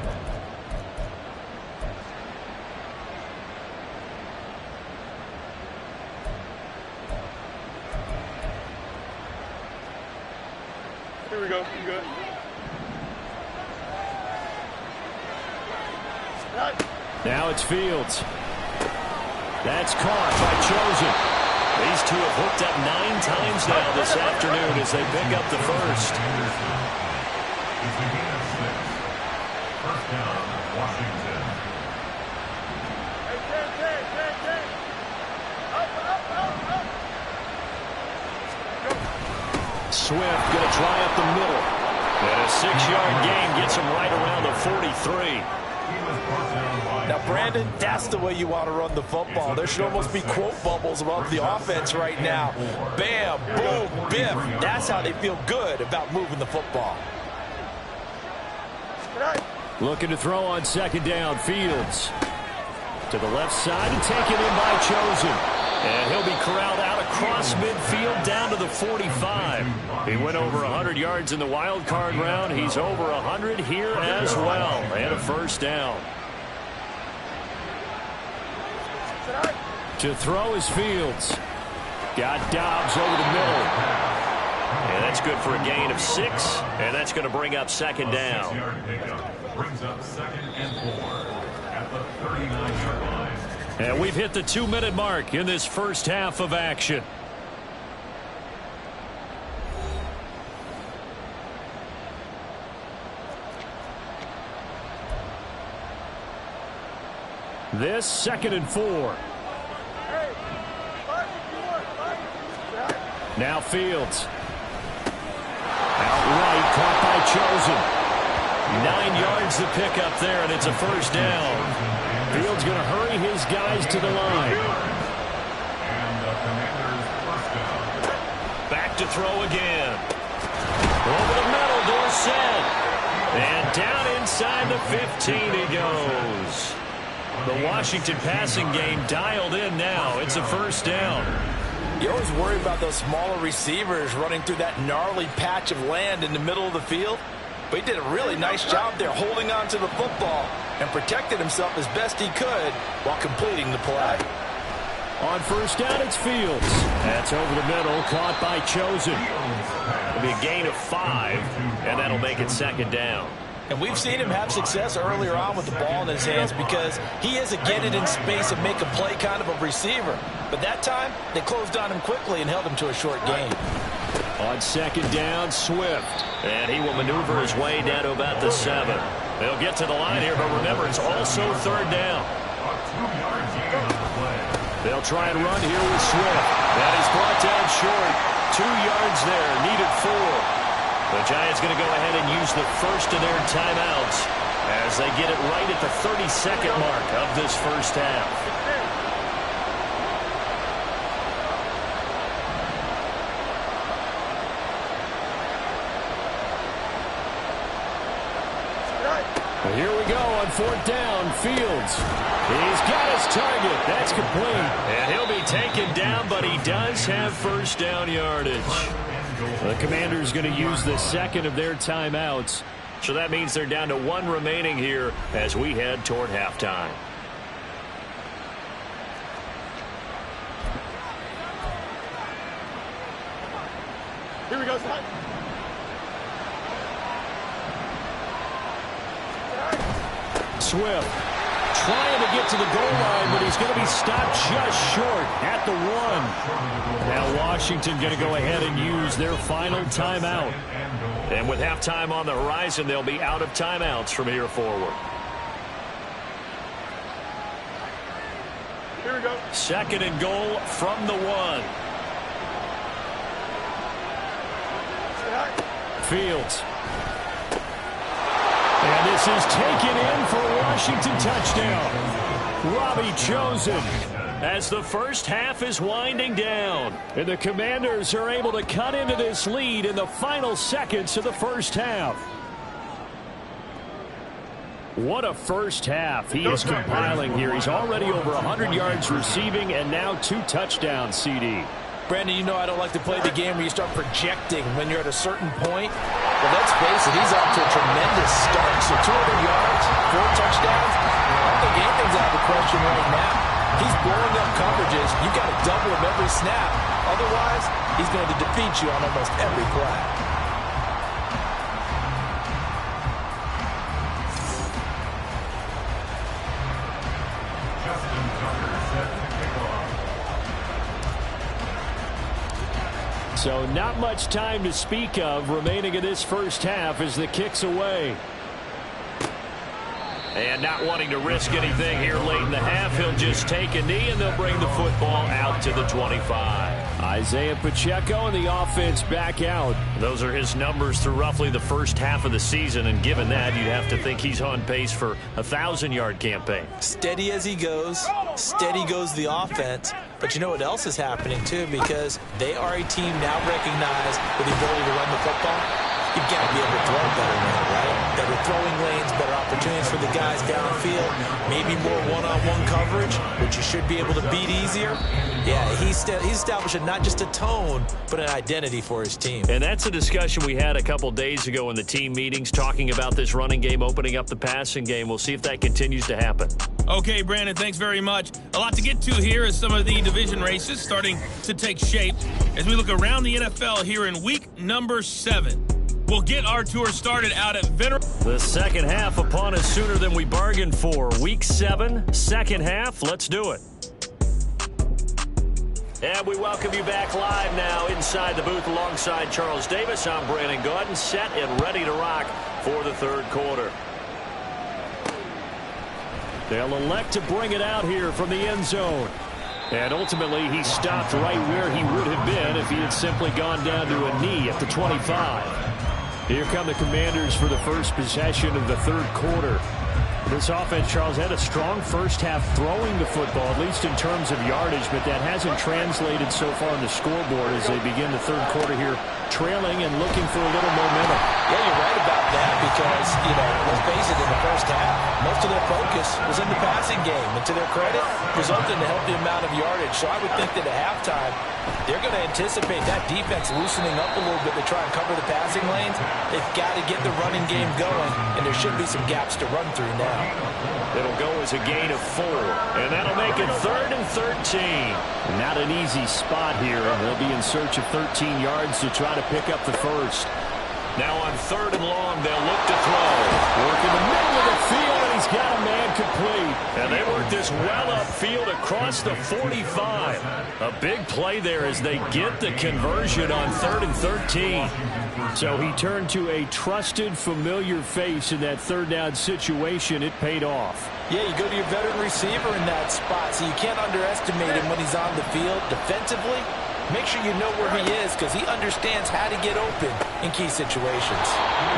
S13: Here we go. You good?
S11: Now it's Fields. That's caught by Chosen.
S6: These two have hooked up 9 times now this afternoon as they pick up the first.
S3: It's a gain of 6. First down, Washington.
S11: Swift going to try up the middle.
S6: And a 6-yard gain gets him right around the 43.
S12: Now, Brandon, that's the way you want to run the football. There should almost be quote bubbles about the offense right now. Bam, boom, biff. That's how they feel good about moving the football.
S11: Looking to throw on second down. Fields to the left side and taken in by Chosen.
S6: And he'll be corralled out across midfield down to the 45. He went over 100 yards in the wild card round. He's over 100 here as well. And a first down.
S11: To throw is Fields. Got Dobbs over the middle.
S6: And that's good for a gain of 6. And that's going to bring up second down.
S3: Brings up 2nd and 4 at the 39-yard line.
S11: And we've hit the 2-minute mark in this first half of action. This 2nd and 4. Now Fields. Outright caught by Chosen.
S6: 9 yards to pick up there, and it's a first down.
S11: Fields going to hurry his guys to the line.
S3: And the Commanders' first down.
S6: Back to throw again. Over the middle, Dorsett. And down inside the 15 he goes. The Washington passing game dialed in now. It's a first down.
S12: You always worry about those smaller receivers running through that gnarly patch of land in the middle of the field. But he did a really nice job there holding on to the football and protected himself as best he could while completing the play.
S11: On first down, it's Fields. That's over the middle, caught by Chosen.
S6: It'll be a gain of 5, and that'll make it second down.
S12: And we've seen him have success earlier on with the ball in his hands because he is a get it in space and make a play kind of a receiver. But that time, they closed on him quickly and held him to a short gain.
S11: On second down, Swift.
S6: And he will maneuver his way down to about the 7. They'll get to the line here, but remember, it's also third down.
S11: They'll try and run here with Swift.
S6: That is brought down short. 2 yards there, needed 4. The Giants going to go ahead and use the first of their timeouts as they get it right at the 32nd mark of this first half.
S11: Well, here we go on 4th down. Fields. He's got his target. That's complete.
S6: And he'll be taken down, but he does have first down yardage.
S11: The Commanders going to use the second of their timeouts.
S6: So that means they're down to 1 remaining here as we head toward halftime.
S13: Here we go, son.
S11: Swift trying to get to the goal line, but he's going to be stopped just short at the 1. Now Washington going to go ahead and use their final timeout.
S6: And with halftime on the horizon, they'll be out of timeouts from here forward.
S13: Here we go.
S6: 2nd and goal from the 1.
S11: Fields. And this is taken in for a Washington touchdown. Robbie Chosen.
S6: As the first half is winding down.
S11: And the Commanders are able to cut into this lead in the final seconds of the first half. What a first half he is compiling here. He's already over 100 yards receiving and now 2 touchdowns, CD.
S7: Brandon, you know I don't like to play the game where you start projecting when you're at a certain point. But let's face it, he's off to a tremendous start. So 200 yards, 4 touchdowns. I don't think anything's out of the question right now. He's blowing up coverages. You've got to double him every snap. Otherwise, he's going to defeat you on almost every play.
S11: So not much time to speak of remaining in this first half as the kick's away.
S6: And not wanting to risk anything here late in the half, he'll just take a knee and they'll bring the football out to the 25.
S11: Isaiah Pacheco and the offense back out.
S6: Those are his numbers through roughly the first half of the season, and given that, you'd have to think he's on pace for a 1,000-yard campaign.
S7: Steady as he goes, steady goes the offense. But you know what else is happening, too, because they are a team now recognized with the ability to run the football. You've got to be able to throw better now, right? Better throwing lanes, better opportunities for the guys downfield, maybe more one-on-one coverage, which you should be able to beat easier. Yeah, he's establishing not just a tone, but an identity for his team.
S6: And that's a discussion we had a couple days ago in the team meetings, talking about this running game, opening up the passing game. We'll see if that continues to happen.
S14: Okay, Brandon, thanks very much. A lot to get to here as some of the division races starting to take shape as we look around the NFL here in week number 7. We'll get our tour started out at
S6: The second half upon us sooner than we bargained for. Week 7, second half. Let's do it. And we welcome you back live now inside the booth alongside Charles Davis. I'm Brandon Gaudin, set and ready to rock for the third quarter.
S11: They'll elect to bring it out here from the end zone. And ultimately, he stopped right where he would have been if he had simply gone down to a knee at the 25. Here come the Commanders for the first possession of the third quarter. This offense, Charles, had a strong first half throwing the football, at least in terms of yardage, but that hasn't translated so far on the scoreboard as they begin the third quarter here, trailing and looking for a little momentum.
S7: Yeah, you're right about that because, let's face it, in the first half, most of their focus was in the passing game. And to their credit, resulted in a healthy amount of yardage. So I would think that at halftime, they're going to anticipate that defense loosening up a little bit to try and cover the passing lanes. They've got to get the running game going, and there should be some gaps to run through now.
S6: It'll go as a gain of 4, and that'll make it 3rd and 13.
S11: Not an easy spot here, and they'll be in search of 13 yards to try to pick up the first.
S6: Now on 3rd and long, they'll look to throw.
S11: Work in the middle of the field, and he's got a man complete.
S6: And they work this well upfield across the 45. A big play there as they get the conversion on 3rd and 13.
S11: So he turned to a trusted, familiar face in that third down situation. It paid off.
S7: Yeah, you go to your veteran receiver in that spot, so you can't underestimate him when he's on the field defensively. Make sure you know where he is because he understands how to get open in key situations.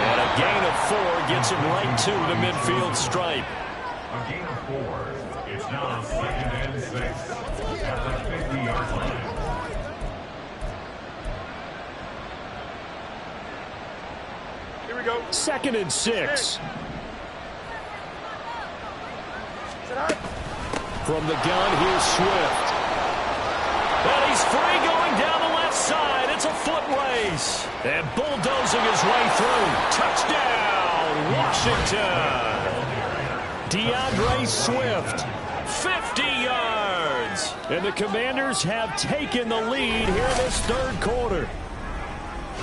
S6: And a gain of 4 gets him right to the midfield stripe.
S3: A gain of 4. It's now 2nd and 6 at the 50-yard line.
S13: Here we go.
S11: 2nd and 6. From the gun, here's Swift.
S6: And he's free going down the left side. It's a foot race. And bulldozing his way through. Touchdown, Washington.
S11: DeAndre Swift.
S6: 50 yards.
S11: And the Commanders have taken the lead here in this third quarter.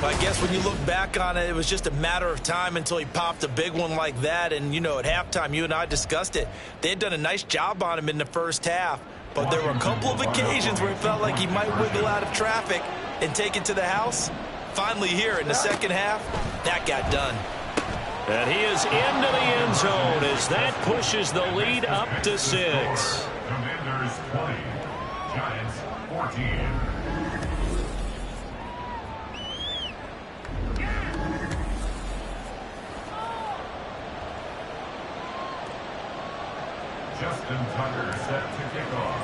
S12: I guess when you look back on it, it was just a matter of time until he popped a big one like that. And, you know, at halftime, you and I discussed it. They had done a nice job on him in the first half. But there were a couple of occasions where it felt like he might wiggle out of traffic and take it to the house. Finally here in the second half, that got done.
S6: And he is into the end zone as that pushes the lead up to 6.
S3: Commanders 20, Giants 14. Justin Tucker set to kick off.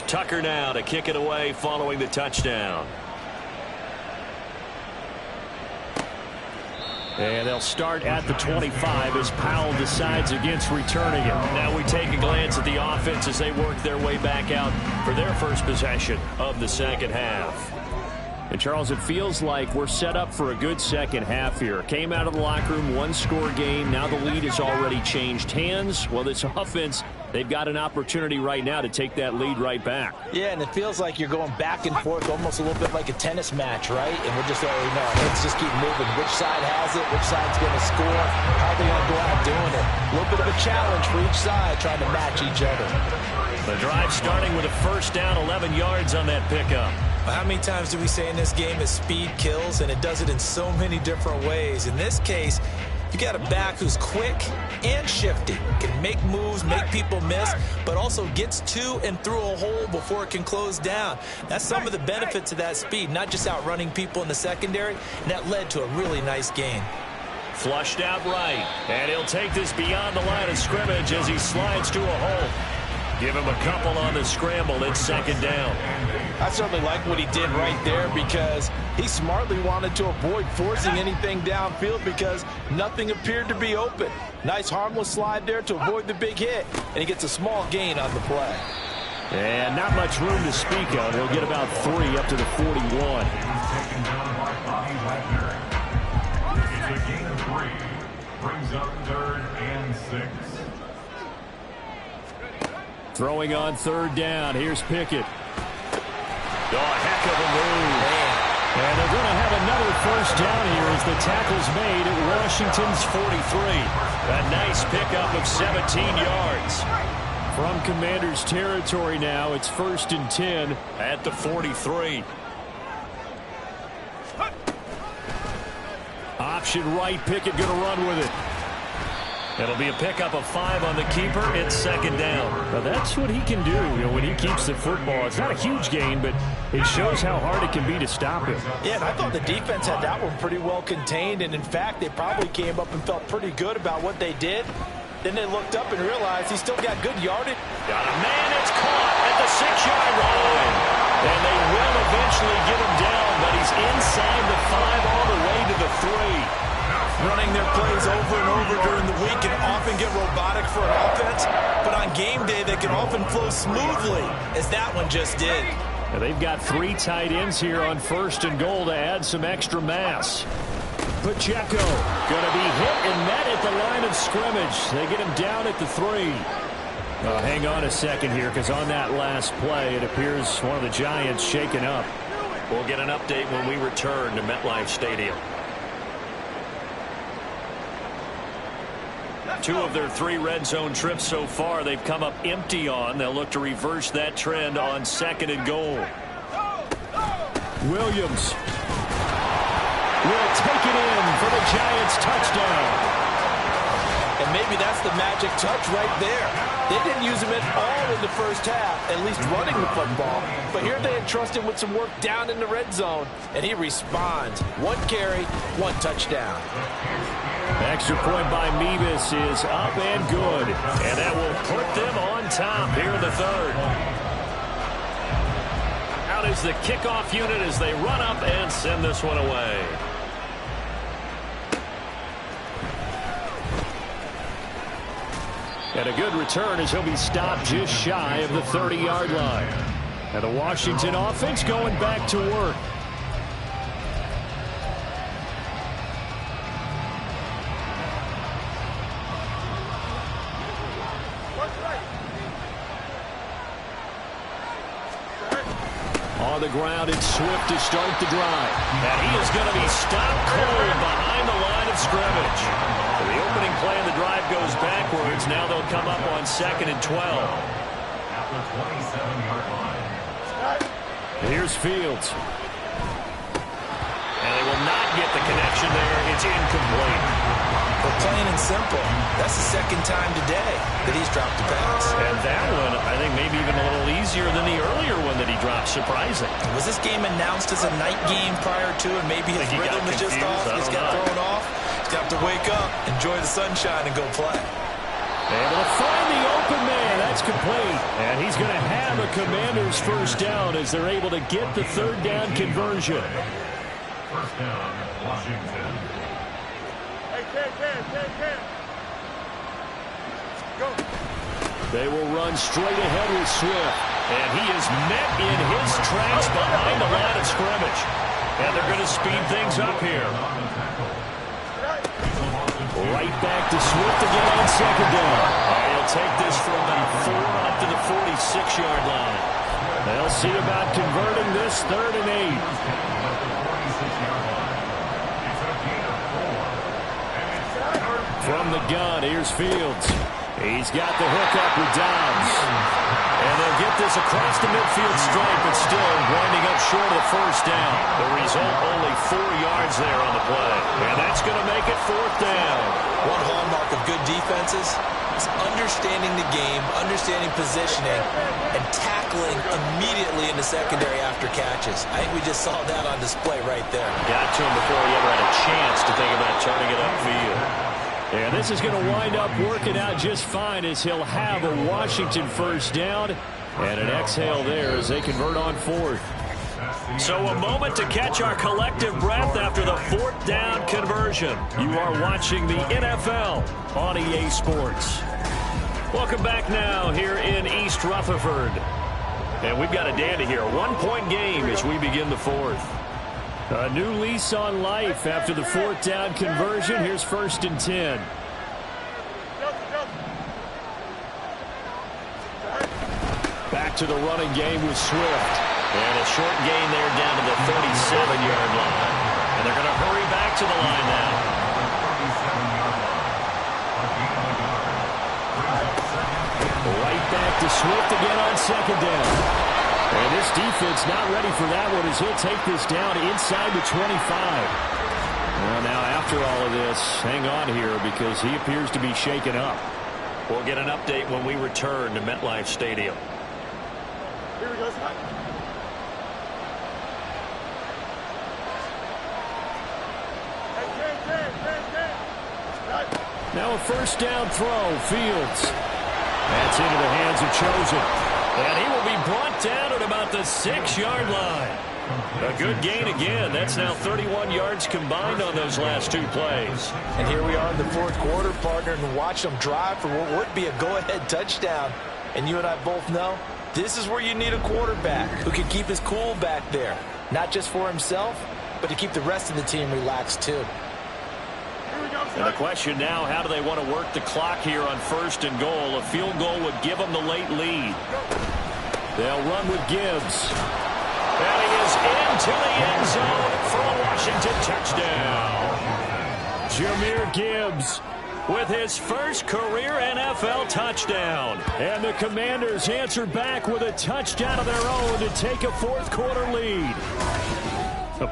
S6: Tucker now to kick it away following the touchdown.
S11: And they'll start at the 25 as Powell decides against returning it.
S6: Now we take a glance at the offense as they work their way back out for their first possession of the second half.
S11: And, Charles, it feels like we're set up for a good second half here. Came out of the locker room, one-score game. Now the lead has already changed hands. Well, this offense, they've got an opportunity right now to take that lead right back.
S7: Yeah, and it feels like you're going back and forth, almost a little bit like a tennis match, right? And we're just already know. Let's just keep moving. Which side has it? Which side's going to score? How are they going to go out doing it? A little bit of a challenge for each side, trying to match each other.
S6: The drive starting with a first down, 11 yards on that pickup.
S12: How many times do we say in this game that speed kills, and it does it in so many different ways? In this case, you got a back who's quick and shifty, can make moves, make people miss, but also gets to and through a hole before it can close down. That's some of the benefits of that speed, not just outrunning people in the secondary, and that led to a really nice gain.
S6: Flushed out right, and he'll take this beyond the line of scrimmage as he slides to a hole. Give him a couple on the scramble. It's second down.
S7: I certainly like what he did right there because he smartly wanted to avoid forcing anything downfield because nothing appeared to be open. Nice harmless slide there to avoid the big hit, and he gets a small gain on the play.
S11: And not much room to speak of. He'll get about 3 up to the 41.
S3: Taken down by Bobby Wagner. It's a gain of 3. Brings up 3rd and 6.
S11: Throwing on 3rd down. Here's Pickett.
S6: Oh, a heck of a move.
S11: And they're going to have another first down here as the tackle's made at Washington's 43.
S6: A nice pickup of 17 yards.
S11: From Commanders territory now, it's 1st and 10
S6: at the 43.
S11: Option right, Pickett going to run with it.
S6: It'll be a pickup of 5 on the keeper. It's second down.
S11: Now that's what he can do, when he keeps the football. It's not a huge gain, but it shows how hard it can be to stop him.
S7: Yeah, and I thought the defense had that one pretty well contained, and in fact, they probably came up and felt pretty good about what they did. Then they looked up and realized he still got good yardage.
S6: Got a man that's caught at the 6-yard line. And they will eventually get him down, but he's inside the 5 all the way to the 3.
S12: Running their plays over and over during the week can often get robotic for an offense, but on game day they can often flow smoothly, as that one just did.
S11: Now they've got 3 tight ends here on 1st and goal to add some extra mass. Pacheco going to be hit and met at the line of scrimmage. They get him down at the 3. Hang on a second here, because on that last play, it appears one of the Giants shaken up.
S6: We'll get an update when we return to MetLife Stadium. 2 of their 3 red zone trips so far they've come up empty on. They'll look to reverse that trend on 2nd and goal.
S11: Williams will take it in for the Giants touchdown.
S7: And maybe that's the magic touch right there. They didn't use him at all in the first half, at least running the football. But here they entrust him with some work down in the red zone, and he responds. 1 carry, 1 touchdown.
S11: Extra point by Mevis is up and good.
S6: And that will put them on top here in the 3rd. Out is the kickoff unit as they run up and send this one away.
S11: And a good return as he'll be stopped just shy of the 30-yard line. And the Washington offense going back to work. On the ground, it's Swift to start the drive. And he is going to be stopped cold behind the line of scrimmage. The opening play of the drive goes backwards. Now they'll come up on 2nd and 12.
S3: At the 27-yard line.
S11: Here's Fields. And they will not get the connection there. It's incomplete.
S12: For plain and simple, that's the second time today that he's dropped a pass.
S6: And that one, I think, maybe even a little easier than the earlier one that he dropped. Surprising.
S12: Was this game announced as a night game prior to, and maybe his rhythm was just off? He's got thrown off. He's got to wake up, enjoy the sunshine, and go play.
S11: Able to find the open man. That's complete. And he's going to have a Commanders first down as they're able to get the third down conversion.
S3: First down, Washington.
S13: Go.
S11: They will run straight ahead with Swift. And he is met in his tracks behind the line of scrimmage. And they're going to speed things up here. Right back to Swift again on second down. He'll take this from about 4 up to the 46-yard line. They'll see about converting this 3rd and 8. From the gun, here's Fields. He's got the hook up with Dobbs. And they'll get this across the midfield stripe, but still winding up short of the first down. The result, only 4 yards there on the play. And that's going to make it 4th down.
S12: One hallmark of good defenses is understanding the game, understanding positioning, and tackling immediately in the secondary after catches. I think we just saw that on display right there.
S6: Got to him before he ever had a chance to think about turning it upfield.
S11: And this is going to wind up working out just fine as he'll have a Washington first down. And an exhale there as they convert on 4th.
S6: So a moment to catch our collective breath after the 4th down conversion. You are watching the NFL on EA Sports. Welcome back now here in East Rutherford. And we've got a dandy here. A 1-point game as we begin the 4th.
S11: A new lease on life after the 4th down conversion. Here's 1st and 10. Back to the running game with Swift.
S6: And a short gain there down to the 37-yard line. And they're going to hurry back to the line now.
S11: Right back to Swift again on second down. And this defense not ready for that one as he'll take this down inside the 25. Well, now after all of this, hang on here because he appears to be shaken up.
S6: We'll get an update when we return to MetLife Stadium.
S13: Here we go.
S11: Now a first down throw, Fields. That's into the hands of Chosen.
S6: And he will be brought down at about the 6-yard line. A good gain again. That's now 31 yards combined on those last 2 plays.
S12: And here we are in the 4th quarter, partner, and watch them drive for what would be a go-ahead touchdown. And you and I both know this is where you need a quarterback who can keep his cool back there. Not just for himself, but to keep the rest of the team relaxed too.
S6: And the question now, how do they want to work the clock here on 1st and goal? A field goal would give them the late lead.
S11: They'll run with Gibbs.
S6: And he is into the end zone for a Washington touchdown.
S11: Jahmyr Gibbs with his first career NFL touchdown. And the Commanders answer back with a touchdown of their own to take a 4th quarter lead.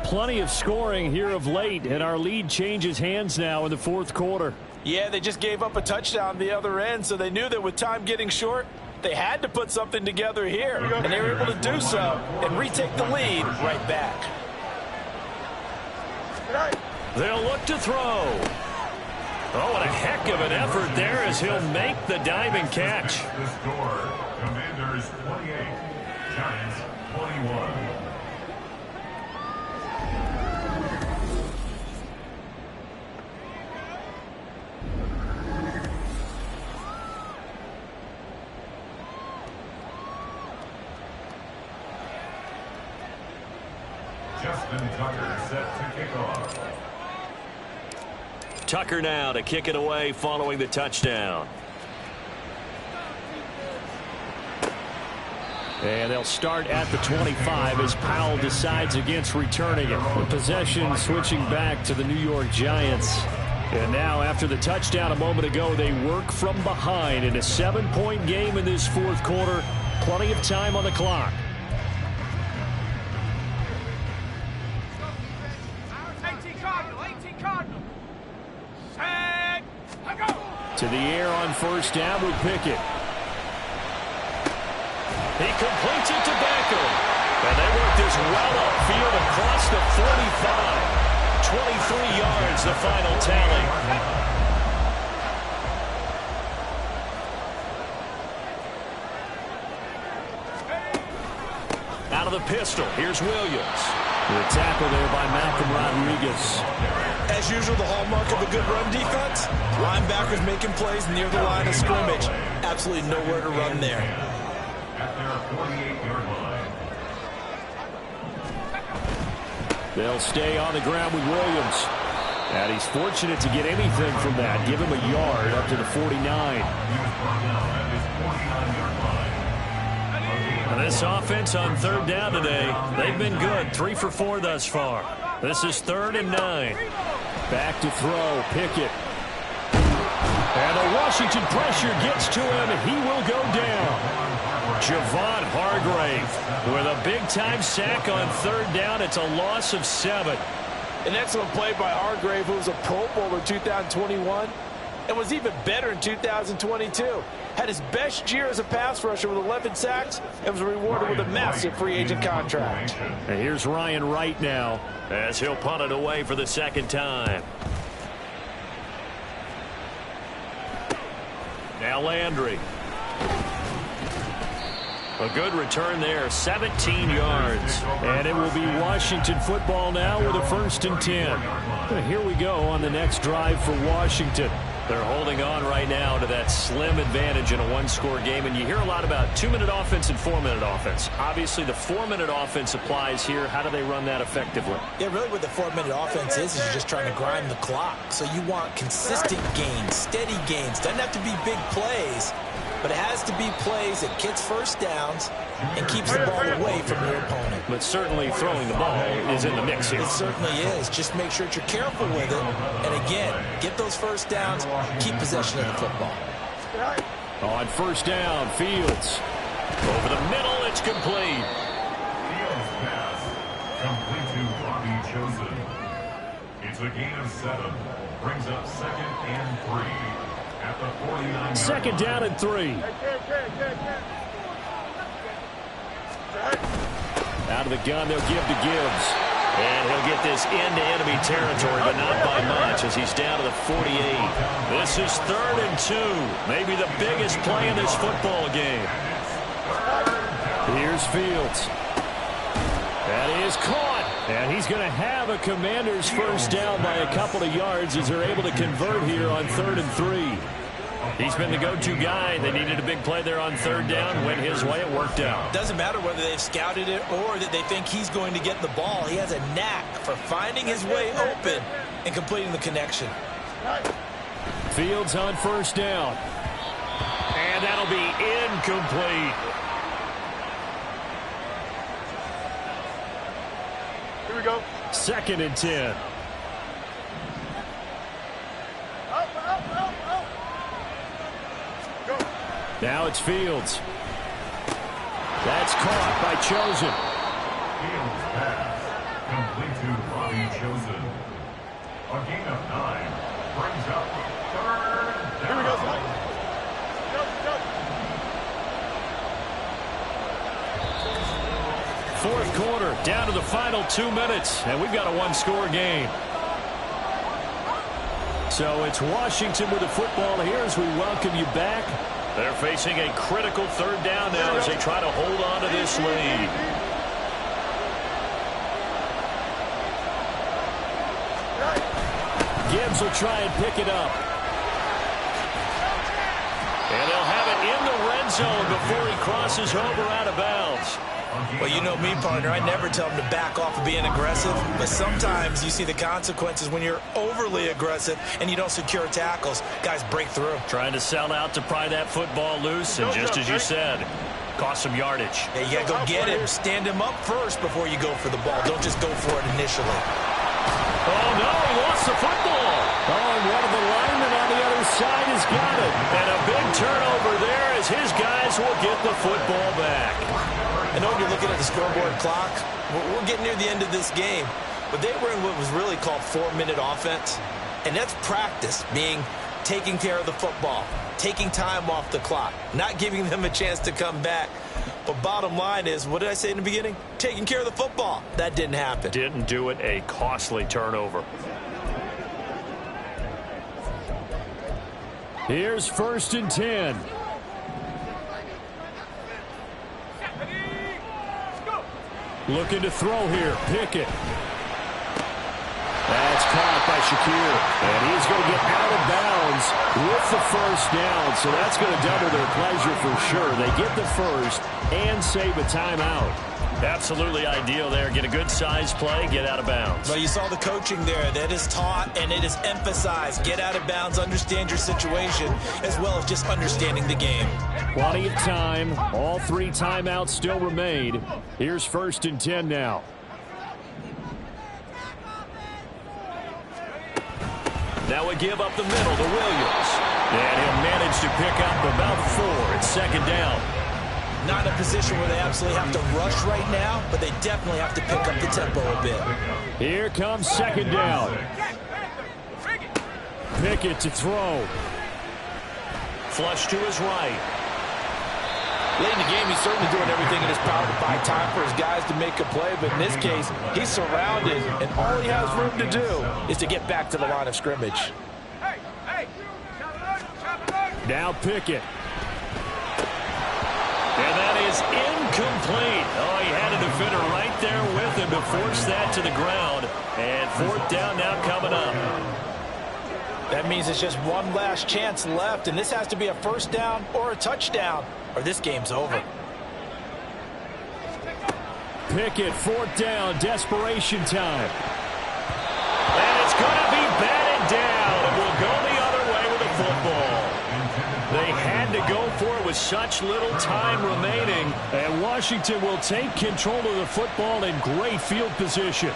S11: Plenty of scoring here of late, and our lead changes hands now in the 4th quarter.
S7: Yeah, they just gave up a touchdown the other end, so they knew that with time getting short, they had to put something together here, and they were able to do so and retake the lead right back.
S6: They'll look to throw. Oh, what a heck of an effort there as he'll make the diving catch.
S3: The score, Commanders 28, Giants 21. Austin Tucker set to kick off.
S6: Tucker now to kick it away following the touchdown.
S11: And they'll start at the 25 as Powell decides against returning it. The possession switching back to the New York Giants. And now after the touchdown a moment ago, they work from behind in a 7-point game in this fourth quarter. Plenty of time on the clock.
S13: 18 Cardinal. Set. Go.
S11: To the air on first down with Pickett.
S6: He completes it to Beckham. And they work this well upfield across the 45. 23 yards, the final tally. Out of the pistol, here's Williams.
S11: The tackle there by Malcolm Rodriguez.
S12: As usual, the hallmark of a good run defense, linebackers making plays near the line of scrimmage. Absolutely nowhere to run there.
S3: At their 48-yard line.
S11: They'll stay on the ground with Williams. And he's fortunate to get anything from that. Give him a yard up to the 49.
S6: And this offense on third down today, they've been good. 3 for 4 thus far. This is 3rd and 9.
S11: Back to throw, Pickett. And the Washington pressure gets to him. He will go down.
S6: Javon Hargrave with a big-time sack on third down. It's a loss of 7.
S7: An excellent play by Hargrave, who was a Pro Bowler in 2021 and was even better in 2022. Had his best year as a pass rusher with 11 sacks and was rewarded with a massive free agent contract.
S11: And here's Ryan Wright now
S6: as he'll punt it away for the second time. Now Landry. A good return there, 17 yards.
S11: And it will be Washington football now with a 1st and 10. And here we go on the next drive for Washington.
S6: They're holding on right now to that slim advantage in a one-score game. And you hear a lot about 2-minute offense and 4-minute offense. Obviously, the 4-minute offense applies here. How do they run that effectively?
S12: Yeah, really what the 4-minute offense is you're just trying to grind the clock. So you want consistent gains, steady gains. Doesn't have to be big plays, but it has to be plays that gets first downs and keeps the ball away from your opponent.
S6: But certainly throwing the ball is in the mix here.
S12: It certainly is. Just make sure that you're careful with it. And again, get those first downs, keep possession of the football.
S11: On first down, Fields.
S6: Over the middle, it's complete.
S3: Fields pass. Complete to Bobby Chosen. It's a gain of 7. Brings up 2nd and 3. At the 49.
S11: Second down and 3. Out of the gun, they'll give to Gibbs.
S6: And he'll get this into enemy territory, but not by much as he's down to the 48. This is 3rd and 2. Maybe the biggest play in this football game.
S11: Here's Fields. That is caught. And he's going to have a Commanders first down by a couple of yards as they're able to convert here on 3rd and 3.
S6: He's been the go-to guy. They needed a big play there on third down. Went his way. It worked out.
S12: Doesn't matter whether they've scouted it or that they think he's going to get the ball. He has a knack for finding his way open and completing the connection.
S11: Fields on first down.
S6: And that'll be incomplete.
S13: Here we go.
S11: 2nd and 10. Now it's Fields. That's caught by Chosen.
S3: Fields pass. Complete to Bobby Chosen. A gain of 9. Brings up 3rd down.
S13: Here we go, son. Go.
S6: Fourth quarter, down to the final 2 minutes, and we've got a one-score game.
S11: So it's Washington with the football here as we welcome you back.
S6: They're facing a critical third down now as they try to hold on to this lead.
S11: Gibbs will try and pick it up.
S6: And they'll have it in the red zone before he crosses over out of bounds.
S12: Well, you know me, partner. I never tell them to back off of being aggressive, but sometimes you see the consequences when you're overly aggressive and you don't secure tackles. Guys break through.
S6: Trying to sell out to pry that football loose, and just as you said, cost some yardage.
S12: Yeah, you got to go get him. Stand him up first before you go for the ball. Don't just go for it initially.
S6: Oh, no, he lost the football. Oh, and one of the linemen on the other side has got it. And a big turnover there as his guys will get the football back.
S12: I know when you're looking at the scoreboard clock, we're getting near the end of this game, but they were in what was really called 4-minute offense, and that's practice, meaning taking care of the football, taking time off the clock, not giving them a chance to come back. But bottom line is, what did I say in the beginning? Taking care of the football. That didn't happen.
S6: Didn't do it. A costly turnover.
S11: Here's 1st and 10. Looking to throw here. Pickett. That's caught by Shakir. And he's going to get out of bounds with the 1st down. So that's going to double their pleasure for sure. They get the 1st and save a timeout.
S6: Absolutely ideal there. Get a good size play, get out of bounds.
S12: Well, you saw the coaching there. That is taught and it is emphasized. Get out of bounds, understand your situation, as well as just understanding the game.
S11: Plenty of time. All 3 timeouts still remain. Here's 1st and 10 now.
S6: Now we give up the middle to Williams. And he'll manage to pick up about 4. It's 2nd down.
S12: Not in a position where they absolutely have to rush right now, but they definitely have to pick up the tempo a bit.
S11: Here comes 2nd down. Pickett to throw.
S6: Flush to his right.
S7: Late in the game, he's certainly doing everything in his power to buy time for his guys to make a play, but in this case, he's surrounded, and all he has room to do is to get back to the line of scrimmage.
S11: Now Pickett.
S6: And that is incomplete. Oh, he had a defender right there with him to force that to the ground. And 4th down now coming up.
S7: That means it's just one last chance left, and this has to be a 1st down or a touchdown, or this game's over.
S11: Pickett, 4th down, desperation time.
S6: And it's going to be batted down. It will go the other way with the football. They had to go for it with such little time remaining.
S11: And Washington will take control of the football in great field position.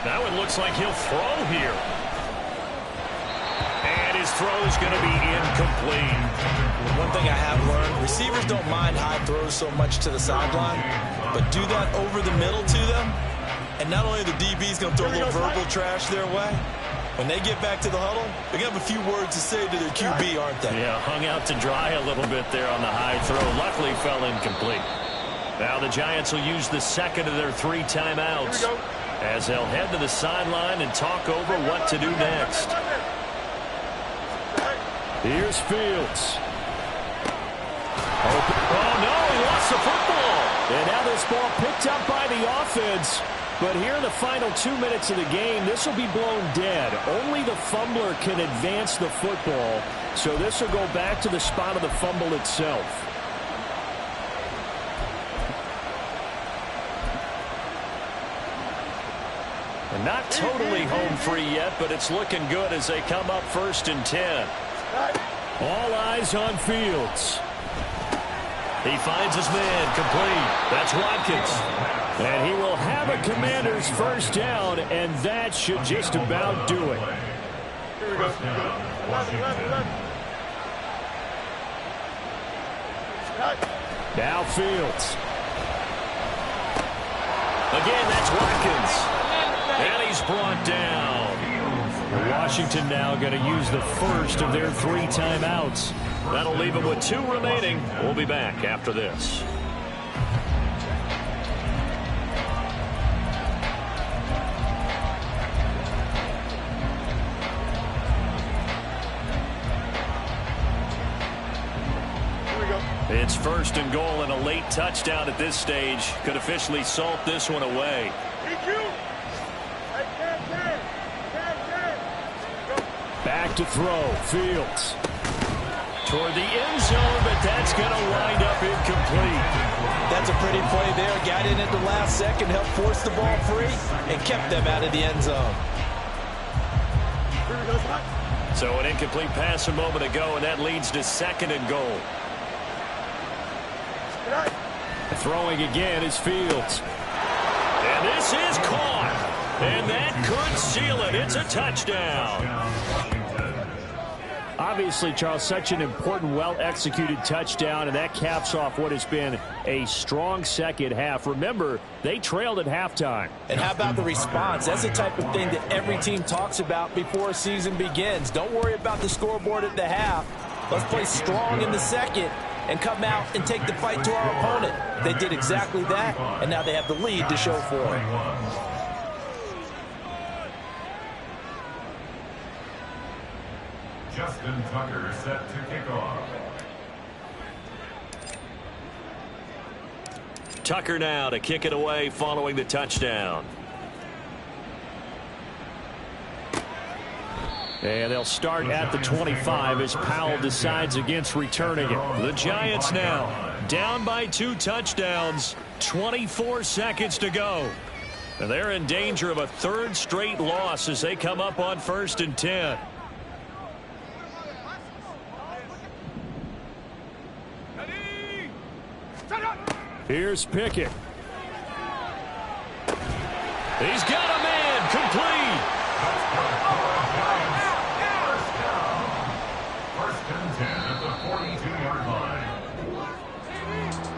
S6: Now it looks like he'll throw here. And his throw is going to be incomplete.
S12: One thing I have learned, receivers don't mind high throws so much to the sideline, but do that over the middle to them, and not only the DB's going to throw a little verbal trash their way, when they get back to the huddle, they're going to have a few words to say to their QB, aren't they?
S6: Yeah, hung out to dry a little bit there on the high throw. Luckily fell incomplete. Now the Giants will use the 2nd of their 3 timeouts as they'll head to the sideline and talk over what to do next.
S11: Here's Fields.
S6: Oh, no, he lost the football.
S11: And now this ball picked up by the offense. But here in the final 2 minutes of the game, this will be blown dead. Only the fumbler can advance the football. So this will go back to the spot of the fumble itself.
S6: And not totally home free yet, but it's looking good as they come up 1st and 10.
S11: All eyes on Fields.
S6: He finds his man complete. That's Watkins.
S11: And he will have a Commander's 1st down, and that should just about do it.
S13: Here we go.
S11: Now Fields.
S6: Again, that's Watkins. And he's brought down.
S11: Washington now going to use the 1st of their 3 timeouts.
S6: That'll leave them with 2 remaining. We'll be back after this. It's 1st and goal, and a late touchdown at this stage could officially salt this one away.
S11: Back to throw. Fields. toward the end zone, but that's going to wind up incomplete.
S7: That's a pretty play there. Got in at the last second, helped force the ball free, and kept them out of the end zone.
S11: So an incomplete pass a moment ago, and that leads to 2nd and goal. Throwing again is Fields. And this is caught. And that could seal it. It's a touchdown. Obviously, Charles, such an important, well-executed touchdown, and that caps off what has been a strong second half. Remember, they trailed at halftime.
S7: And how about the response? That's the type of thing that every team talks about before a season begins. Don't worry about the scoreboard at the half. Let's play strong in the second and come out and take the fight to our opponent. They did exactly that, and now they have the lead to show for it.
S3: Justin Tucker set to kick off.
S11: Tucker now to kick it away following the touchdown. And they'll start at the 25 as Powell decides against returning it. The Giants now down by 2 touchdowns, 24 seconds to go. And they're in danger of a 3rd straight loss as they come up on 1st and 10. Here's Pickett. He's got a man complete.
S3: First and 10 at the 42-yard line.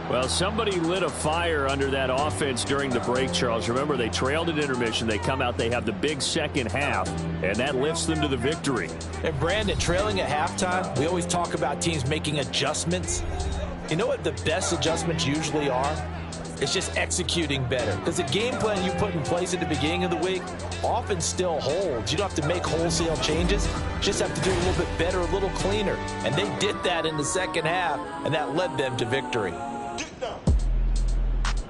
S11: Well, somebody lit a fire under that offense during the break, Charles. Remember, they trailed at intermission. They come out, they have the big second half, and that lifts them to the victory.
S7: And Brandon, trailing at halftime, we always talk about teams making adjustments. You know what the best adjustments usually are? It's just executing better. Because the game plan you put in place at the beginning of the week often still holds. You don't have to make wholesale changes. Just have to do a little bit better, a little cleaner. And they did that in the second half, and that led them to victory.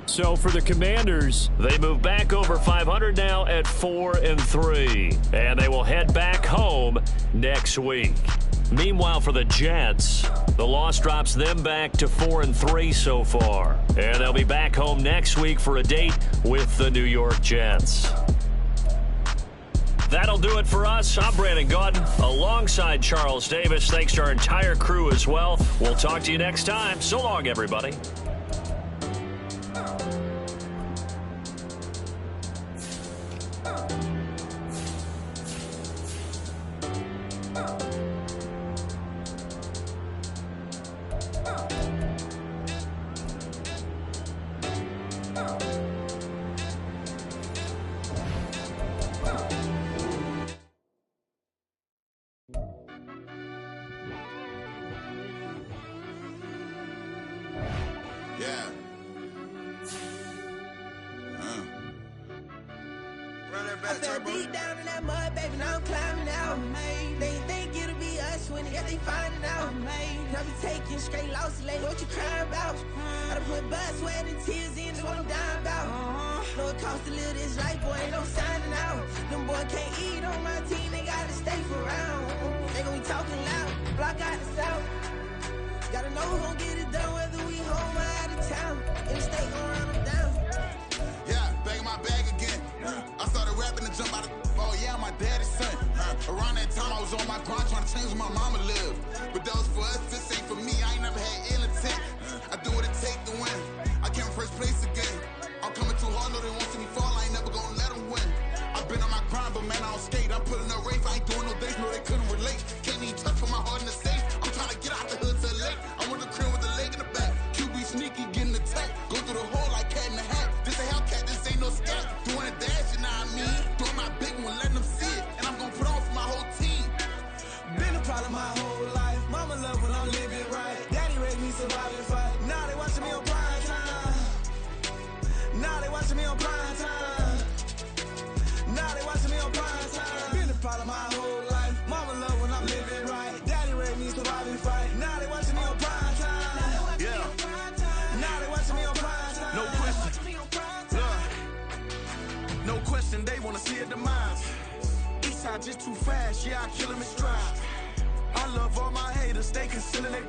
S11: So for the Commanders, they move back over 500 now at 4-3. And they will head back home next week. Meanwhile, for the Jets, the loss drops them back to 4-3 so far. And they'll be back home next week for a date with the New York Jets. That'll do it for us. I'm Brandon Gaudin alongside Charles Davis. Thanks to our entire crew as well. We'll talk to you next time. So long, everybody.
S10: I fell deep down in that mud, baby, now I'm climbing out. They think it'll be us when they finding out. I be taking straight losses, like what you crying about? I done put blood, sweat, and tears in, that's what I'm dying about. Know it costs to live this life, boy, ain't no signing out. Them boy can't eat on my team, they gotta stay for round. They gon' be talking loud, block out the south. Gotta know who gon' get it done, whether we home or out of town. In the state gon' run them down.
S8: Yeah, back in my bag again. I started rapping to jump out of oh yeah, I'm my daddy's son. Around that time I was on my grind trying to change where my mama lived. But that was for us, this ain't for me. I ain't never had ill intent. I do what it take to win. I came in first place again. I'm coming too hard, no they won't see me fall. I ain't never gonna let them win. I've been on my grind, but man I don't skate. I'm putting up race, I ain't doing no dates, no they couldn't relate. Can't even touch for my heart in the safe. I'm trying to get out the hood to the lake. I'm with the crib with the leg in the back. QB sneaky, getting attacked. Go through the hole like cat in the hat. This a Hellcat, this ain't no scat. Doing a dash, you know what I mean? Doing my big one, letting them see it. And I'm gonna put on for my whole team.
S16: Been a problem my whole life. Mama love when I'm living right. Daddy raised me survive and fight. Now they watching me on prime time. Now they watching me on prime time. Now they watching me on prime time. Been a problem my whole life. Mama love when I'm living right. Daddy raised me survive and fight. Now they watching me on prime time.
S8: Yeah.
S16: Now they watching me on prime time.
S8: No question.
S16: No question, they wanna see a demise. Eastside just too fast, yeah, I kill him in stride. I love all my haters, they concealing their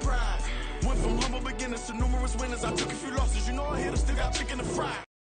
S2: went from humble beginners to numerous winners. I took a few losses, you know I hit, I still got chicken to fry.